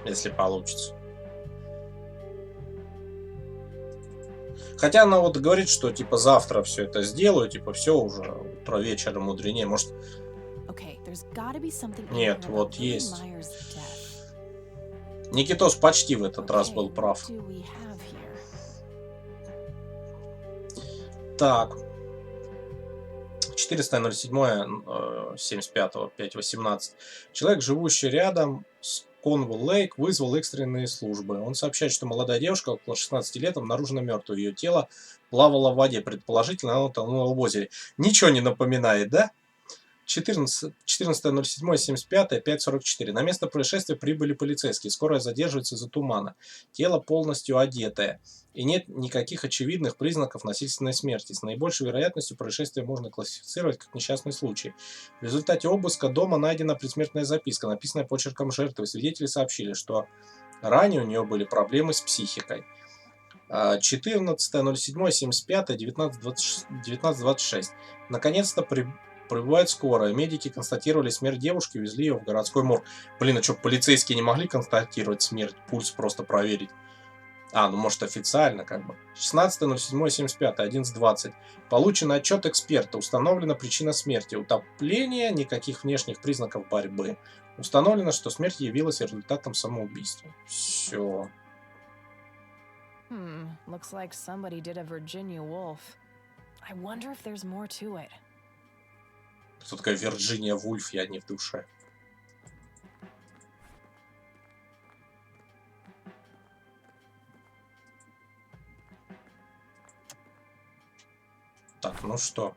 Если получится. Хотя она вот говорит, что типа завтра все это сделаю, типа все уже утро вечера мудренее. Может... Нет, вот есть. Никитос почти в этот раз был прав. Так. 407-75-5-18. Человек, живущий рядом с Конвелл-Лейк, вызвал экстренные службы. Он сообщает, что молодая девушка около 16 лет обнаружена мертвой. Ее тело плавало в воде. Предположительно, она утонула в озере. Ничего не напоминает, да? 14.07.75-5:44. На место происшествия прибыли полицейские. Скорая задерживается из-за тумана. Тело полностью одетое. И нет никаких очевидных признаков насильственной смерти. С наибольшей вероятностью происшествие можно классифицировать как несчастный случай. В результате обыска дома найдена предсмертная записка, написанная почерком жертвы. Свидетели сообщили, что ранее у нее были проблемы с психикой. 14.07.75-19:26. Наконец-то прибывает скорая. Медики констатировали смерть девушки, увезли ее в городской морг. Блин, а что, полицейские не могли констатировать смерть? Пульс просто проверить. Ну может официально как бы. 16.07.75, 11:20. Получен отчет эксперта. Установлена причина смерти. Утопление, никаких внешних признаков борьбы. Установлено, что смерть явилась результатом самоубийства. Все.
Looks like somebody did a Virginia Woolf. I wonder if there's more to it.
Кто такая Вирджиния Вульф, я не в душе. Так, ну что?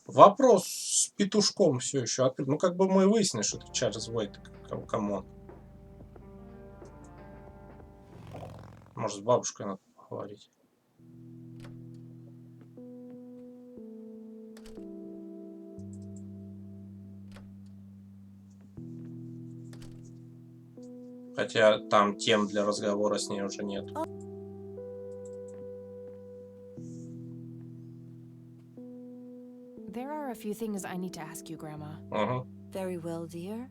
Вопрос с петушком все еще открыт. Ну, как бы мы выяснили, что это Чарльз Уэйт. Камон. Может, с бабушкой надо поговорить. Хотя там тем для разговора с ней уже нет.
There are a few things I need to ask you, Grandma.
Very well, dear.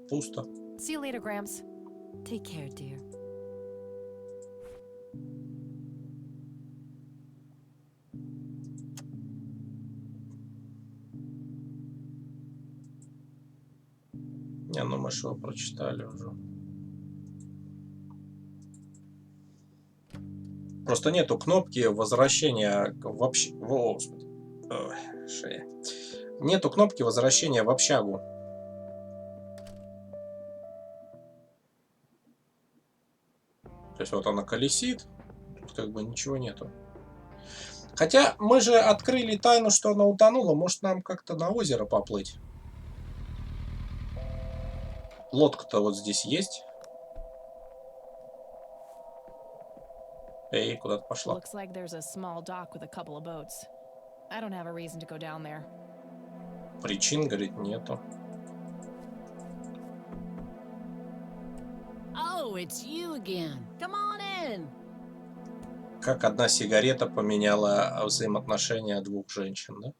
Пусто.
See you later, Gramps.
Take care, dear.
Не, ну мы же его прочитали уже. Просто нету кнопки возвращения вообще. О, господи. Ой, шея. Нету кнопки возвращения в общагу. То есть вот она колесит. Тут как бы ничего нету. Хотя мы же открыли тайну, что она утонула. Может нам как-то на озеро поплыть? Лодка-то вот здесь есть. Эй, куда ты пошла?
Looks like there's a small dock with a couple of boats. I don't have a reason to go down there.
Причин, говорит, нету.
Oh, it's you again. Come on in.
Как одна сигарета поменяла взаимоотношения двух женщин, да?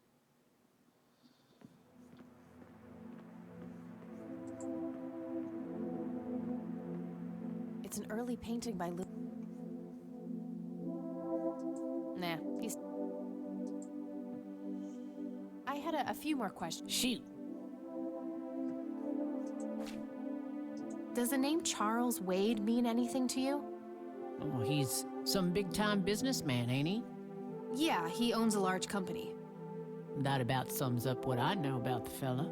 It's an early painting by Nah, he's... I
had a few more questions.
Shoot.
Does the name Charles Wade mean anything to you?
Oh, he's some big-time businessman, ain't he?
Yeah, he owns a large company.
That about sums up what I know about the fella.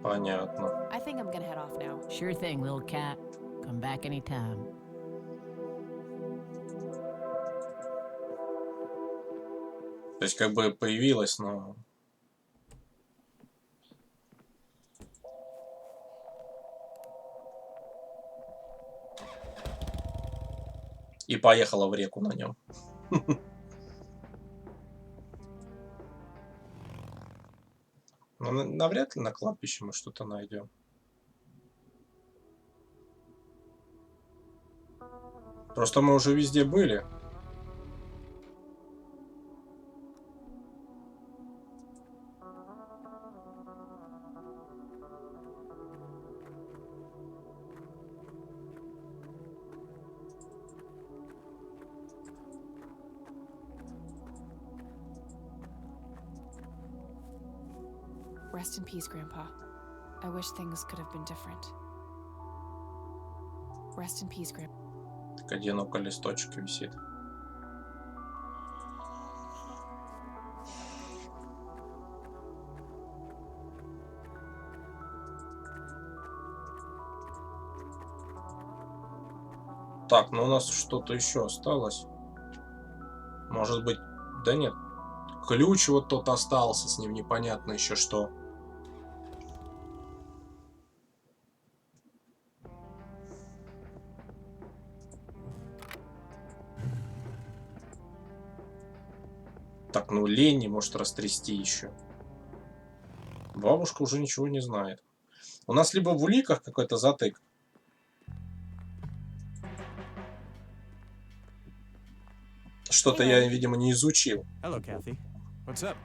Понятно.
I think I'm gonna head off now.
Sure thing, little cat. Come back anytime.
То есть как бы появилась, но... И поехала в реку на нем. Ну, навряд ли на кладбище мы что-то найдем. Просто мы уже везде были.
Rest in peace, Grandpa. I wish things could have been different. Rest in peace, Grandpa.
Так одиноко листочек висит. Так, ну у нас что-то еще осталось. Может быть... Да нет. Ключ вот тот остался, с ним непонятно еще что. Так, ну Ленни может растрясти еще. Бабушка уже ничего не знает. У нас либо в уликах какой-то затык. Что-то я, видимо, не изучил.
Hello, Kathy. What's up?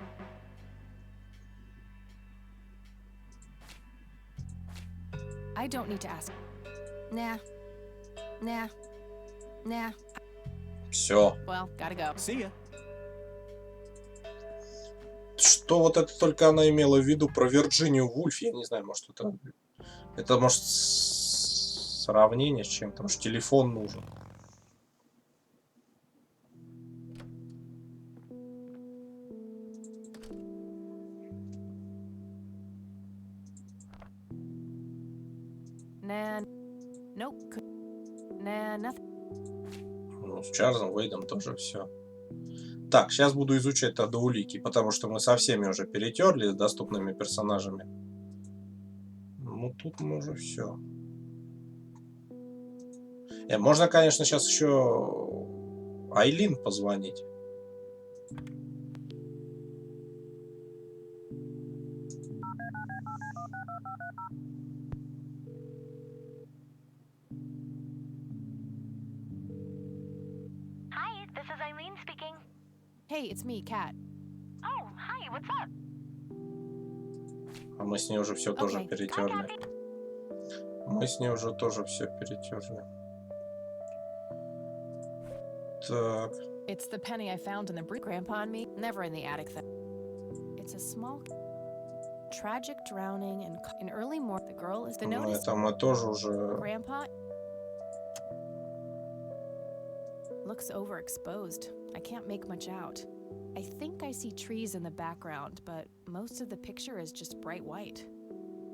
I don't need to ask. Nah. Nah. Nah.
Все.
Well, gotta go.
See ya.
Что вот это только она имела в виду про Вирджинию Вульф? Я не знаю, может это... Это может сравнение с чем-то. Может телефон нужен.
Nah. Nope. Nah, nothing.
Ну, с Чарльзом Уэйдом тоже все. Так, сейчас буду изучать тогда улики, потому что мы со всеми уже перетерли, с доступными персонажами. Ну, тут мы уже все. Можно, конечно, сейчас еще Айлин позвонить.
Hi, this is Eileen speaking.
Hey, it's me, Kat.
Oh, hi, what's up?
А мы с ней уже все тоже перетерли. Мы с ней уже тоже все перетерли. Так.
It's the penny I found in the Grandpa and me. Never in the attic. It's a small, tragic drowning and in early morning. The girl is the
Ну,
notice.
это мы тоже уже...
Grandpa looks overexposed. I can't make much out. I think I see trees in the background, but most of the picture is just bright white.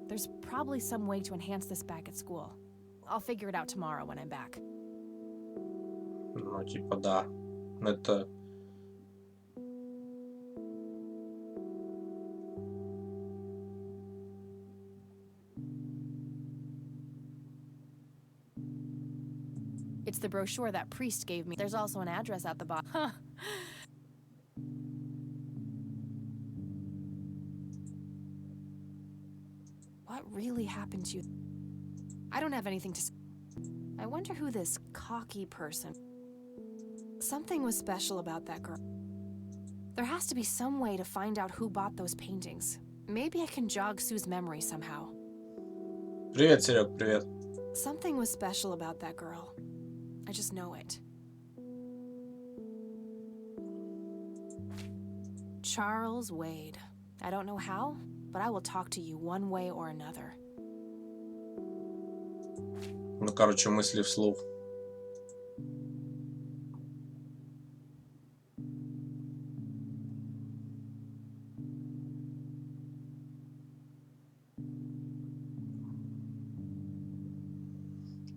There's probably some way to enhance this back at school. I'll figure it out tomorrow when I'm back.
Ну, типа, да. Это...
It's the brochure that priest gave me. There's also an address at the bottom. Huh. What really happened to you? I don't have anything to say. I wonder who this cocky person... Something was special about that girl. There has to be some way to find out who bought those paintings. Maybe I can jog Sue's memory somehow.
Привет, Серег, привет.
Something was special about that girl. I just know it. Charles Wade.
I don't know how, but I will talk to you one way or another.
Ну, короче, мысли вслух.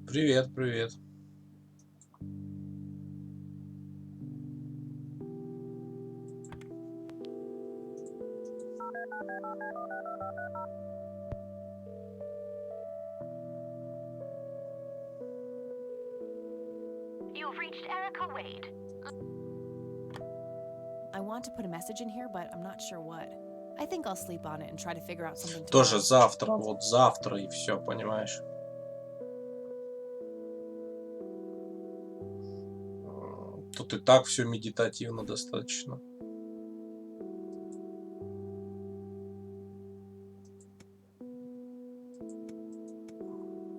Привет, привет.
You've reached Erica Wade.
I want to put a message in here, but I'm not sure what. I think I'll sleep on it and try to figure out something tomorrow.
Тоже завтра, вот завтра и все, понимаешь? Тут и так все медитативно достаточно.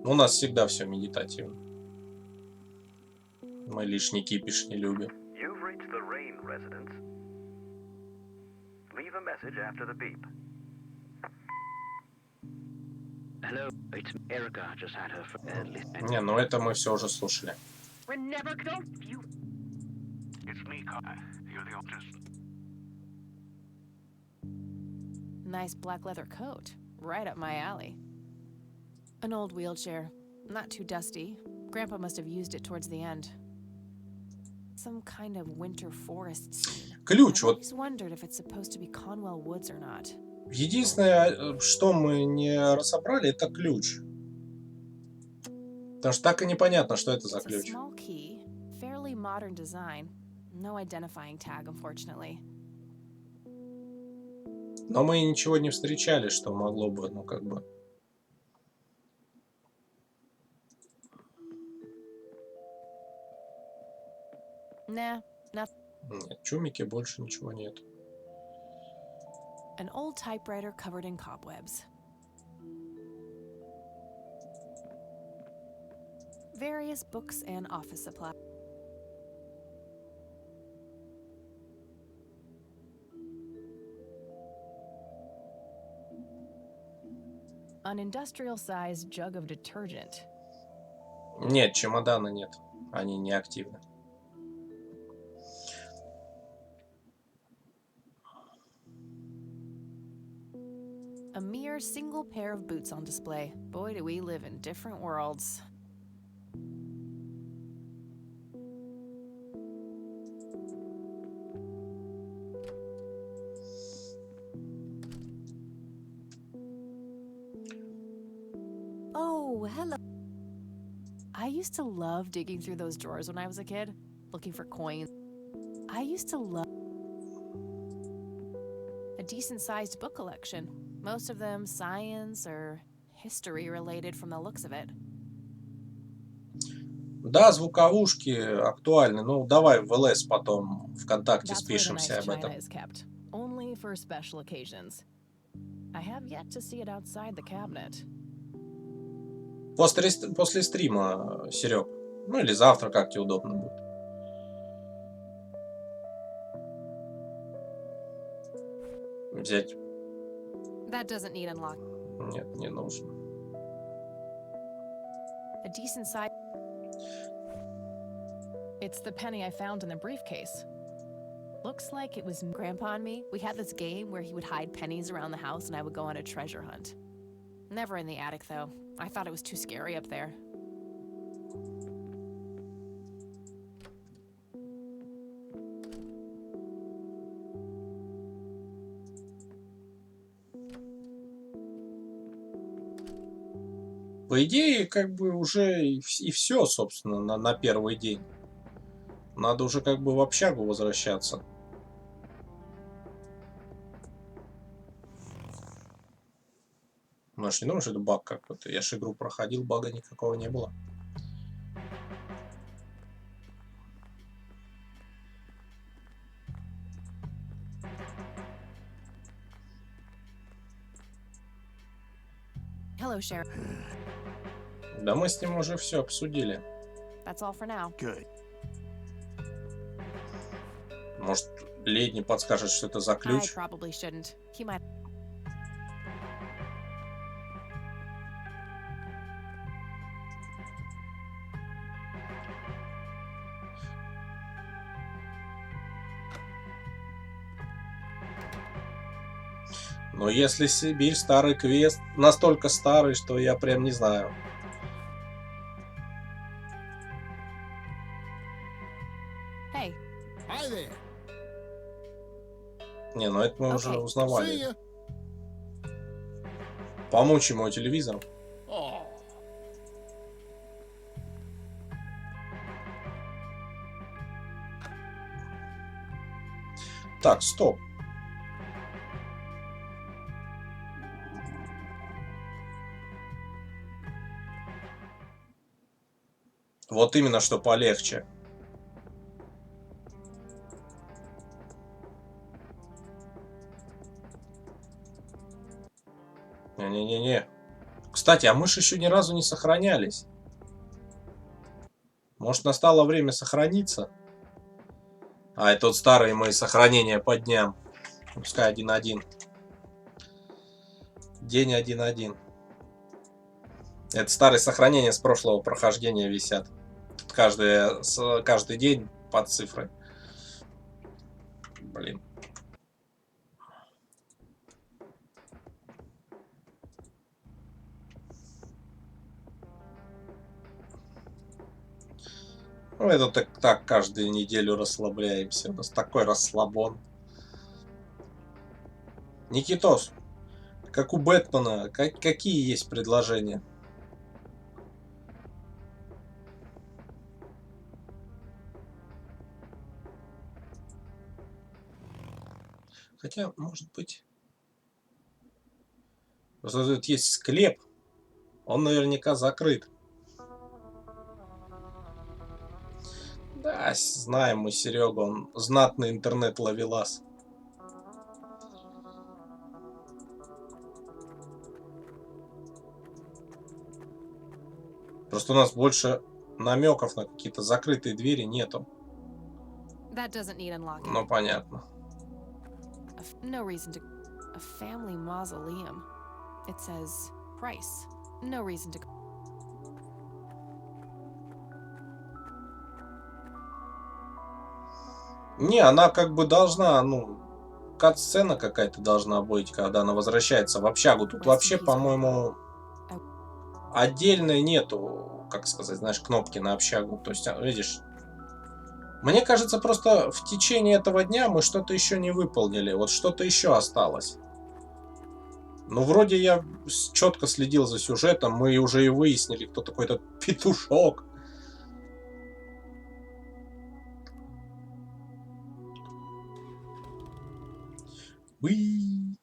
У нас всегда все медитативно. Мы лишний кипиш не любим.
You've reached the Рэйн residence. Leave a message after the beep.
Hello, it's Erica. Just had her.
Не, ну это мы все уже слушали.
We're never don't you.
It's me, Kai. You're the oldest.
Nice black leather coat. Right up my alley. An old wheelchair. Not too dusty. Grandpa must have used it towards the end. Some kind of winter forest scene.
Ключ,
I've
вот.
always wondered if it's supposed to be Conwell Woods or not.
Единственное, что мы не разобрали, это ключ. Потому что так и непонятно, что это за
It's a
ключ.
small key, fairly modern design. No identifying tag, unfortunately.
Но мы ничего не встречали, что могло бы, ну как бы.
Nah, nothing.
Нет, чумики больше ничего нет.
An old typewriter covered in cobwebs. Various books and office supplies. An industrial-sized jug of detergent.
Нет, чемодана нет. Они не активны.
A mere single pair of boots on display. Boy, do we live in different worlds. Oh, hello. I used to love digging through those drawers when I was a kid, looking for coins. I used to love a decent-sized book collection. Most of them science or history related from the looks of it.
Да, звуковушки актуальны. Ну, давай в ЛС потом ВКонтакте
That's where the
спишемся
nice
об
china
этом.
is kept, only for special occasions. I have yet to see it outside the cabinet.
После стрима, Серег. Ну или завтра, как тебе удобно будет. Взять.
That doesn't need unlock.
Нет, не нужно.
A decent size. It's the penny I found in the briefcase. Looks like it was Grandpa and me. We had this game where he would hide pennies around the house and I would go on a treasure hunt. Never in the attic, though. I thought it was too scary up there.
По идее, как бы уже и все, собственно, на первый день. Надо уже как бы в общагу возвращаться. Ну, ж не думаю, что это баг какой-то. Я же игру проходил, бага никакого не было.
Hello, Sheriff.
Да мы с ним уже все обсудили.
That's all for now.
Good.
Может, Ледни подскажет, что это за
I
ключ.
probably shouldn't. He might.
Но если Сибирь старый квест, настолько старый, что я прям не знаю.
Hey.
Hi there.
Не, ну это мы уже
See
узнавали.
ya.
Помочь ему телевизором.
Oh.
Так, стоп. Вот именно что полегче. Не-не-не-не. Кстати, а мыши еще ни разу не сохранялись. Может, настало время сохраниться? А, это вот старые мои сохранения по дням. Пускай 1-1. День 1-1. Это старые сохранения с прошлого прохождения висят. Тут каждый день под цифрой. Блин. Ну, это так каждую неделю расслабляемся. У нас такой расслабон. Никитос, как у Бэтмена, какие есть предложения? Хотя, может быть... Просто тут есть склеп. Он наверняка закрыт. Да, знаем мы Серегу, он знатный интернет-ловелас. Просто у нас больше намеков на какие-то закрытые двери нету.
That doesn't need unlocking.
Ну, понятно.
No reason to. A family mausoleum. It says price. No reason to.
Не, она как бы должна, ну, кат-сцена какая-то должна быть, когда она возвращается в общагу. Тут вообще, по-моему, отдельно нету, как сказать, знаешь, кнопки на общагу. То есть, видишь, мне кажется, просто в течение этого дня мы что-то еще не выполнили. Вот что-то еще осталось. Ну, вроде я четко следил за сюжетом. Мы уже и выяснили, кто такой этот петушок. Уи.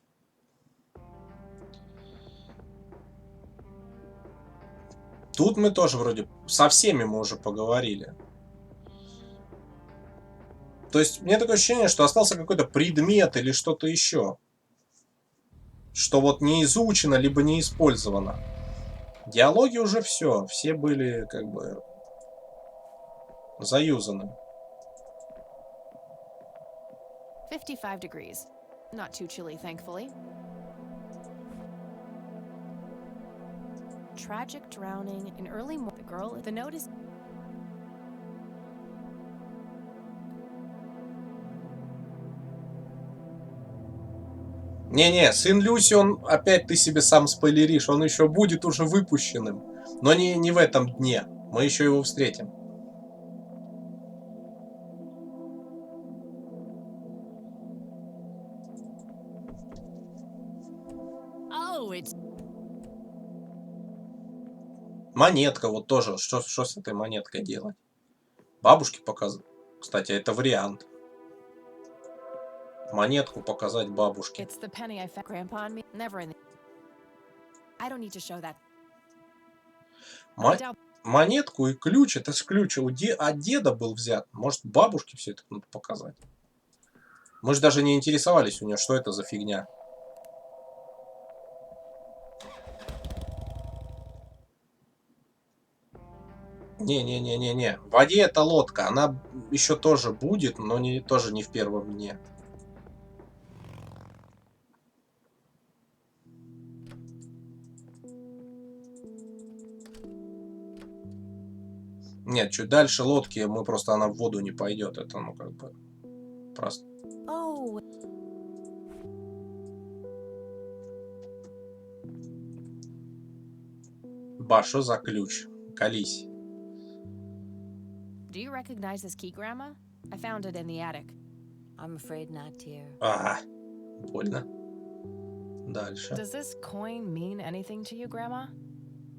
Тут мы тоже вроде со всеми мы уже поговорили. То есть мне такое ощущение, что остался какой-то предмет или что-то еще. Что вот не изучено, либо не использовано. Диалоги уже все были как бы заюзаны.
55 degrees. Not too chilly, thankfully. Tragic drowning in early morning. The girl, the note is.
Не-не, сын Люси, он опять ты себе сам спойлеришь, он еще будет уже выпущенным. Но не в этом дне. Мы еще его встретим. Монетка вот тоже. Что с этой монеткой делать? Бабушке показывать. Кстати, это вариант. Монетку показать бабушке.
It's the penny I found grandpa on me. Never in the. I don't need to show that.
Монетку и ключ. Это ж ключ от деда был взят. Может, бабушке все это надо показать. Мы же даже не интересовались у нее, что это за фигня. Не-не-не-не-не. В воде это лодка. Она еще тоже будет, но тоже не в первом дне. Нет, чуть дальше лодки, она в воду не пойдет. Это, ну, как бы, просто.
Oh.
Ба, что за ключ? Колись.
Do you recognize this key, Grandma? I found it in the attic.
I'm afraid not, dear.
Ага, больно. Дальше.
Does this coin mean anything to you, Grandma?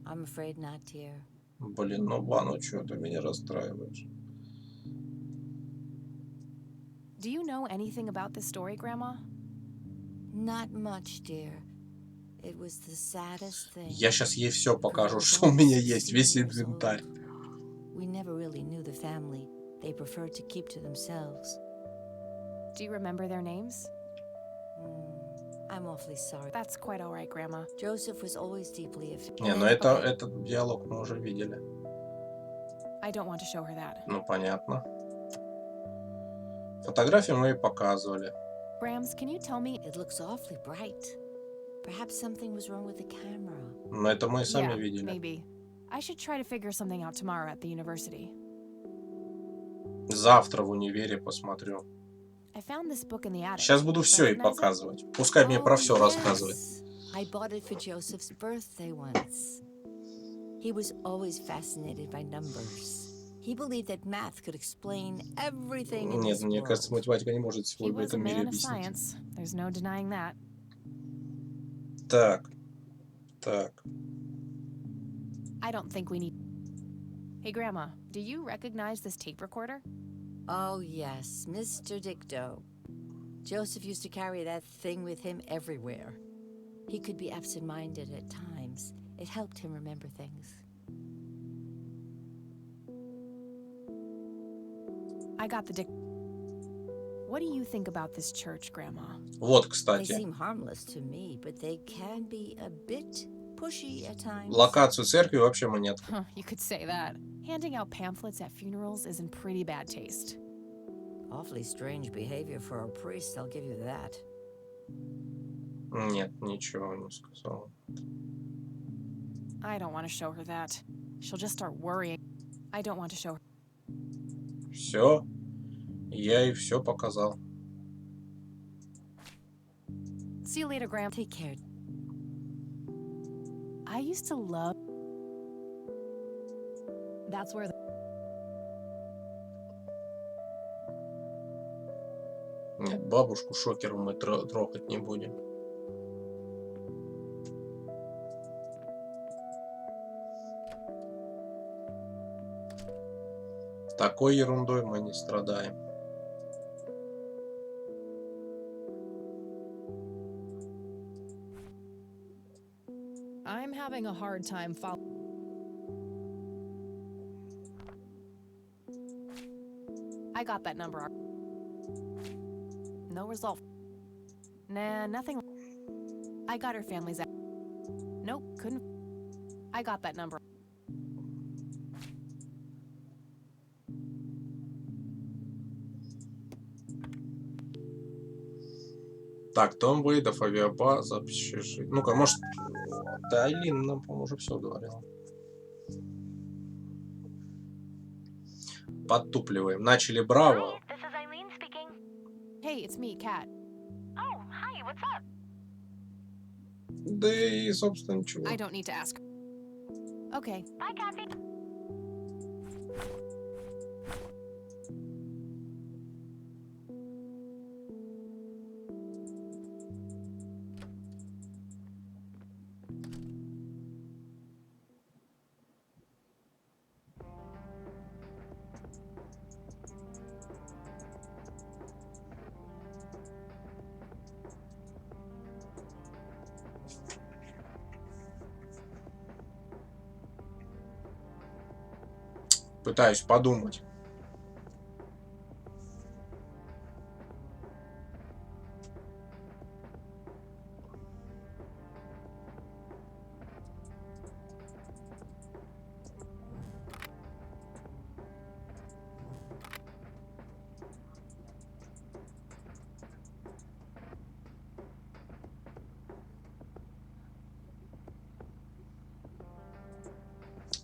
I'm afraid not, dear.
Блин, ну ба, ну что ты меня расстраиваешь?
Do you know anything about this story, Grandma?
Not much, dear. It was the saddest thing.
Я сейчас ей все покажу, что у меня есть, весь инвентарь.
We never really knew the family. They preferred to keep to themselves.
Do you remember their names?
I'm awfully sorry.
That's quite all right, Grandma.
Joseph was always deeply affected.
Не, ну этот диалог мы уже видели.
I don't want to show her that.
Ну, понятно. Фотографии мы ей показывали.
Grams, can you tell me?
It looks awfully bright. Perhaps something was wrong with the camera.
Но это мы и сами видели.
Maybe. I should try to figure something out tomorrow at the university.
Завтра в универе посмотрю.
I found this book in the attic.
Сейчас буду все ей показывать. Пускай мне про все рассказывает.
I bought it for Joseph's birthday once. He was always fascinated by numbers. He believed that math could explain everything in
Нет,
this
мне
world.
кажется, математика не может всего
He
в
was a
этом мире
man of
объяснить.
science. There's no denying that.
Так.
I don't think we need. Hey, Grandma, do you recognize this tape recorder?
Oh, yes, Mr. Dicto. Joseph used to carry that thing with him everywhere. He could be absent-minded at times. It helped him remember things.
I got the What do you think about this church, Grandma?
Вот,
They
кстати.
seem harmless to me, but they can be a bit pushy at times.
Локацию церкви вообще мы не
Huh, you could say that. Handing out pamphlets at funerals is in pretty bad taste.
Awfully strange behavior for a priest, I'll give you that.
Нет, ничего не сказал.
I don't want to show her that. She'll just start worrying. I don't want to show her.
Все. Я ей все показал.
See you later, Grandma.
Take care.
I used to love. That's where.
Нет, бабушку шокером мы трогать не будем. Такой ерундой мы не страдаем.
I'm having a hard time following. I got that number. No result. Nah, nothing. I got her family's. Nope, couldn't. I got that number.
Так, Том Вейдов, авиабаза, общежитие. Ну-ка, может... Да, Айлин нам, по-моему, уже все говорила. Подтупливаем. Начали браво.
This is Eileen speaking.
Hey, it's me, Kat.
Oh, hi, what's up?
Да и, собственно, ничего.
I don't need to ask. Okay.
Bye, Kathy.
Пытаюсь подумать.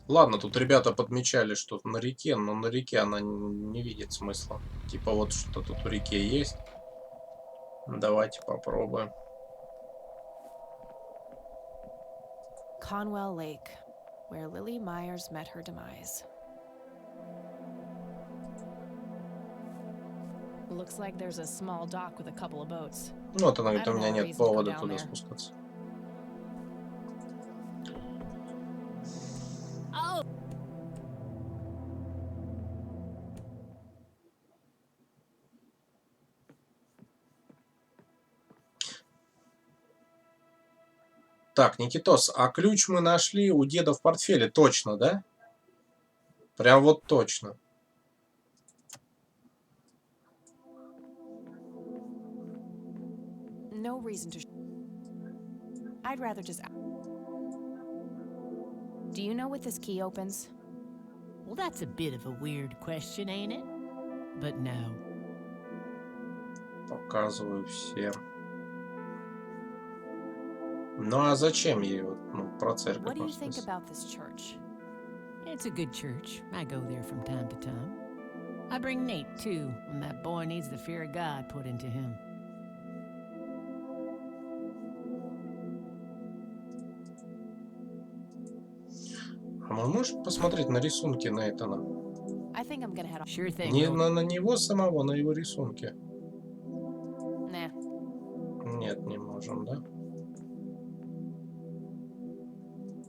Ладно, тут ребята подмечали, что на реке, но на реке она не видит смысла. Типа вот что тут в реке есть. Давайте попробуем.
Conwell Lake, where Lily Myers met her demise. Looks like there's a small dock with a couple of boats.
Ну, вот она
I
говорит, у
don't
меня
have a
нет
reason to go
повода
down
туда
there.
спускаться. Так, Никитос, а ключ мы нашли у деда в портфеле, точно, да? Прям вот точно.
No reason to. I'd rather just. Do you know what this key opens?
Well, that's a bit of a weird question, ain't it? But no.
Показываю всем. Ну а зачем ей вот, ну, про церковь?
What do you think about this church?
It's a good church. I go there from time to time. I bring Nate, too, when that boy needs the fear of God put into him.
А мы можем посмотреть на рисунки Нейтана?
I think I'm gonna head off.
Sure thing.
Не на него самого, на его рисунки.
Nah.
Нет, не можем, да?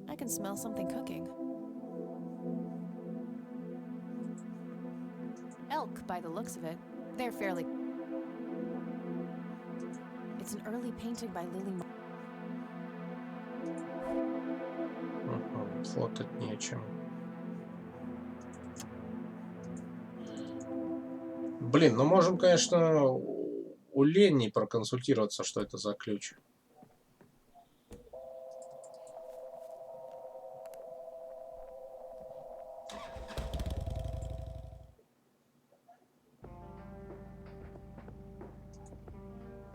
I can smell something cooking. Elk, by the looks of it. They're fairly. It's an early painting by Lily.
Фотать нечем. Блин, ну можем, конечно, у Ленни проконсультироваться, что это за ключ.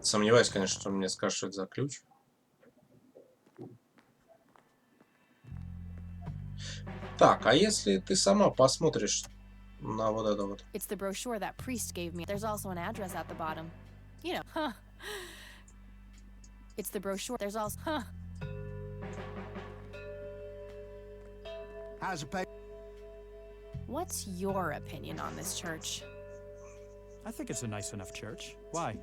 Сомневаюсь, конечно, что он мне скажет, что это за ключ. Так, а если ты сама посмотришь на вот это вот?
It's the brochure that priest gave me. There's also an address at the bottom. You know, huh? It's the brochure. There's also, huh?
How's it pay?
What's your opinion on this church?
I think it's a nice enough church. Why?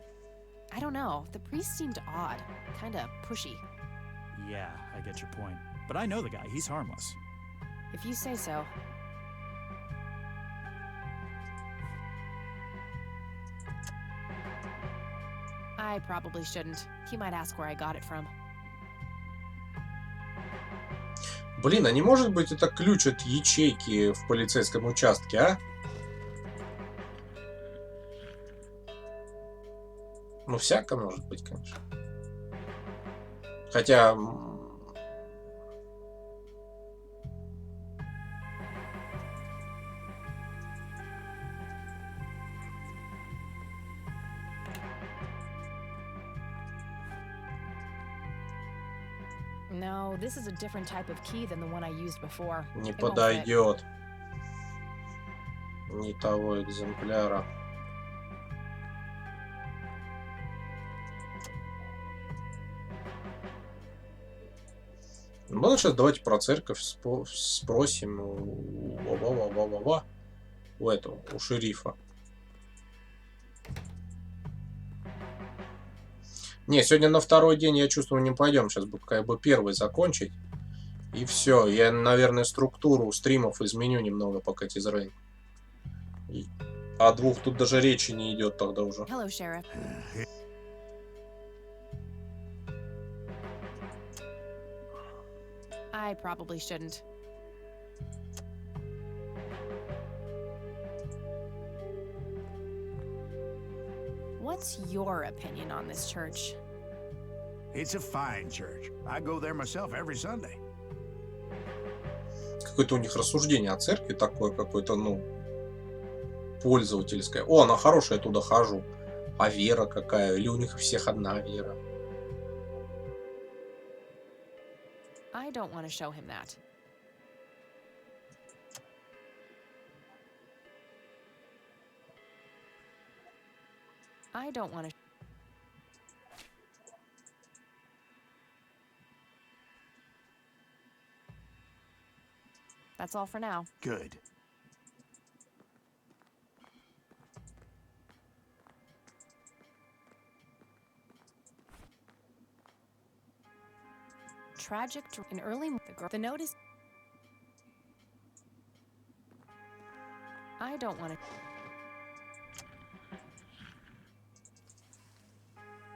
I don't know. The priest seemed odd. Kinda pushy.
Yeah, I get your point. But I know the guy. He's harmless.
If you say so. I probably shouldn't. He might ask where I got it from.
Блин, а не может быть это ключ от ячейки в полицейском участке, а? Ну, всяко может быть, конечно. Хотя...
No, this is a different type of key than the one I used before.
Не
It won't fit.
подойдет. Не того экземпляра. Ну, сейчас давайте про церковь спросим у этого, у шерифа. Не, сегодня на второй день, я чувствую, не пойдем. Сейчас бы как бы первый закончить. И все. Я, наверное, структуру стримов изменю немного по Кэти Рэйн. О двух тут даже речи не идет тогда уже.
Hello, Sheriff. I probably shouldn't. What's your opinion on this church?
It's a fine church. I go there myself every Sunday.
Какое-то у них рассуждение о церкви такое, какое-то, ну, пользовательское. О, она хорошая, я туда хожу. А вера какая? Или у них у всех одна вера?
I don't want to show him that. I don't want to. That's all for now.
Good.
Tragic in early the notice. I don't want to.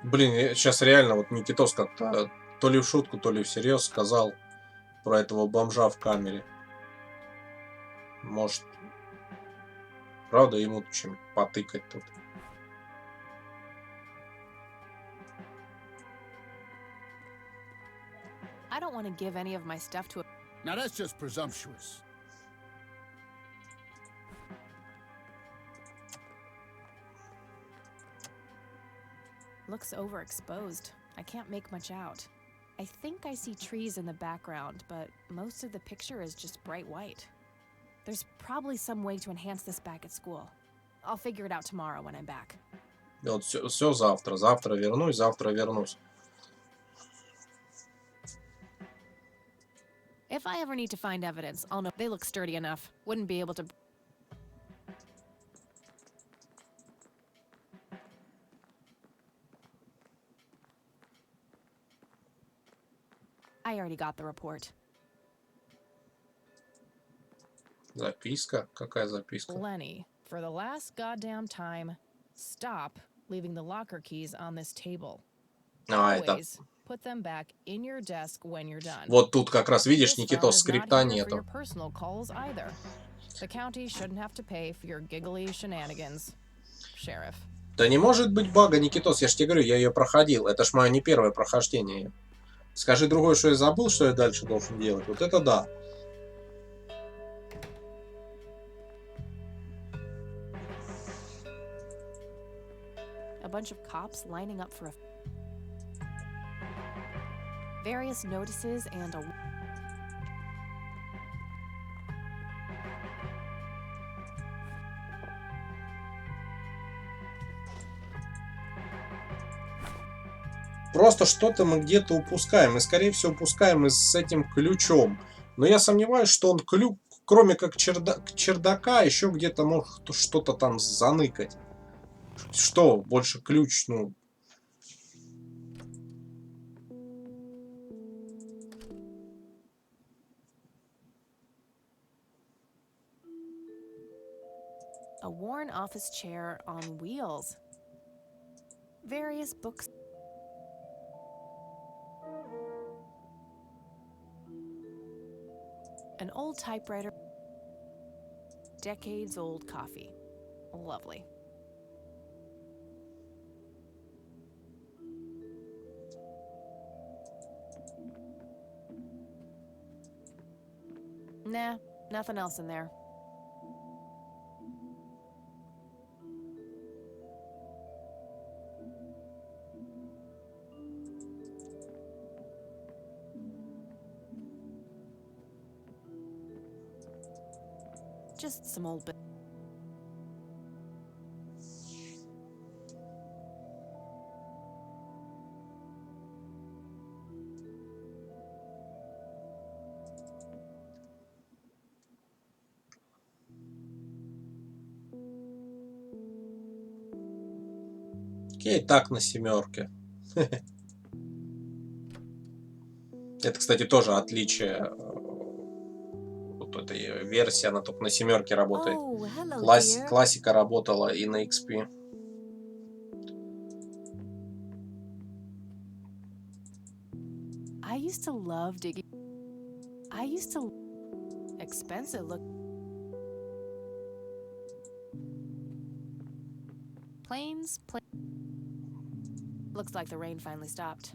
Блин, сейчас реально вот Никитос как-то то ли в шутку, то ли всерьез сказал про этого бомжа в камере. Может, правда, ему чем потыкать тут.
I don't want to give any of my stuff to a.
Now that's just presumptuous.
Looks overexposed. I can't make much out. I think I see trees in the background, but most of the picture is just bright white. There's probably some way to enhance this back at school. I'll figure it out tomorrow when I'm back.
Вот все завтра. Завтра вернусь, завтра вернусь.
If I ever need to find evidence, I'll know. They look sturdy enough. Wouldn't be able to. I already got the report.
Записка? Какая записка?
Lenny, for the last goddamn time, stop leaving the locker keys on this table.
Это...
Always put them back in your desk when you're done.
Вот тут как раз видишь, Никитос, скрипта нету.
Your personal calls either. The county shouldn't have to pay for your giggly shenanigans, Sheriff.
Да не может быть бага, Никитос, я ж тебе говорю, я ее проходил. Это ж мое не первое прохождение. Скажи другое, что я забыл, что я дальше должен делать. Вот это да.
A bunch of cops lining up for a various notices and a
Просто что-то мы где-то упускаем. И, скорее всего, упускаем с этим ключом. Но я сомневаюсь, что он ключ, кроме как чердака, еще где-то может что-то там заныкать. Что? Больше ключ, ну...
A worn office chair on wheels. Various books. An old typewriter. Decades old coffee. Lovely. Nah, nothing else in there. Just some old bit.
Окей, так на семерке. Это, кстати, тоже отличие. Вот этой версии, она только на семерке работает. Классика работала и на XP.
I used to love digging. I used to expensive look. Planes. Looks like the rain finally stopped.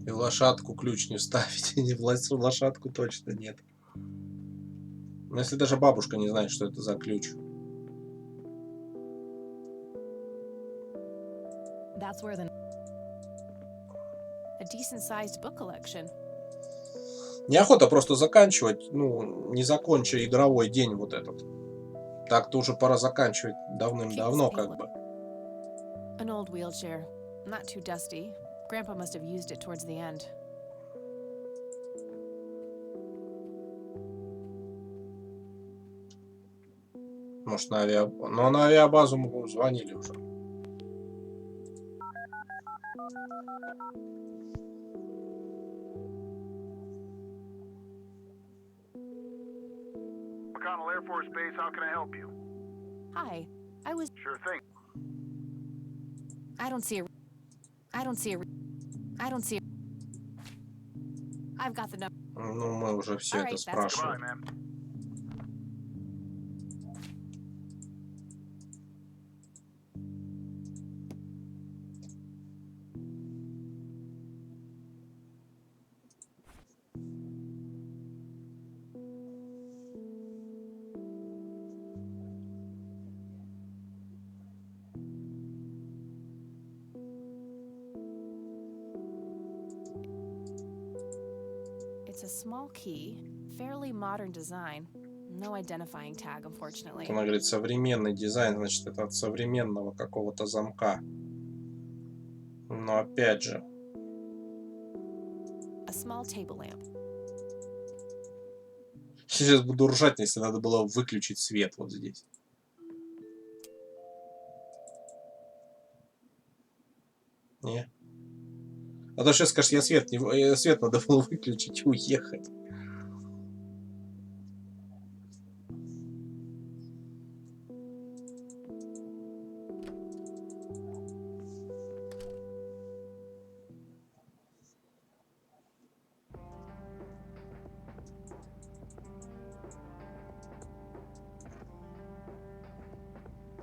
И в лошадку ключ не вставить. И в лошадку точно нет. Но если даже бабушка не знает, что это за ключ.
That's where the a decent-sized book collection.
Неохота просто заканчивать, ну, не закончив игровой день вот этот. Так-то уже пора заканчивать давным-давно, как бы.
An old wheelchair, not too dusty. Grandpa must have used it towards the end.
Может, на авиабазу. Но на авиабазу мы звонили уже.
McConnell Air Force Base, how can I help you?
Hi, I was.
Sure thing.
I don't see a. I don't see a. I don't see a. I've got the number.
Ну, мы уже все это спрашивали.
It's a small key, fairly modern design. No identifying tag, unfortunately.
Она говорит, современный дизайн, значит, это от современного какого-то замка. Но опять же.
A small table lamp.
Сейчас буду ржать, если надо было выключить свет вот здесь. Не. А то сейчас скажешь, свет надо было выключить и уехать.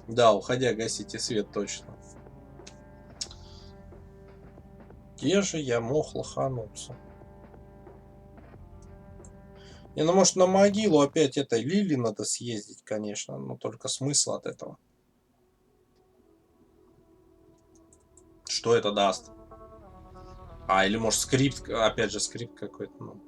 Да, уходя, гасите свет точно. Где же я мог лохануться? Не, ну может на могилу опять этой Лили надо съездить, конечно, но только смысл от этого. Что это даст? А, или может скрипт, опять же скрипт какой-то, ну.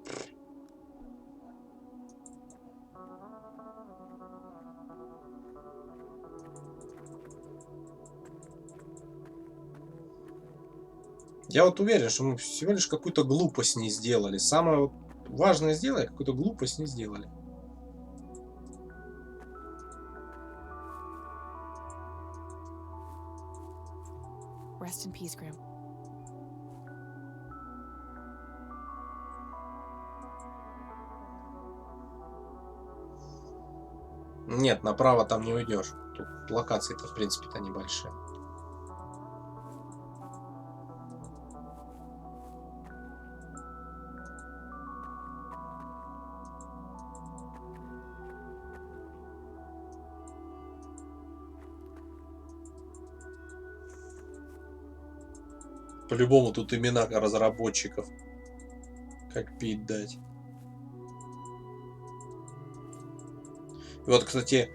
Я вот уверен, что мы всего лишь какую-то глупость не сделали. Самое вот важное сделали, какую-то глупость не сделали.
Rest in peace, Graham.
Нет, направо там не уйдешь. Тут локации-то, в принципе-то, небольшие. По-любому тут имена разработчиков. Как пить дать. И вот, кстати,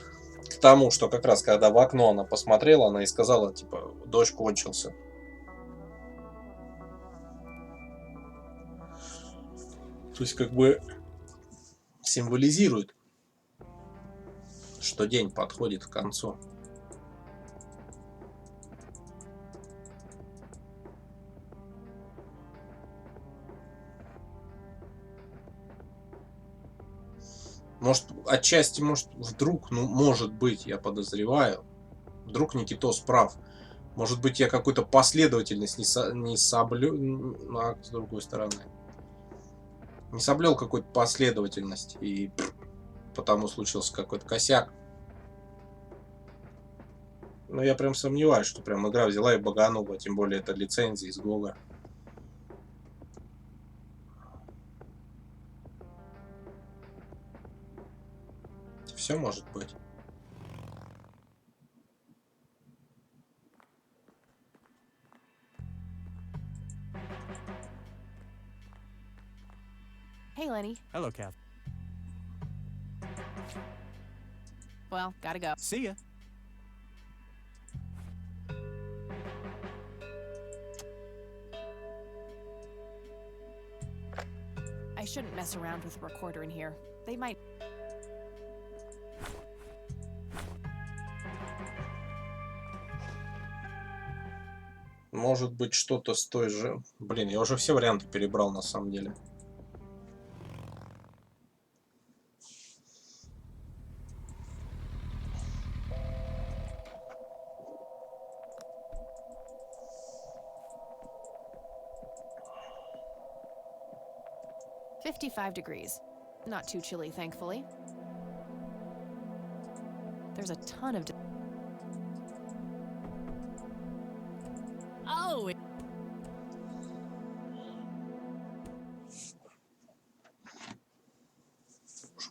к тому, что как раз когда в окно она посмотрела, она и сказала, типа, дождь кончился. То есть, как бы символизирует, что день подходит к концу. Может, отчасти, может, вдруг, ну, может быть, я подозреваю, вдруг Никитос прав. Может быть, я какую-то последовательность не соблюл, а с другой стороны. Не соблюл какую-то последовательность, и потому случился какой-то косяк. Но я прям сомневаюсь, что прям игра взяла и баганула, тем более это лицензия из Гога. Все может быть.
Hey, Lenny.
Hello, Kath.
Well, gotta go.
See ya.
I shouldn't mess around with a recorder in here. They might.
Может быть, что-то с той же... Блин, я уже все варианты перебрал, на самом деле.
$55. Not too chilly, thankfully. There's a ton of...
Oh!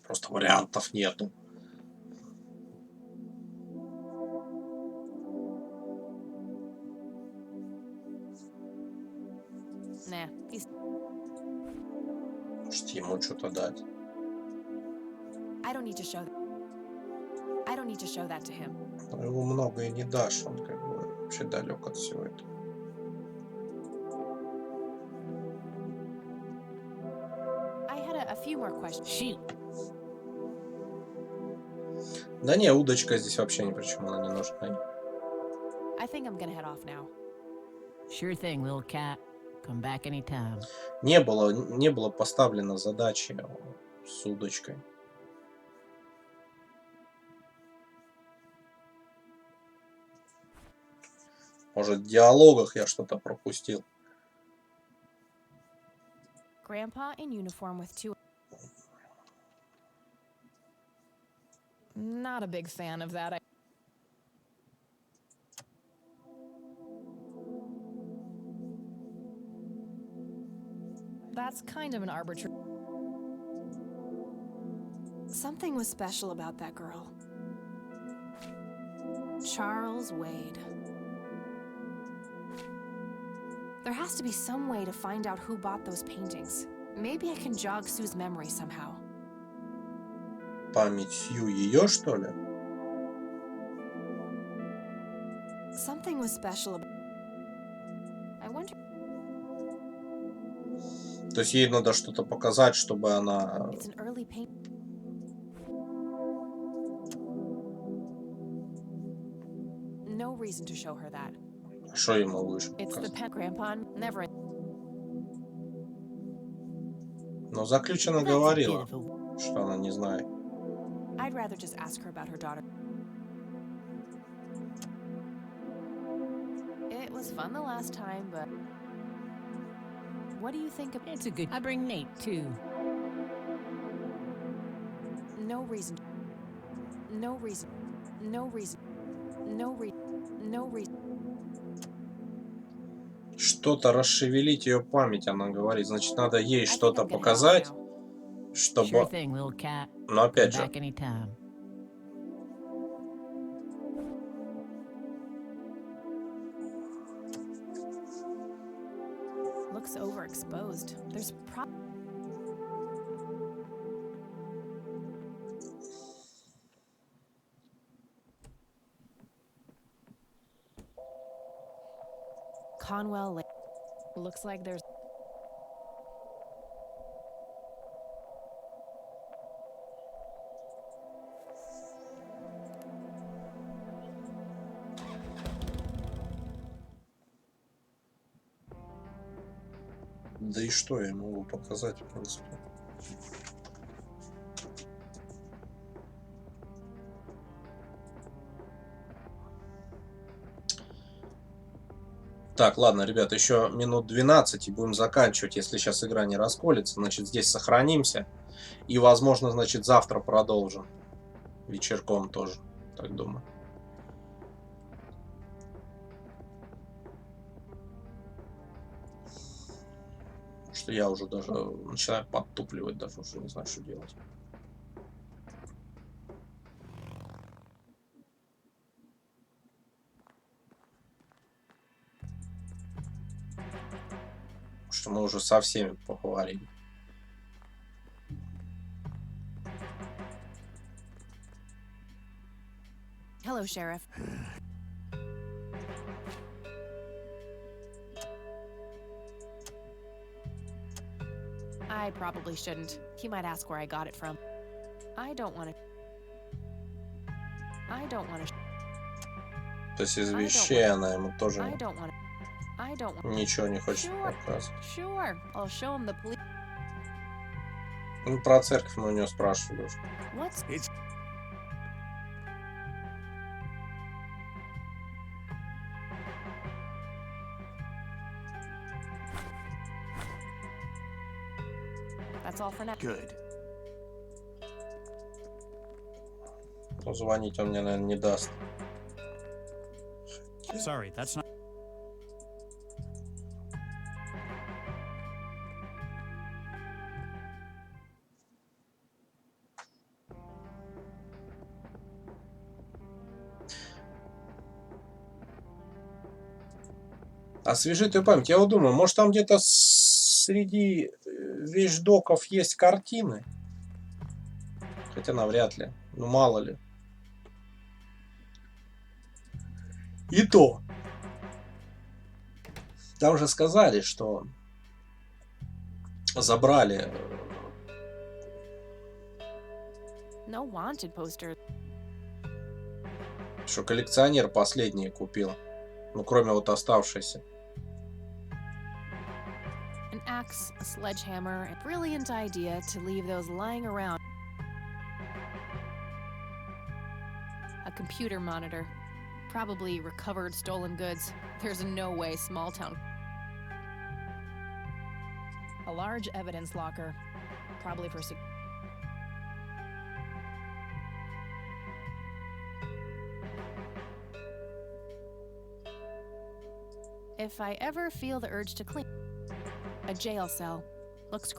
Просто вариантов нету.
Nah, he's...
Может, ему что-то дать.
I don't need to show that to him.
Ему многое не дашь, он как бы вообще далек от всего этого.
I had a few more questions.
Shoot.
Да не, удочка здесь вообще ни при чем, она не нужна.
I think I'm gonna head off now.
Sure thing, little cat. Come back anytime.
Не было поставлено задачи с удочкой. Может, в диалогах я что-то пропустил.
Grandpa in uniform with two... Not a big fan of that. That's kind of an arbitrary... Something was special about that girl. Charles Wade. There has to be some way to find out who bought those paintings. Maybe I can jog Sue's memory somehow.
Память Сью ее, что ли?
Something was special about... I wonder...
То есть ей надо что-то показать, чтобы она...
It's an early paint... No reason to show her that.
Что ему лучше
It's the
показать?
pen Grandpa never...
Но заключено говорила, что она не знает.
I'd rather just ask her about her daughter. It was fun the last time, but... What do you think of...
It's a good... I bring Nate, too.
No reason. No reason. No reason. No reason. No reason.
Что-то расшевелить ее память, она говорит. Значит, надо ей что-то показать, чтобы...
Sure thing, little cat.
Но опять
Come
же...
back anytime.
Looks overexposed. There's Conwell Lake. Looks like there's...
Да и что я могу показать, в принципе? Так, ладно, ребята, еще минут 12 и будем заканчивать. Если сейчас игра не расколется, значит, здесь сохранимся. И, возможно, значит, завтра продолжим. Вечерком тоже, так думаю. Что я уже даже начинаю подтупливать, даже уже не знаю, что делать. Что мы уже со всеми поговорили.
Hello, Sheriff. I probably shouldn't. He might ask where I got it from. I don't want to...
То есть из вещей она ему тоже...
I don't.
Ничего не хочет
Sure,
показывать.
sure. I'll show him the police.
Ну, про церковь мы у него спрашивали уже.
What's That's all for now.
Good.
Позвонить он мне, наверное, не даст.
Sorry, that's not.
Освежи твою память. Я вот думаю, может там где-то среди вещдоков есть картины? Хотя навряд ли. Ну мало ли. И то. Там же сказали, что забрали.
No wanted poster.
Что коллекционер последние купил. Ну, кроме вот оставшейся.
An axe, a sledgehammer, a brilliant idea to leave those lying around. A computer monitor. Probably recovered stolen goods. There's no way small town. A large evidence locker. Probably for If I ever feel the urge to clean, a jail cell looks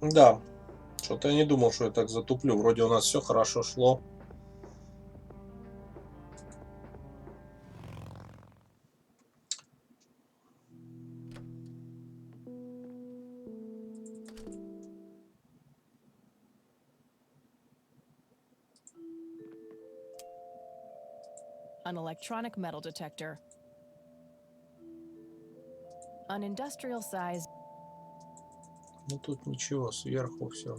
Да. Что-то я не думал, что я так затуплю. Вроде у нас все хорошо шло.
an electronic metal detector. An industrial size.
Ну тут ничего, сверху все.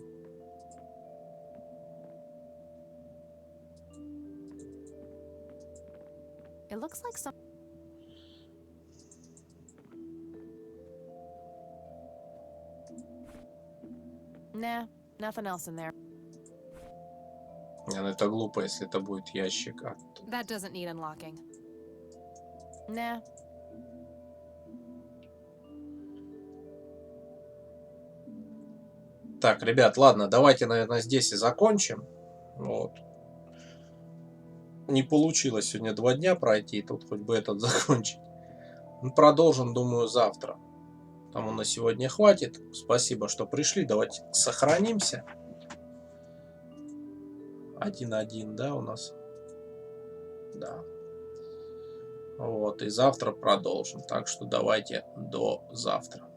It looks like some. Nah, nothing else in there.
Ну это глупо, если это будет ящик.
That doesn't need unlocking. Nah.
Так, ребят, ладно, давайте, наверное, здесь и закончим. Вот. Не получилось сегодня 2 дня пройти, тут хоть бы этот закончить. Мы продолжим, думаю, завтра. Тому на сегодня хватит. Спасибо, что пришли. Давайте сохранимся. 1-1, да, у нас? Да. Вот, и завтра продолжим. Так что давайте до завтра.